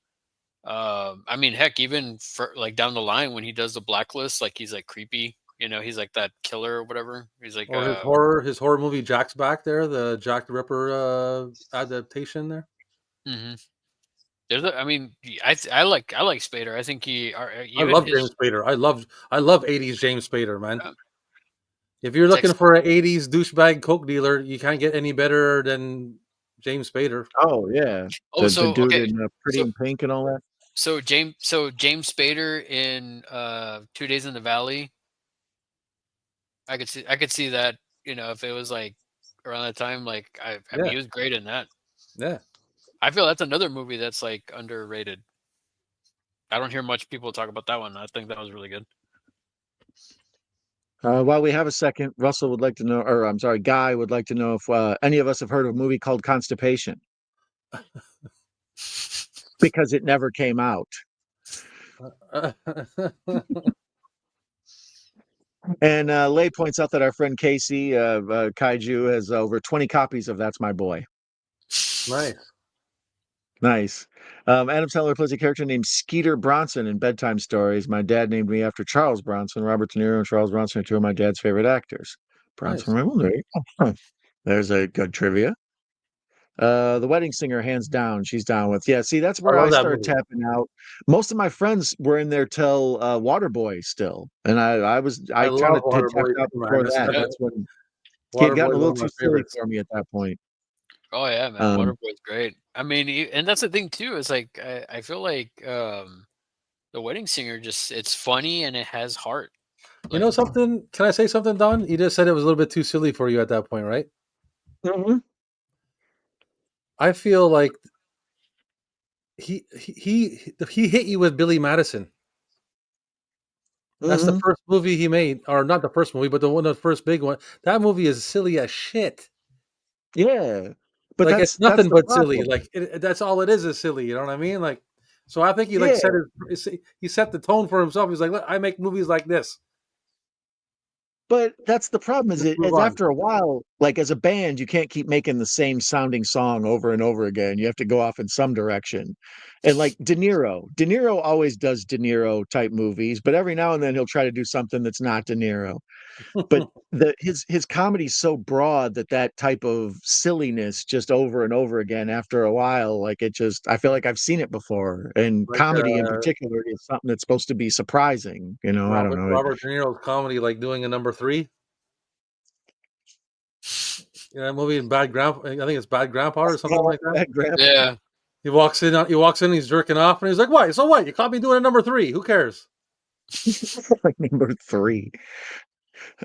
I mean, heck, even for like down the line when he does the Blacklist, like he's like creepy. He's like that killer or whatever. He's like or his horror movie Jack's Back there, the Jack the Ripper adaptation there. Mm-hmm. I mean, I like Spader. I think I love James Spader. I love 80s James Spader, man. If you're looking for an 80s douchebag coke dealer, you can't get any better than James Spader. Oh yeah. The dude in Pretty in Pink and all that. So James Spader in 2 Days in the Valley. I could see that, if it was like around that time, like I mean, he was great in that. Yeah. I feel that's another movie that's like underrated. I don't hear much people talk about that one. I think that was really good. While we have a second, Russell would like to know, or I'm sorry, Guy would like to know if any of us have heard of a movie called Constipation. Because it never came out. And Lay points out that our friend Casey Kaiju has over 20 copies of That's My Boy. Nice. Adam Sandler plays a character named Skeeter Bronson in Bedtime Stories. My dad named me after Charles Bronson. Robert De Niro and Charles Bronson are two of my dad's favorite actors. Bronson, nice. There's a good trivia. The Wedding Singer, hands down, she's down with. Yeah, see, that's where I started tapping out. Most of my friends were in there till Waterboy still, and I kind of tapped out before that. That's when he had gotten a little too silly for me at that point. Oh yeah, man, Waterboy's great. I mean, and that's the thing too. Is like I feel like The Wedding Singer it's funny and it has heart. You know something? Can I say something, Don? You just said it was a little bit too silly for you at that point, right? Mm-hmm. I feel like he hit you with Billy Madison. That's the first movie he made, or not the first movie, but the first big one. That movie is silly as shit. Yeah, but like it's nothing but silly. Like that's all it is silly. You know what I mean? Like, so I think he he set the tone for himself. He's like, look, I make movies like this. But that's the problem is Let's move is on. after a while, like as a band, you can't keep making the same sounding song over and over again. You have to go off in some direction. And like De Niro always does De Niro type movies, but every now and then he'll try to do something that's not De Niro. But his comedy's so broad that type of silliness just over and over again after a while, like it just I feel like I've seen it before. And Like comedy in particular is something that's supposed to be surprising, I don't know. Robert De Niro's comedy, like doing a number 3. That movie in Bad Grandpa, I think it's Bad Grandpa or something like that. Yeah. He walks in, he's jerking off, and he's like, "What? So what? You caught me doing a number 3. Who cares?" Like number 3.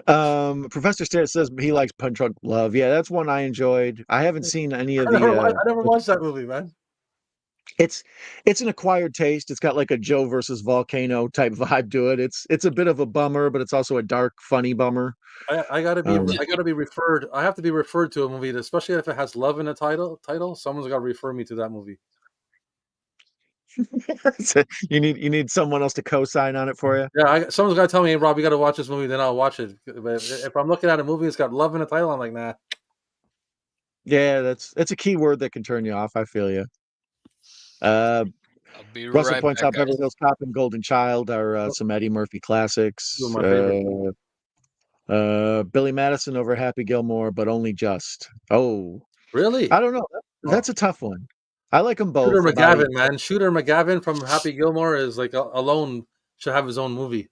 Professor Stare says he likes Punch Drunk Love. Yeah, that's one I enjoyed. I haven't seen any of I the never watched that movie, man. it's an acquired taste. It's got like a Joe versus Volcano type vibe to it. It's a bit of a bummer, but it's also a dark, funny bummer. I gotta be referred. I have to be referred to a movie, especially if it has love in the title. Someone's got to refer me to that movie. So you need someone else to co-sign on it for you. Yeah, someone's got to tell me, "Hey, Rob, you got to watch this movie." Then I'll watch it. But if I'm looking at a movie that's got love in the title, I'm like, nah. Yeah, that's a key word that can turn you off. I feel you. I'll be Russell right points back, out guys. Beverly Hills Cop and Golden Child are some Eddie Murphy classics. Two of my favorite. Billy Madison over Happy Gilmore, but only just. Oh, Really? I don't know. That's a tough one. I like them both. Shooter McGavin, man. Shooter McGavin from Happy Gilmore is like alone should have his own movie.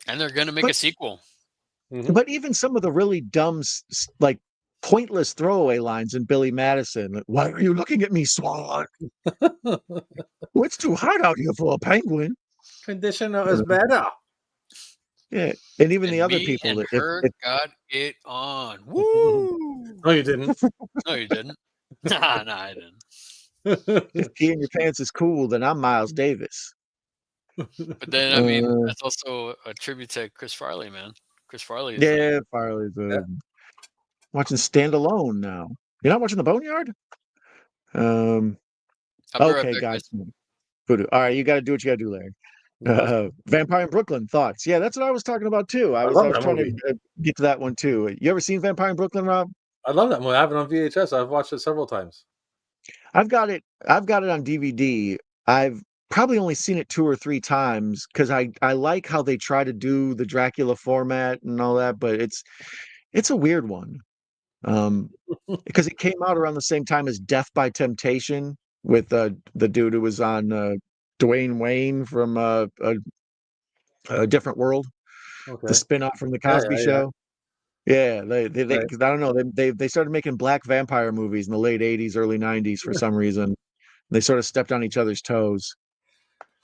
And they're gonna make a sequel. But even some of the really dumb, like pointless throwaway lines in Billy Madison. Like, why are you looking at me, Swan? It's too hot out here for a penguin. Conditioner is better. Yeah, and even the other people and that her got it on. Woo! No, you didn't. No, you didn't. Nah, I didn't. If pee in your pants is cool, then I'm Miles Davis. But then, I mean, that's also a tribute to Chris Farley, man. Chris Farley. Yeah, Farley's watching Stand Alone now. You're not watching The Boneyard? Okay, guys. Voodoo. All right, you got to do what you got to do, Larry. Vampire in Brooklyn, thoughts? Yeah, that's what I was talking about too. I was trying to get to that one too. You ever seen Vampire in Brooklyn, Rob? I love that movie. I have it on VHS. I've watched it several times. I've got it on DVD. I've probably only seen it 2 or 3 times because I like how they try to do the Dracula format and all that, but it's a weird one. Because it came out around the same time as Death by Temptation with the dude who was on Dwayne Wayne from a Different World, the spin-off from the Cosby Show. Yeah, they I don't know, they started making black vampire movies in the late 80s, early 90s for some reason. They sort of stepped on each other's toes.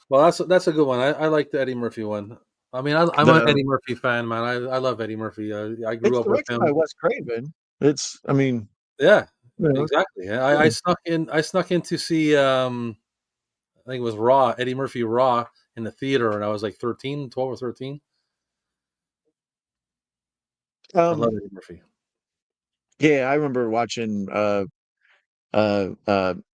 Well, that's a good one. I like the Eddie Murphy one. I mean, I'm an Eddie Murphy fan, man. I love Eddie Murphy. I grew up with him. By Wes Craven. Yeah, exactly. I snuck in to see I think it was Raw, Eddie Murphy Raw in the theater, and I was like 12 or 13. I love Eddie Murphy. Yeah, I remember watching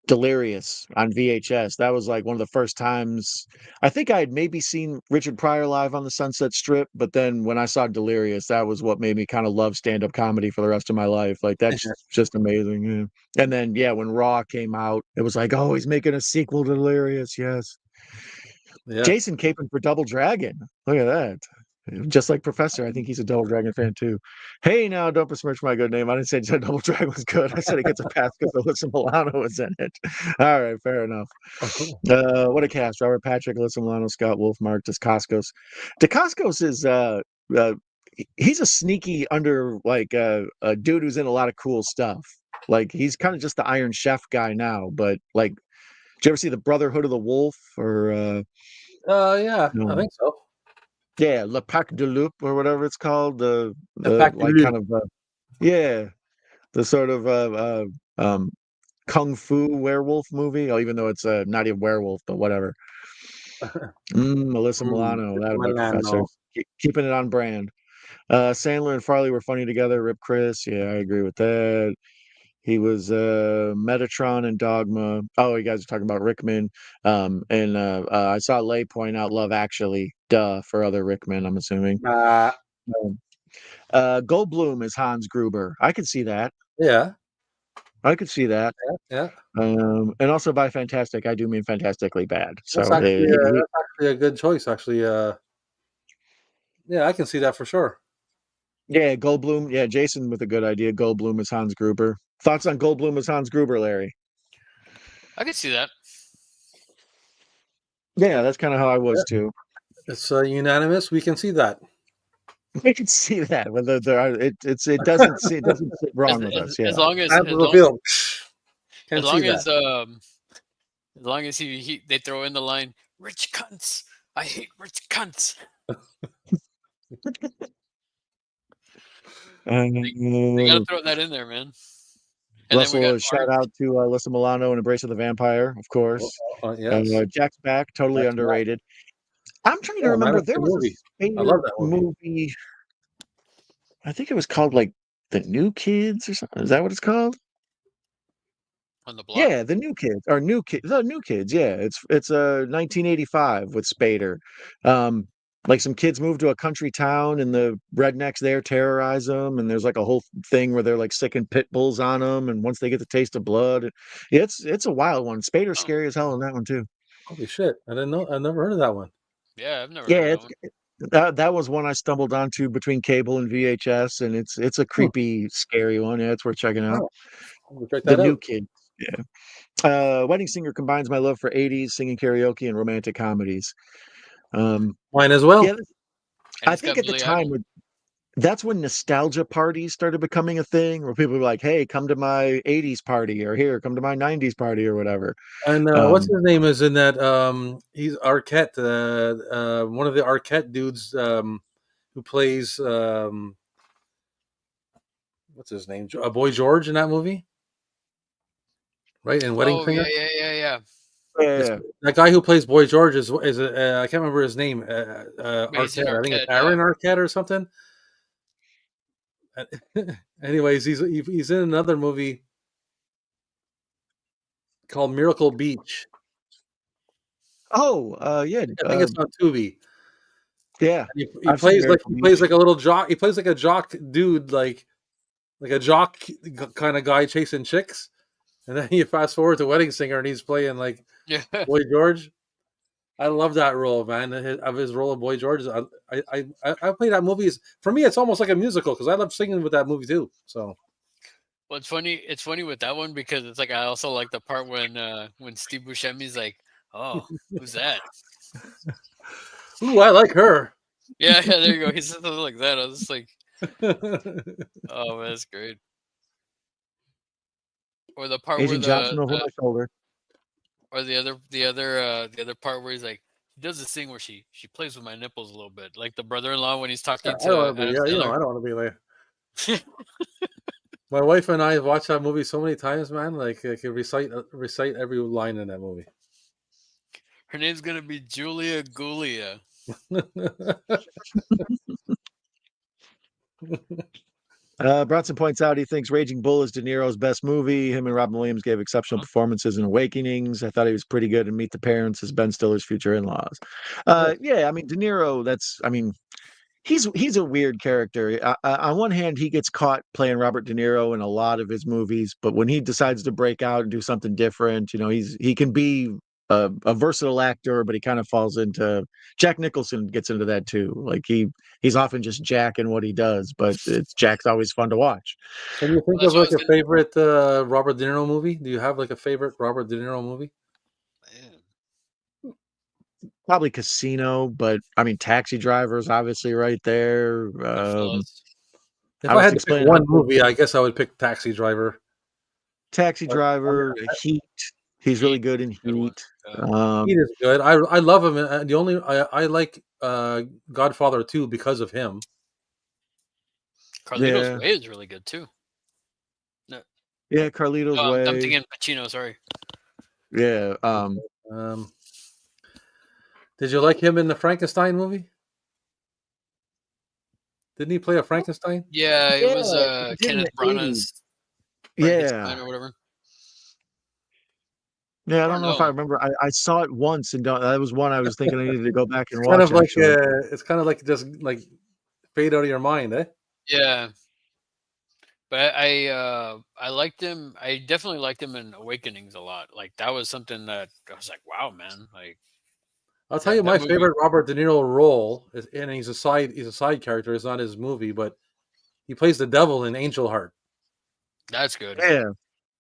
Delirious on VHS. That was like one of the first times. I think I had maybe seen Richard Pryor live on the Sunset Strip, but then when I saw Delirious, that was what made me kind of love stand-up comedy for the rest of my life. Like that's just amazing. Yeah. And then when Raw came out, it was like, oh, he's making a sequel to Delirious. Yes. Yeah. Jason caping for Double Dragon. Look at that. Just like Professor, I think he's a Double Dragon fan too. Hey, now don't besmirch my good name. I didn't say Double Dragon was good. I said it gets a pass because Alyssa Milano was in it. All right, fair enough. What a cast: Robert Patrick, Alyssa Milano, Scott Wolfmark, Dacascos. Dacascos is he's a sneaky a dude who's in a lot of cool stuff. Like he's kind of just the Iron Chef guy now, but like, did you ever see the Brotherhood of the Wolf or? Yeah, I think so. Yeah, Le Pac de Loup or whatever it's called. The kind of the sort of kung fu werewolf movie. Oh, even though it's not even werewolf, but whatever. Alyssa Milano, that'll be Professor. Keeping it on brand. Sandler and Farley were funny together. Rip Chris, yeah, I agree with that. He was Metatron and Dogma. Oh, you guys are talking about Rickman. And I saw Lay point out Love Actually. Duh, for other Rickman, I'm assuming. Goldblum is Hans Gruber. I could see that. Yeah, I could see that. yeah. And also by fantastic, I do mean fantastically bad. That's So actually that's actually a good choice. Actually, yeah, I can see that for sure. yeah, Goldblum. Yeah, Jason with a good idea. Goldblum is Hans Gruber. Thoughts on Goldblum as Hans Gruber, Larry? I can see that. Yeah, that's kind of how I was too. It's unanimous. We can see that. I can see that. Whether it doesn't sit wrong with us. Yeah. As long as After the film, can as see long that. as long as they throw in the line, "Rich cunts, I hate rich cunts." They gotta throw that in there, man. And Russell, then we got shout out to Alyssa Milano and Embrace of the Vampire, of course. Yes. Jack's Back, totally Jack's underrated. I'm trying to Oh, man, remember. that's a There good was movie. a I love Spader that movie. movie. I think it was called like The New Kids or something. Is that what it's called? on the block. Yeah, The New Kids or New Kids. The New Kids. Yeah, it's 1985 with Spader. Like some kids move to a country town and the rednecks there terrorize them, and there's like a whole thing where they're like sicking pit bulls on them, and once they get the taste of blood, yeah, it's a wild one. Spader's Oh. scary as hell in that one too. Holy shit! I didn't know. I never heard of that one. Yeah, I've never Yeah, heard that was one I stumbled onto between cable and VHS, and it's a creepy, scary one. Yeah, it's worth checking out. Oh, I'll check The that New out. Kids. Yeah. Wedding Singer combines my love for 80s singing karaoke and romantic comedies. Mine as well. Yeah, And I it's think got at the Billy time Idol. that's when nostalgia parties started becoming a thing, where people were like, "Hey, come to my 80s party," or "Here, come to my 90s party," or whatever. And what's Um, his name is in that? He's Arquette, one of the Arquette dudes who plays what's his name? Boy George in that movie, right? In Wedding Oh Singer. yeah. yeah, That guy who plays Boy George is I can't remember his name. Amazing Arquette. I think it's Arquette, Aaron Arquette or something. Anyways, he's in another movie called Miracle Beach. Oh, yeah, I think it's on Tubi. yeah. He I've seen plays like Miracle Beach. a little jock. He plays like a jock dude, like a jock kind of guy chasing chicks. And then you fast forward to Wedding Singer, and he's playing like yeah. Boy George. I love that role, man. Of his role of Boy George. I play that movie. For me, it's almost like a musical because I love singing with that movie too. So. Well, it's funny. It's funny with that one because it's like I also like the part when Steve Buscemi's like, "Oh, who's that?" Ooh, I like her. Yeah, there you go. He said something like that. I was just like, "Oh man, that's great." Or the part Agent where Johnson over my shoulder. or the other part where he's like, he does this thing where she plays with my nipples a little bit, like the brother-in-law when he's talking I don't to want to be. Adam I Sandler. don't want to be like. My wife and I have watched that movie so many times, man. Like I can recite every line in that movie. Her name's gonna be Julia Gulia. Bronson points out he thinks Raging Bull is De Niro's best movie. Him and Robin Williams gave exceptional performances in Awakenings. I thought he was pretty good in Meet the Parents as Ben Stiller's future in-laws. Yeah, I mean De Niro. He's a weird character. On one hand, he gets caught playing Robert De Niro in a lot of his movies, but when he decides to break out and do something different, he can be a versatile actor, but he kind of falls into Jack Nicholson gets into that too. Like he's often just Jack in what he does, but Jack's always fun to watch. Can you think That's of what I like was a favorite Robert De Niro movie? Do you have like a favorite Robert De Niro movie? Probably Casino, but I mean Taxi Driver's obviously right there. Goodfellas. If I I was had to pick explaining one movie, I guess I would pick Taxi Driver. Taxi Driver, Heat. He's really good in Good one. Heat. Heat is good. I love him. The only I like Godfather 2 because of him. Carlito's Way is really good too. No. Yeah, Carlito's Way. I'm thinking Pacino. Sorry. Yeah. Did you like him in the Frankenstein movie? Didn't he play a Frankenstein? Yeah, it was Kenneth Branagh's Frankenstein or whatever. Yeah, I don't know if I remember. I saw it once, and that was one I was thinking I needed to go back and watch. Kind of like it's kind of like just like fade out of your mind, eh? Yeah. But I liked him. I definitely liked him in Awakenings a lot. Like that was something that I was like, wow, man. Like I'll tell you that my movie. favorite Robert De Niro role is, and he's a side character. It's not his movie, but he plays the devil in Angel Heart. That's good. Yeah.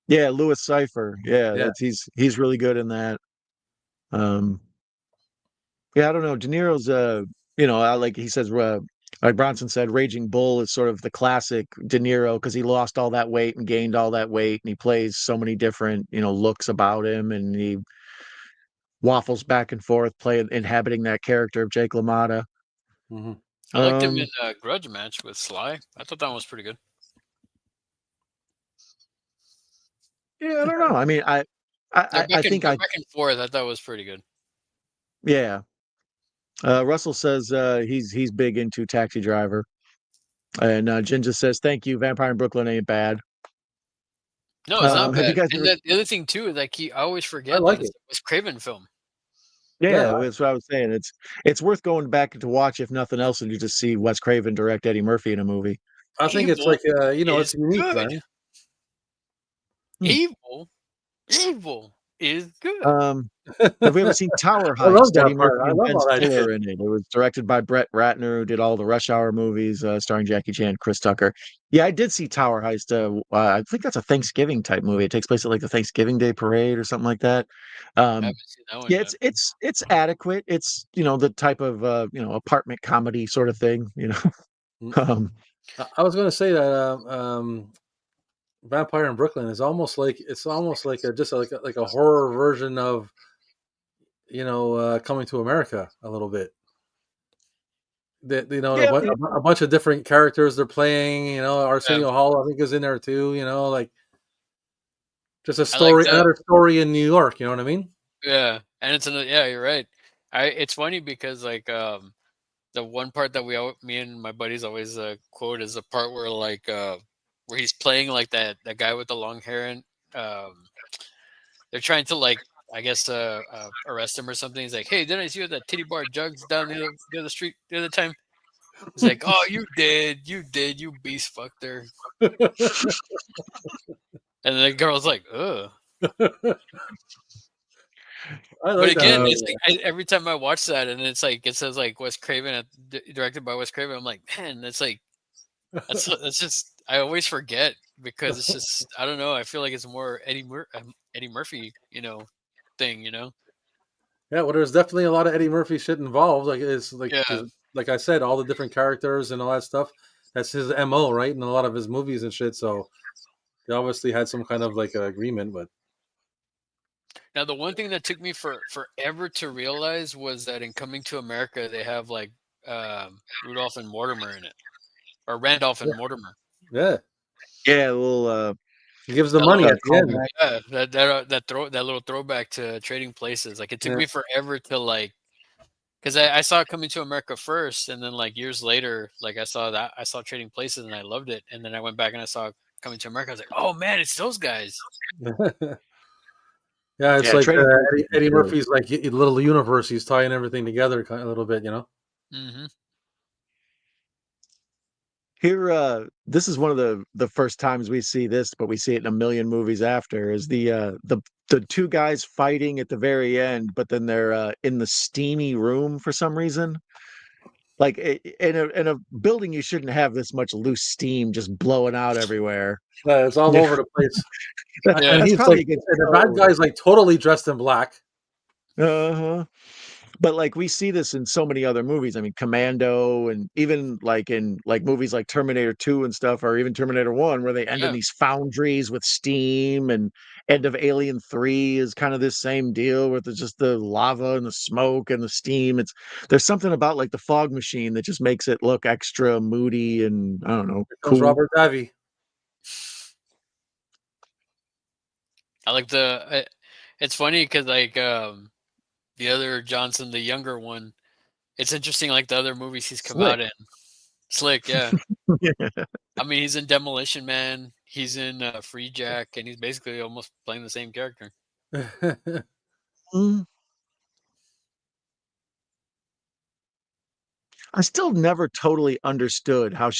Yeah, Louis Cypher. Yeah, Yeah, that's he's really good in that. Um yeah, I don't know. De Niro's like he says like Bronson said, Raging Bull is sort of the classic De Niro because he lost all that weight and gained all that weight and he plays so many different, looks about him and he waffles back and forth, playing inhabiting that character of Jake LaMotta. hmm I liked him in Um Grudge Match with Sly. I thought that one was pretty good. yeah, I don't know. I mean, I think They're I back and forth. I thought was pretty good. yeah. Russell says he's big into Taxi Driver. And Ginger says, "Thank you. Vampire in Brooklyn ain't bad." No, it's not Have you bad. guys And ever? the other thing too is like I always I forget that like it's it. a Wes Craven film. Yeah, Yeah, that's what I was saying. It's worth going back to watch if nothing else, and you just see Wes Craven direct Eddie Murphy in a movie. I think it's Evil like it's is unique, good. man. Hmm. Evil, evil is good. Um, have we ever seen Tower I love Heist? that Eddie part. Murphy I and love Ben all that shit. Stiller in it. It was directed by Brett Ratner, who did all the Rush Hour movies, starring Jackie Chan, Chris Tucker. Yeah, I did see Tower Heist. I think that's a Thanksgiving type movie. It takes place at like the Thanksgiving Day parade or something like that. I Um, haven't seen that one yeah, yet. it's adequate. It's the type of apartment comedy sort of thing. Mm. Um, I was going to say that Vampire in Brooklyn is almost like a horror version of Coming to America a little bit. A, yeah, a bunch of different characters they're playing. Yeah, Arsenio Hall I think is in there too. Like just a I like story, the another story in New York. You know what I mean? yeah, and yeah, you're right. It's funny because like the one part that me and my buddies always quote is the part where like where he's playing like that guy with the long hair and um they're trying to like I guess arrest him or something. He's like, hey, didn't I see you at that titty bar jugs down the other street the other time? He's like, oh, you beast fuck there. And the girl's like, ugh. I But like that again, uh, part. it's like every time I watch that, and it's like it says like Wes Craven, directed by Wes Craven. I'm like, man, it's like that's just I always forget because it's just I don't know. I feel like it's more Eddie Murphy, thing. Yeah, well, there's definitely a lot of Eddie Murphy shit involved. Like it's like Yeah. 'cause like I said, all the different characters and all that stuff. That's his MO, right? In a lot of his movies and shit. So they obviously had some kind of like agreement, but Now the one thing that took me forever to realize was that in Coming to America they have like Rudolph and Mortimer in it, or Randolph and yeah, Mortimer. yeah. yeah, a little He gives the That little money at the end. callback. yeah, that little throwback to Trading Places. Like it took Yeah. me forever to like because I saw Coming to America first, and then like years later, like I saw Trading Places and I loved it, and then I went back and I saw Coming to America. I was like, oh man, it's those guys. Yeah, it's Yeah, like Trading Places is Eddie good. Murphy's like little universe. He's tying everything together kind of a little bit. Hmm. Here, this is one of the first times we see this, but we see it in a million movies after. Is the two guys fighting at the very end, but then they're in the steamy room for some reason. Like in a building, you shouldn't have this much loose steam just blowing out everywhere. Yeah, it's all Yeah, over the place. And Yeah, that's he's like, probably against and the bad code. guy's like totally dressed in black. Uh-huh. But like we see this in so many other movies. I mean, Commando, and even like in like movies like Terminator 2 and stuff, or even Terminator 1, where they end in yeah. these foundries with steam, and end of Alien 3 is kind of this same deal with just the lava and the smoke and the steam. There's something about like the fog machine that just makes it look extra moody and I don't know, Here comes cool. Robert Davi. I like it's funny because like the other Johnson, the younger one, it's interesting like the other movies he's come Slick. out in. Slick, yeah. Yeah. I mean, he's in Demolition Man, he's in Free Jack, and he's basically almost playing the same character. Mm. I still never totally understood how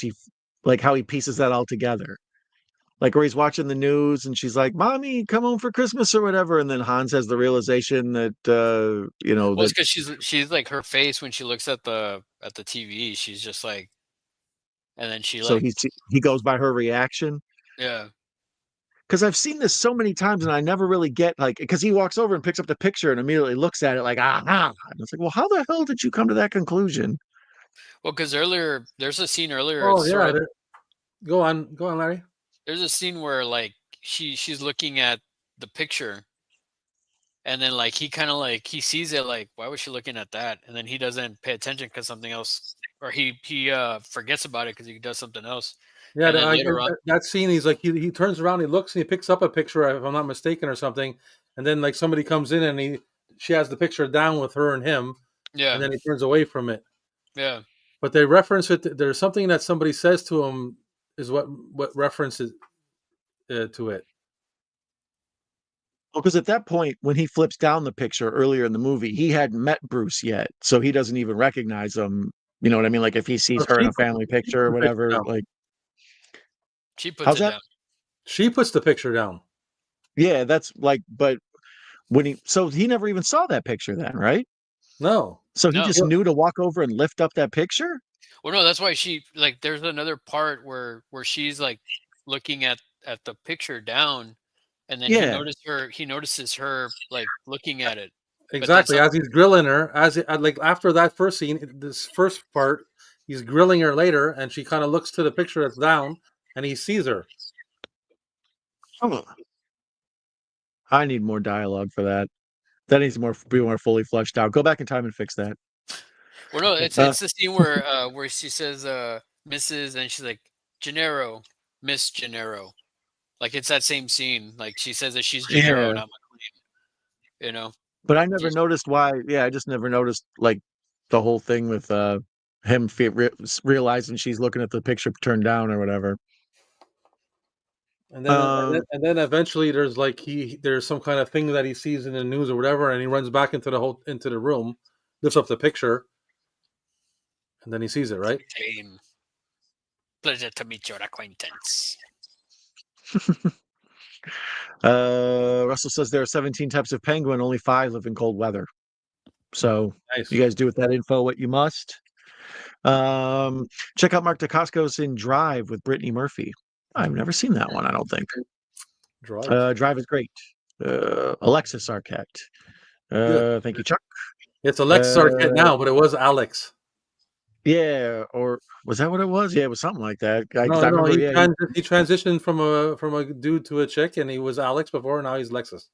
how he pieces that all together. Like where he's watching the news and she's like, "Mommy, come home for Christmas" or whatever, and then Hans has the realization that Well, it's that because she's like her face when she looks at the TV. She's just like, and then she so like, he goes by her reaction. yeah. Because I've seen this so many times and I never really get like because he walks over and picks up the picture and immediately looks at it like and it's like, well, how the hell did you come to that conclusion? Well, because earlier there's a scene earlier. Oh It's sort yeah, of go on, Larry. there's a scene where like she's looking at the picture, and then like he kind of like he sees it like, why was she looking at that? And then he doesn't pay attention because something else, or he forgets about it because he does something else. Yeah, And then later on, that scene, he's like he turns around, he looks, and he picks up a picture, if I'm not mistaken, or something, and then like somebody comes in and she has the picture down with her and him, yeah, and then he turns away from it. yeah. But they reference it. There's something that somebody says to him is what references to it. Well, because at that point, when he flips down the picture earlier in the movie, he hadn't met Bruce yet, so he doesn't even recognize him. You know what I mean? Like if he sees So her in a family she picture puts or the picture whatever, down. like She puts how's it that? down. She puts the picture down. Yeah, that's like, but so he never even saw that picture then, right? No. So he No. just knew to walk over and lift up that picture? Well, no, that's why she like. There's another part where she's like looking at the picture down, and then Yeah. he notices her like looking at it. But then Exactly. As he's grilling her, like after that first scene, this first part, he's grilling her later, and she kind of looks to the picture that's down, and he sees her. Oh, I need more dialogue for that. That needs be more fully fleshed out. Go back in time and fix that. Well, no, it's the scene where she says Mrs. and she's like Gennaro, Miss Gennaro. Like it's that same scene. Like she says that she's Gennaro, Yeah. not McClain. You know. But I never noticed why. Yeah, I just never noticed like the whole thing with him realizing she's looking at the picture turned down or whatever. And then eventually there's like there's some kind of thing that he sees in the news or whatever, and he runs back into the room, lifts up the picture, and then he sees it, right? Pleasure to meet your acquaintance. Russell says there are 17 types of penguin, only 5 live in cold weather. So Nice. you guys do with that info what you must. Check out Mark Dacascos in Drive with Brittany Murphy. I've never seen that one, I don't think. Drive is great. Alexis Arquette. Thank you, Chuck. It's Alexis Arquette now, but it was Alex. Yeah, or was that what it was? Yeah, it was something like that. I No, remember, he transitioned from a dude to a chick, and he was Alex before. Now he's Lexus.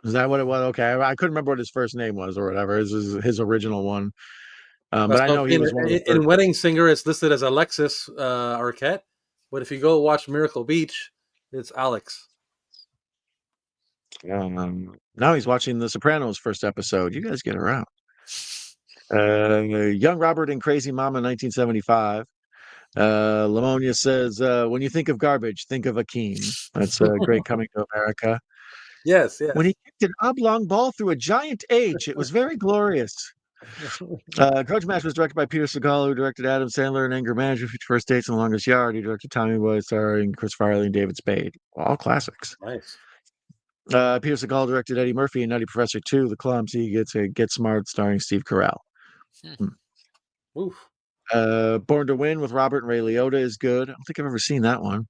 Is that what it was? Okay, I couldn't remember what his first name was or whatever. His original one. But I know he was one of the in first. Wedding Singer. It's listed as Alexis Arquette, but if you go watch Miracle Beach, it's Alex. Now he's watching The Sopranos first episode. You guys get around. Young Robert and Crazy Mama, 1975. Lamonia says, when you think of garbage, think of Akeem. That's a great Coming to America. Yes. When he kicked an oblong ball through a giant H, it was very glorious. Grudge Match was directed by Peter Segal, who directed Adam Sandler and Anger Management, Future First Dates, and The Longest Yard. He directed Tommy Boy, starring Chris Farley and David Spade. All classics. Nice. Peter Segal directed Eddie Murphy and Nutty Professor 2, The Clumsy, Get Smart, starring Steve Carell. Oof. Born to Win with Robert and Ray Liotta is good. I don't think I've ever seen that one.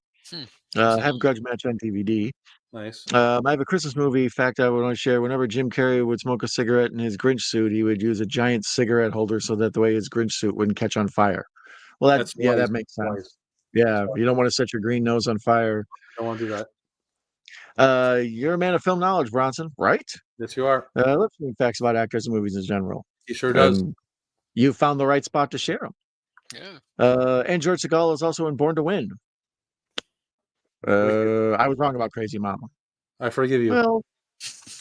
I have Grudge Match on DVD. Nice. I have a Christmas movie fact I would want to share. Whenever Jim Carrey would smoke a cigarette in his Grinch suit, he would use a giant cigarette holder so that the way his Grinch suit wouldn't catch on fire. Well, that makes sense. Wise. Yeah, you don't want to set your green nose on fire. Don't want to do that. You're a man of film knowledge, Bronson, right? Yes, you are. Let's read facts about actors and movies in general. He sure does. You found the right spot to share them. Yeah. And George Segal is also in Born to Win. I was wrong about Crazy Mama. I forgive you. Well,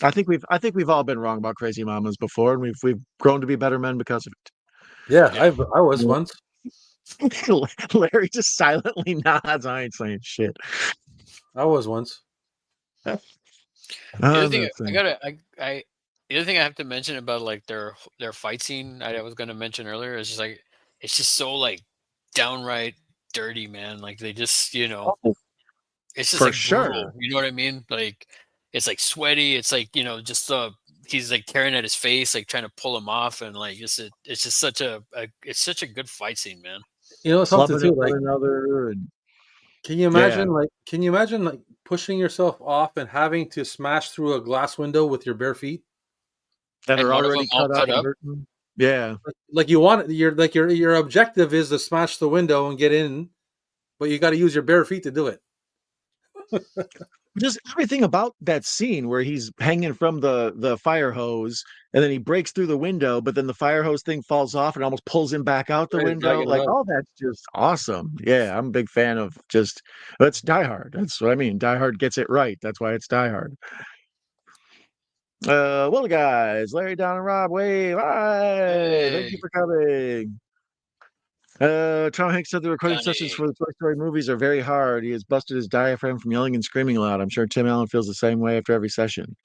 I think we've all been wrong about Crazy Mamas before, and we've grown to be better men because of it. Yeah. I was once. Larry just silently nods. I ain't saying shit. I was once. The other thing I have to mention about like their fight scene I was going to mention earlier is just like it's just so like downright dirty, man. Like they just, you know, Oh, it's just for like sure. brutal. You know what I mean? Like it's like sweaty. It's like, you know, just he's like tearing at his face, like trying to pull him off, and like it's just such it's such a good fight scene, man. You know something Loving too, one like another. And can you imagine like pushing yourself off and having to smash through a glass window with your bare feet? that And are one of already them all cut up cut and up. hurting. Yeah. Like you want your objective is to smash the window and get in, but you got to use your bare feet to do it. Just everything about that scene where he's hanging from the fire hose and then he breaks through the window, but then the fire hose thing falls off and almost pulls him back out the Right, window. dragging it Like, out. all that's just awesome. Yeah, I'm a big fan of just that's Die Hard. That's what I mean. Die Hard gets it right. That's why it's Die Hard. Well, guys, Larry, Don, and Rob, wave. Hi, thank you Hey, for coming. Tom Hanks said the recording sessions Johnny. for the Toy Story movies are very hard. He has busted his diaphragm from yelling and screaming a lot. I'm sure Tim Allen feels the same way after every session.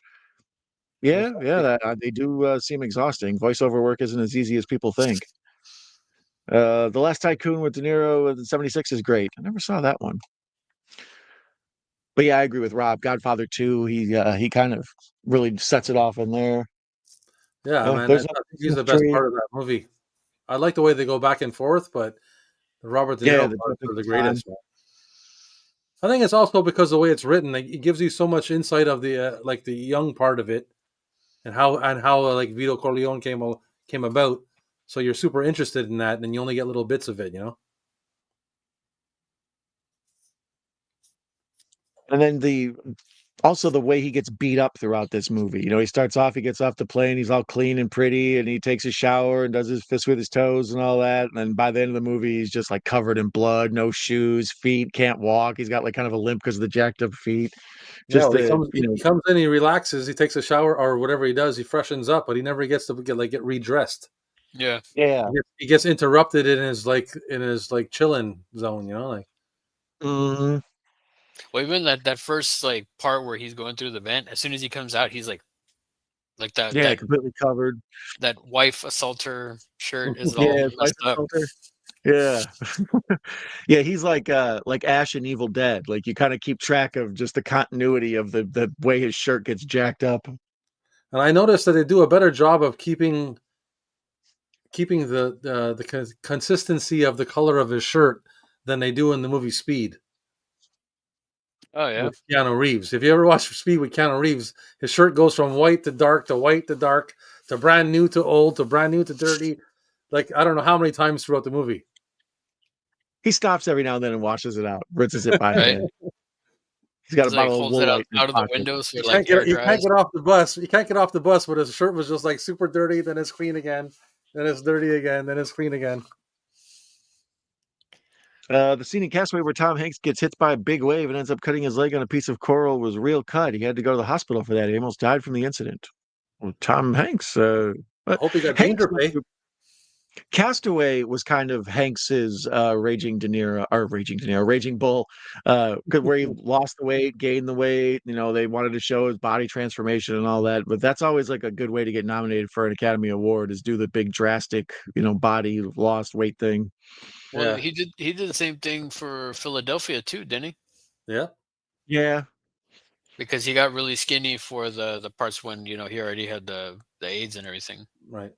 Most Yeah, likely. they do seem exhausting. Voiceover work isn't as easy as people think. The Last Tycoon with De Niro in '76 is great. I never saw that one. But yeah, I agree with Rob. Godfather 2, he kind of really sets it off in there. Yeah, man, I There's no think he's Christmas the best tree. part of that movie. I like the way they go back and forth, but the Robert De Yeah, Niro the parts jumping are the time. greatest, man. I think it's also because the way it's written, like, it gives you so much insight of the like the young part of it, and how like Vito Corleone came about. So you're super interested in that, and you only get little bits of it, you know. And then also the way he gets beat up throughout this movie. You know, he starts off, he gets off the plane, he's all clean and pretty, and he takes a shower and does his fist with his toes and all that. And then by the end of the movie, he's just like covered in blood, no shoes, feet, can't walk. He's got like kind of a limp because of the jacked up feet. Yeah, Just well, the, he comes in, he relaxes, he takes a shower or whatever he does, he freshens up, but he never gets to get redressed. Yeah. yeah. He gets interrupted in his like chilling zone, you know, like. Mhm. Well, even that first like part where he's going through the vent, as soon as he comes out, he's like Yeah, completely covered. that wife assaulter shirt is all Yeah, messed Vice up. Filter. Yeah. Yeah, he's like Ash in Evil Dead. Like you kind of keep track of just the continuity of the way his shirt gets jacked up. And I noticed that they do a better job of keeping consistency of the color of his shirt than they do in the movie Speed Oh yeah. with Keanu Reeves. If you ever watch Speed with Keanu Reeves, his shirt goes from white to dark to white to dark to brand new to old to brand new to dirty. Like, I don't know how many times throughout the movie. He stops every now and then and washes it out, rinses it by Right. hand. He's got a He's like bottle of holds it Woolite in his out of the pocket. window so You it like air you can't dries. get off the bus. You can't get off the bus, but his shirt was just like super dirty. Then it's clean again. Then it's dirty again. Then it's clean again. The scene in Castaway where Tom Hanks gets hit by a big wave and ends up cutting his leg on a piece of coral was real cut. He had to go to the hospital for that. He almost died from the incident. Well, Tom Hanks, I but hope he got Hanks danger pay. Castaway was kind of Hanks's Raging Bull, where he lost the weight, gained the weight. You know, they wanted to show his body transformation and all that. But that's always like a good way to get nominated for an Academy Award is do the big drastic, body lost weight thing. Well, Yeah, he did the same thing for Philadelphia too, didn't he? yeah. Yeah, Because he got really skinny for the parts when he already had the AIDS and everything. Right.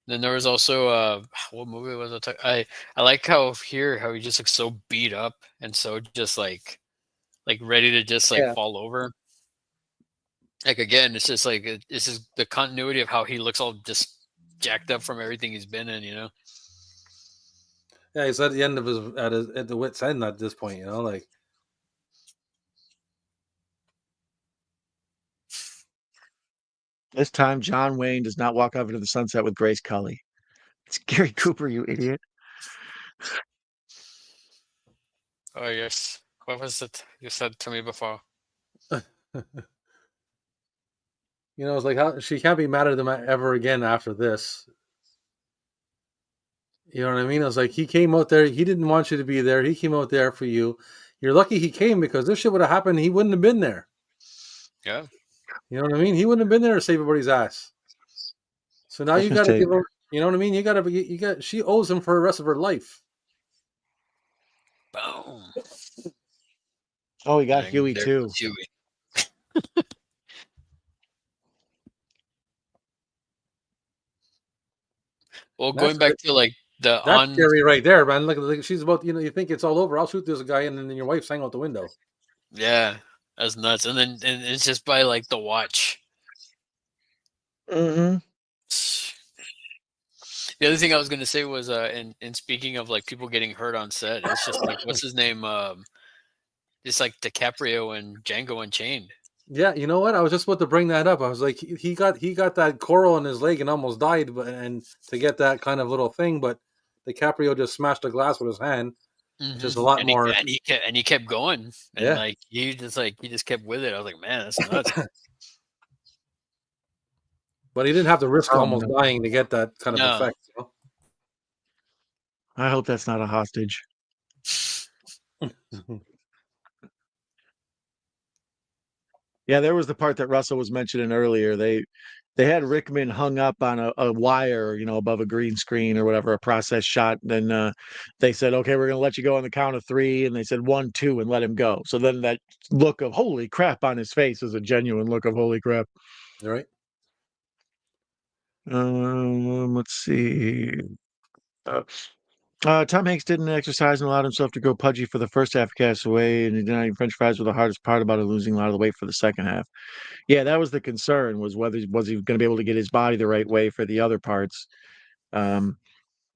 Then there was also what movie was it? I like how he just looks so beat up and so just like ready to just like yeah. fall over. Like again, it's just like this is the continuity of how he looks all just jacked up from everything he's been in. Yeah, he's at the end of at the wit's end at this point, like. This time, John Wayne does not walk off into the sunset with Grace Kelly. It's Gary Cooper, you idiot. Oh yes, what was it you said to me before? It's like how she can't be mad at him ever again after this. You know what I mean? I was like, he came out there. He didn't want you to be there. He came out there for you. You're lucky he came because this shit would have happened. He wouldn't have been there. Yeah. You know what I mean? He wouldn't have been there to save everybody's ass. So now you Christmas got to tape. give him. You know what I mean? She owes him for the rest of her life. Boom. Oh, he got Huey too. Huey. Well, going back to like that's scary right there, man. Look, she's about, you think it's all over. I'll shoot this guy, and then your wife's hanging out the window. Yeah, that's nuts. And then it's just by like the watch. Mm-hmm. The other thing I was gonna say was, and speaking of like people getting hurt on set, it's just like what's his name? It's like DiCaprio and Django Unchained. Yeah, you know what? I was just about to bring that up. I was like, he got that coral in his leg and almost died, and to get that kind of little thing, but DiCaprio just smashed the glass with his hand, which is a lot more. And he kept going, and like he just kept with it. I was like, man, that's nuts. But he didn't have to risk almost dying to get that kind of effect. You know? I hope that's not a hostage. Yeah, there was the part that Russell was mentioning earlier. They had Rickman hung up on a wire, above a green screen or whatever, a process shot. Then they said, okay, we're going to let you go on the count of 3. And they said 1, 2, and let him go. So then that look of holy crap on his face is a genuine look of holy crap. All right. Let's see. Tom Hanks didn't exercise and allowed himself to go pudgy for the first half of Castaway, and he denied French fries were the hardest part about it, losing a lot of the weight for the second half. Yeah, that was the concern, was whether was he going to be able to get his body the right way for the other parts. Tom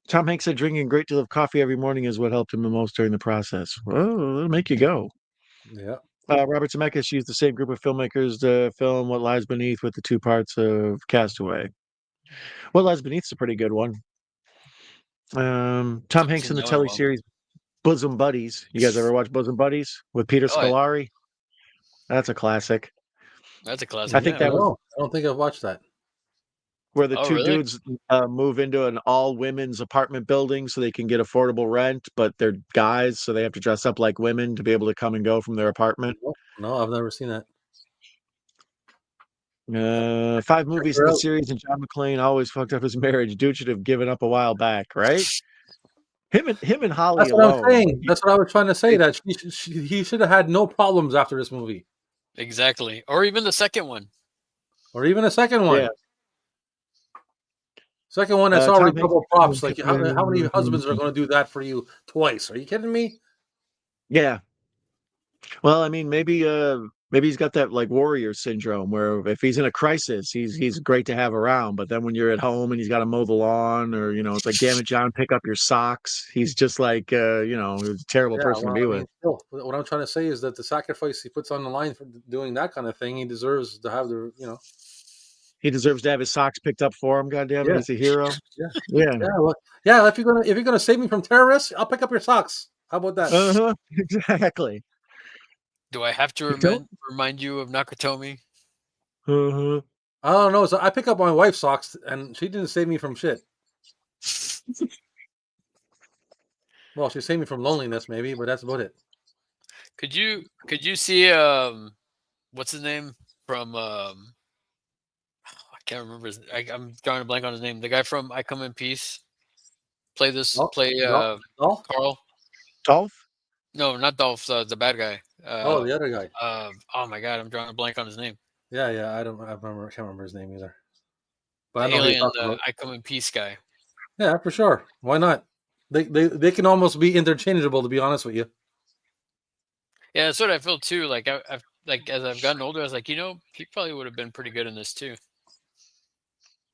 Hanks said drinking a great deal of coffee every morning is what helped him the most during the process. Well, it'll make you go. Yeah. Robert Zemeckis used the same group of filmmakers to film What Lies Beneath with the 2 parts of Castaway. What Lies Beneath is a pretty good one. Tom Hanks in the telly series Bosom Buddies. You guys ever watch Bosom Buddies with Peter Scolari? That's a classic. That's a classic. I think I don't think I've watched that. Where the two dudes move into an all-women's apartment building so they can get affordable rent, but they're guys, so they have to dress up like women to be able to come and go from their apartment. No, I've never seen that. 5 movies in the series, and John McClain always fucked up his marriage. Dude should have given up a while back, right? Him and Holly. That's what alone. I'm saying. That's what I was trying to say. That he should have had no problems after this movie. Exactly, or even the second one. Yeah. Second one, that's already double props. Like how many husbands are going to do that for you twice? Are you kidding me? Yeah. Well, I mean, maybe he's got that like warrior syndrome where if he's in a crisis, he's great to have around. But then when you're at home and he's got to mow the lawn, or it's like, damn it, John, pick up your socks. He's just like he's a terrible person to be with. Still, what I'm trying to say is that the sacrifice he puts on the line for doing that kind of thing, he deserves to have the He deserves to have his socks picked up for him. Goddamn it, he's a hero. Yeah. If you're gonna save me from terrorists, I'll pick up your socks. How about that? Exactly. Do I have to remind you of Nakatomi? I don't know. So I pick up my wife's socks, and she didn't save me from shit. Well, she saved me from loneliness, maybe, but that's about it. Could you see what's his name from I can't remember I'm drawing a blank on his name. The guy from I Come in Peace. Carl. Dolph? No, not Dolph. The bad guy. The other guy. Oh my god, I'm drawing a blank on his name. Yeah. I can't remember his name either. But the alien, I Come in Peace guy. Yeah, for sure. Why not? They can almost be interchangeable, to be honest with you. Yeah, that's what I feel too. Like I've as I've gotten older, I was like, he probably would have been pretty good in this too.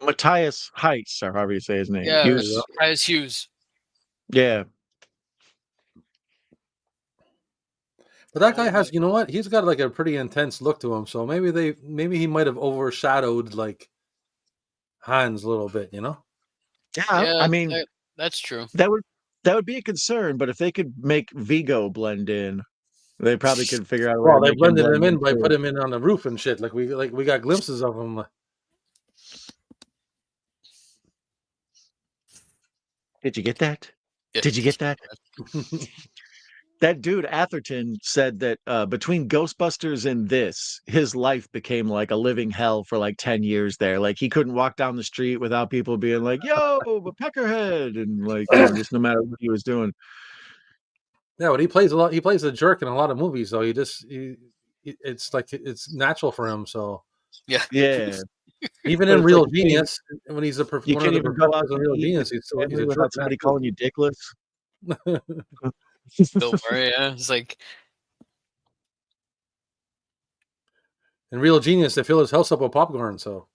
Matthias Heitz, or however you say his name. Yeah, Matthias Hughes. Yeah. But that guy has, he's got like a pretty intense look to him. So maybe he might have overshadowed like Hans a little bit, Yeah, I mean, that's true. That would be a concern, but if they could make Vigo blend in, they probably could figure out a way. Well, they blended him in by putting him in on the roof and shit. Like we got glimpses of him. Did you get that? Did you get that? that dude Atherton said that between Ghostbusters and this, his life became like a living hell for like 10 years there. Like he couldn't walk down the street without people being like, "Yo, a peckerhead," and like, just no matter what he was doing. Yeah, but he plays a lot. He plays a jerk in a lot of movies, though. It's like it's natural for him. So Yeah. even But in it's Real like you Genius, when he's you one of can't the even go out professors in to Real eat with Genius, he's your a family jerk without in that somebody calling you dickless. too. Bill Murray, yeah. It's like, In Real Genius, they fill his house up with popcorn. So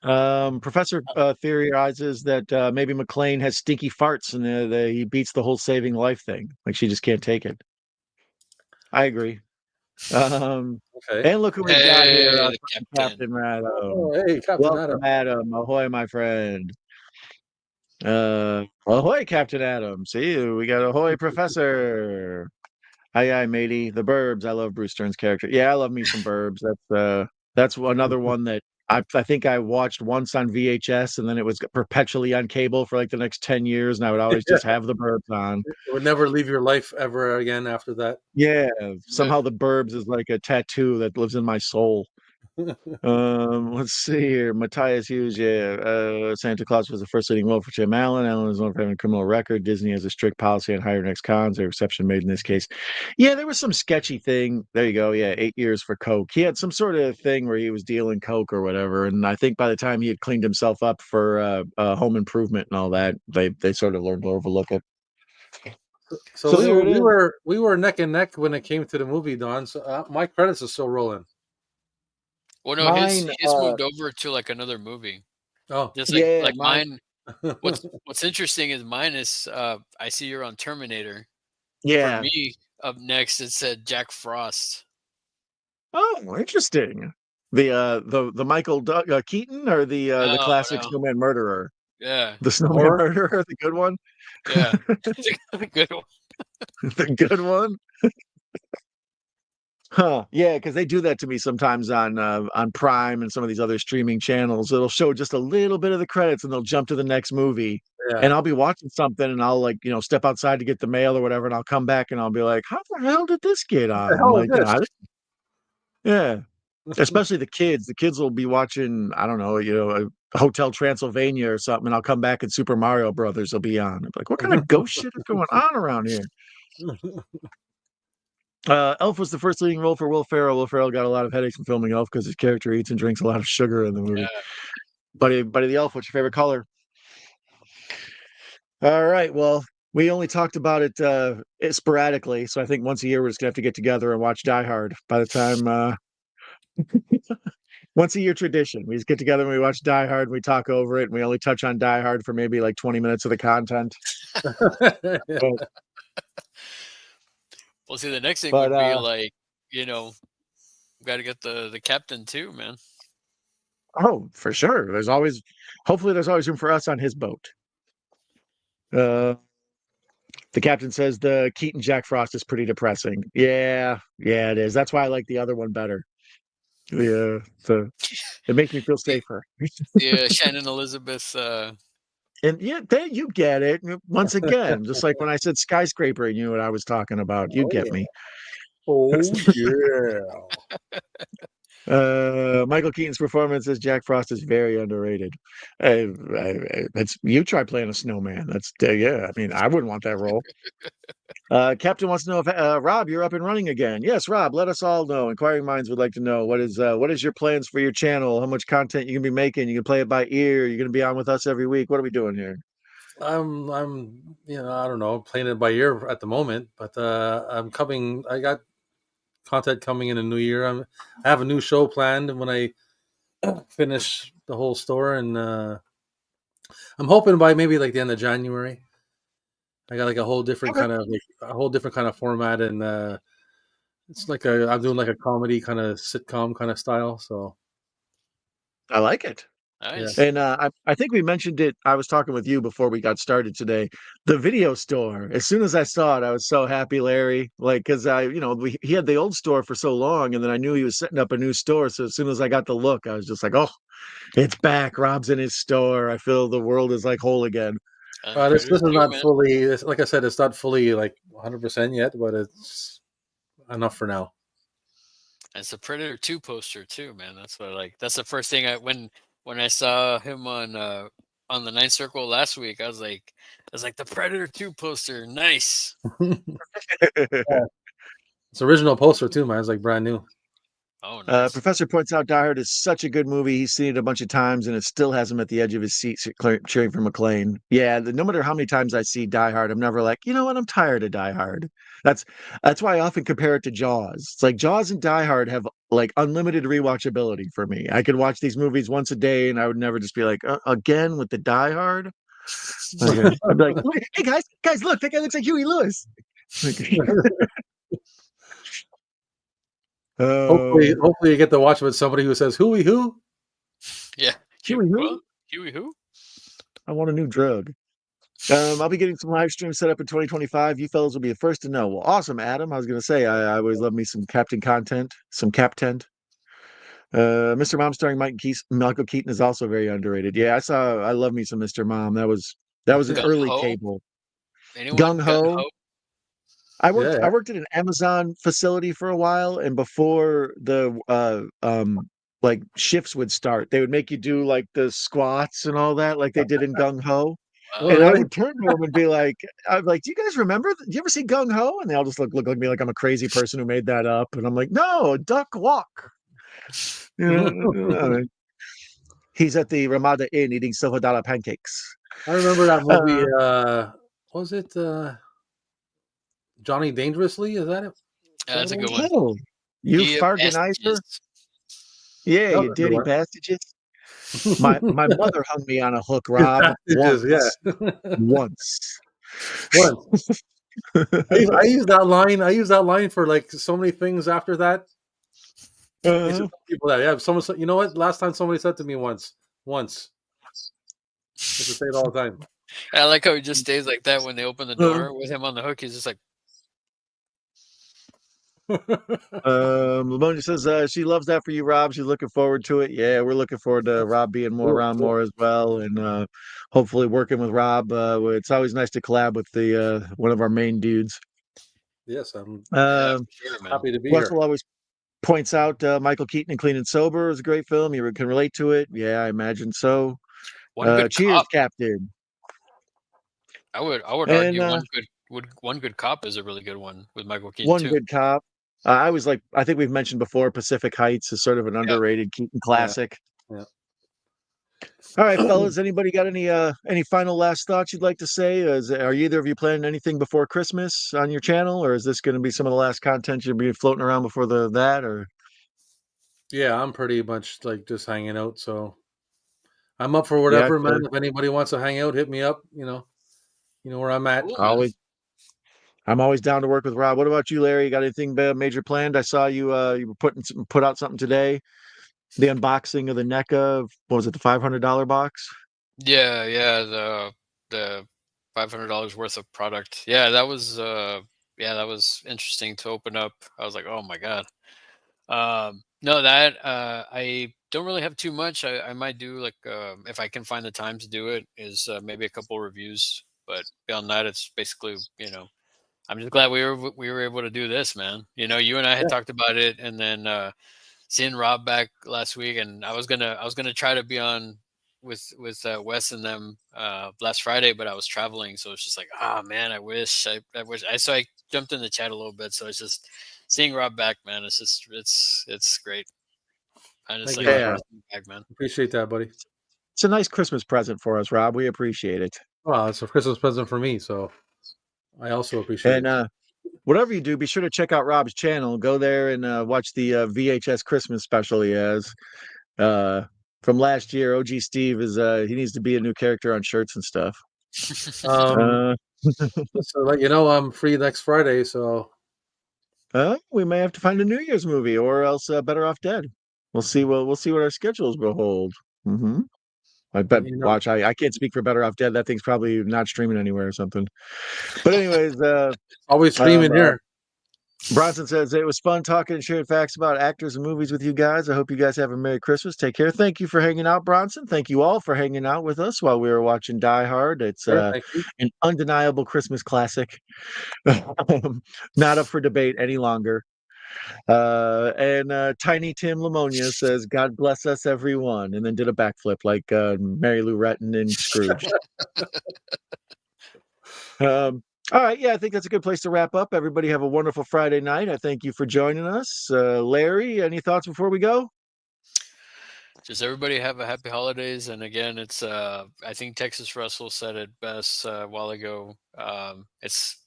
Professor theorizes that maybe McClain has stinky farts and he beats the whole saving life thing. Like she just can't take it. I agree. Um, okay. and look who we've got here, hey, the Captain Rado. Oh, hey, Captain Welcome, Adam. Ahoy, my friend. Ahoy, Captain Adam. See you. We got ahoy, Professor. Hi, matey. The Burbs. I love Bruce Stern's character. Yeah, I love me some Burbs. That's another one that I think I watched once on VHS, and then it was perpetually on cable for like the next 10 years, and I would always just have the Burbs on. It would never leave your life ever again after that. Yeah, somehow the Burbs is like a tattoo that lives in my soul. Let's see here. Matthias Hughes, Santa Claus was the first leading role for Tim Allen. Allen is known for having a criminal record. Disney has a strict policy on hiring ex-cons. A exception made in this case. Yeah, there was some sketchy thing. There you go. Yeah, 8 years for coke. He had some sort of thing where he was dealing coke or whatever. And I think by the time he had cleaned himself up for home improvement and all that, they sort of learned to overlook it. So we were neck and neck when it came to the movie, Don. So my credits are still rolling. well, no, his moved over to like another movie. Oh, just like mine. What's interesting is mine is I see you're on Terminator. Yeah. For me, up next it said Jack Frost. Oh, interesting. The Michael Keaton or the classic Snowman Murderer? Yeah. The Snowman Murderer, the good one? Yeah. The good one. The good one? Huh. Yeah, because they do that to me sometimes on Prime and some of these other streaming channels. It'll show just a little bit of the credits and they'll jump to the next movie. Yeah. And I'll be watching something and I'll like, step outside to get the mail or whatever, and I'll come back and I'll be like, how the hell did this get on? Like, yeah. Especially the kids. The kids will be watching, I don't know, a Hotel Transylvania or something, and I'll come back and Super Mario Brothers will be on. I'm like, what kind of ghost shit is going on around here? Elf was the first leading role for Will Ferrell. Will Ferrell got a lot of headaches from filming Elf because his character eats and drinks a lot of sugar in the movie. Buddy the Elf, what's your favorite color? All right, well, we only talked about it sporadically, so I think once a year we're just gonna have to get together and watch Die Hard. By the time once a year tradition, we just get together and we watch Die Hard and we talk over it, and we only touch on Die Hard for maybe like 20 minutes of the content. Well, see, the next thing would be like, got to get the captain too, man. Oh, for sure. Hopefully there's always room for us on his boat. The captain says the Keaton Jack Frost is pretty depressing. Yeah, it is. That's why I like the other one better. Yeah, so it makes me feel safer. Yeah, Shannon Elizabeth. And yeah, you get it. Once again, just like when I said skyscraper, you knew what I was talking about. You get me. Oh yeah. Michael Keaton's performance as Jack Frost is very underrated. You try playing a snowman. That's yeah. I mean, I wouldn't want that role. Captain wants to know if Rob, you're up and running again. Yes, Rob. Let us all know. Inquiring minds would like to know what is your plans for your channel? How much content you can be making? You can play it by ear. You're going to be on with us every week. What are we doing here? I'm I don't know, playing it by ear at the moment, but I'm coming. I got content coming in the new year. I have a new show planned when I finish the whole store, and I'm hoping by maybe like the end of January. I got like a whole different kind of format, and it's like I'm doing like a comedy kind of sitcom kind of style. So I like it. Nice. And I think we mentioned it. I was talking with you before we got started today. The video store. As soon as I saw it, I was so happy, Larry. Like, because he had the old store for so long, and then I knew he was setting up a new store. So as soon as I got the look, I was just like, oh, it's back. Rob's in his store. I feel the world is like whole again. This is not fully. Like I said, it's not fully like 100% yet, but it's enough for now. It's a Predator 2 poster too, man. That's what I like. That's the first thing when I saw him on the Ninth Circle last week. I was like, the Predator 2 poster, nice. Yeah. It's original poster too, man. It's like brand new. Oh, nice. Professor points out Die Hard is such a good movie. He's seen it a bunch of times, and it still has him at the edge of his seat cheering for McClain. Yeah, no matter how many times I see Die Hard, I'm never like, you know what? I'm tired of Die Hard. That's why I often compare it to Jaws. It's like Jaws and Die Hard have like unlimited rewatchability for me. I could watch these movies once a day, and I would never just be like, again with the Die Hard. Okay. I'd be like, hey guys, look, that guy looks like Huey Lewis. Hopefully you get to watch with somebody who says Huey who? Yeah. Huey who? Huey who? I want a new drug. I'll be getting some live streams set up in 2025. You fellas will be the first to know. Well, awesome, Adam. I was going to say, I always love me some Captain content, some Captent. Mr. Mom starring Michael Keaton is also very underrated. Yeah, I love me some Mr. Mom. That was an early cable. Gung Ho. I worked at an Amazon facility for a while, and before the like shifts would start, they would make you do like the squats and all that, like they did in Gung Ho. Oh, and really? I would turn to them and be like, "I'm like, do you guys remember? Do you ever see Gung Ho?" And they all just look at me like I'm a crazy person who made that up. And I'm like, "No, duck walk." He's at the Ramada Inn eating $silver pancakes. I remember that movie. Was it Johnny Dangerously? Is that it? Yeah, that's a good one. You farganizer? Yeah, you dirty bastards. My mother hung me on a hook, Rob. Once. I use that line for like so many things after that. People that someone said, you know what? Last time somebody said to me once. I just say it all the time. I like how he just stays like that when they open the door with him on the hook. He's just like. Lamonia says she loves that for you, Rob. She's looking forward to it. Yeah, we're looking forward to Rob being around more as well, and hopefully working with Rob. It's always nice to collab with the one of our main dudes. Yes, I'm happy to be Russell here. always points out Michael Keaton and Clean and Sober is a great film. You can relate to it. Yeah, I imagine so. Cheers, Captain. I would argue one good cop is a really good one with Michael Keaton. One Good Cop. I think we've mentioned before, Pacific Heights is sort of an underrated Keaton classic. Yeah. All right, fellas. Anybody got any final last thoughts you'd like to say? Are either of you planning anything before Christmas on your channel, or is this going to be some of the last content you'll be floating around before that? Or yeah, I'm pretty much like just hanging out. So I'm up for whatever, man. If anybody wants to hang out, hit me up. You know where I'm at. I'm always down to work with Rob. What about you, Larry? You got anything major planned? I saw you you put out something today. The unboxing of the NECA. What was it? The $500 box? Yeah. The $500 worth of product. Yeah, that was interesting to open up. I was like, oh my god. No, that I don't really have too much. I might do like if I can find the time to do it is maybe a couple reviews, but beyond that, it's basically I'm just glad we were able to do this, man. You and I had talked about it, and then seeing Rob back last week, and I was gonna try to be on with Wes and them last Friday, but I was traveling, so it's just like, man, I wish. So I jumped in the chat a little bit, so it's just seeing Rob back, man. It's great. I just back, man. Appreciate that, buddy. It's a nice Christmas present for us, Rob. We appreciate it. Well, it's a Christmas present for me, so. I also appreciate it. Whatever you do, be sure to check out Rob's channel. Go there and watch the VHS Christmas special he has from last year. OG Steve he needs to be a new character on shirts and stuff. So let you know I'm free next Friday. So we may have to find a New Year's movie, or else Better Off Dead. We'll see. We'll see what our schedules will hold. Mm-hmm. I bet. Watch. I can't speak for Better Off Dead. That thing's probably not streaming anywhere or something. But anyways, always streaming here. Bronson says it was fun talking and sharing facts about actors and movies with you guys. I hope you guys have a Merry Christmas. Take care. Thank you for hanging out, Bronson. Thank you all for hanging out with us while we were watching Die Hard. It's Sure, thank you. an undeniable Christmas classic. Not up for debate any longer. And Tiny Tim Lamonia says, "God bless us, everyone," and then did a backflip like Mary Lou Retton in Scrooge. All right, yeah, I think that's a good place to wrap up. Everybody have a wonderful Friday night. I thank you for joining us. Larry, any thoughts before we go? Just everybody have a happy holidays. And again, it's I think Texas Russell said it best a while ago. It's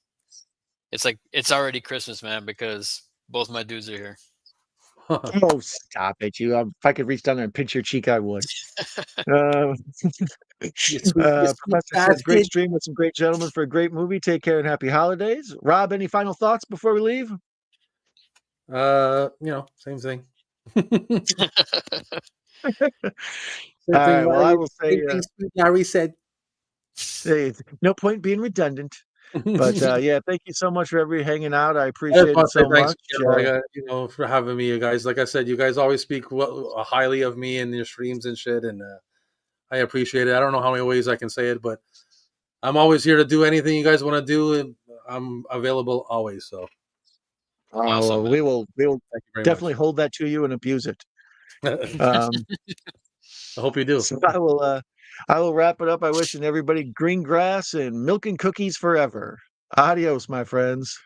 like it's already Christmas, man, because both my dudes are here. Oh, stop it! If I could reach down there and pinch your cheek, I would. Professor says, "Great stream with some great gentlemen for a great movie. Take care and happy holidays." Rob, any final thoughts before we leave? Same thing. All right. Well, I will say, Larry said. No point being redundant. But yeah, thank you so much for everybody hanging out. I appreciate it so much. For having me, you guys. Like I said, you guys always speak highly of me in your streams and shit, and I appreciate it. I don't know how many ways I can say it, but I'm always here to do anything you guys want to do, and I'm available always. So, Awesome, we will definitely hold that to you and abuse it. I hope you do. So I will wrap it up by wishing everybody green grass and milk and cookies forever. Adios, my friends.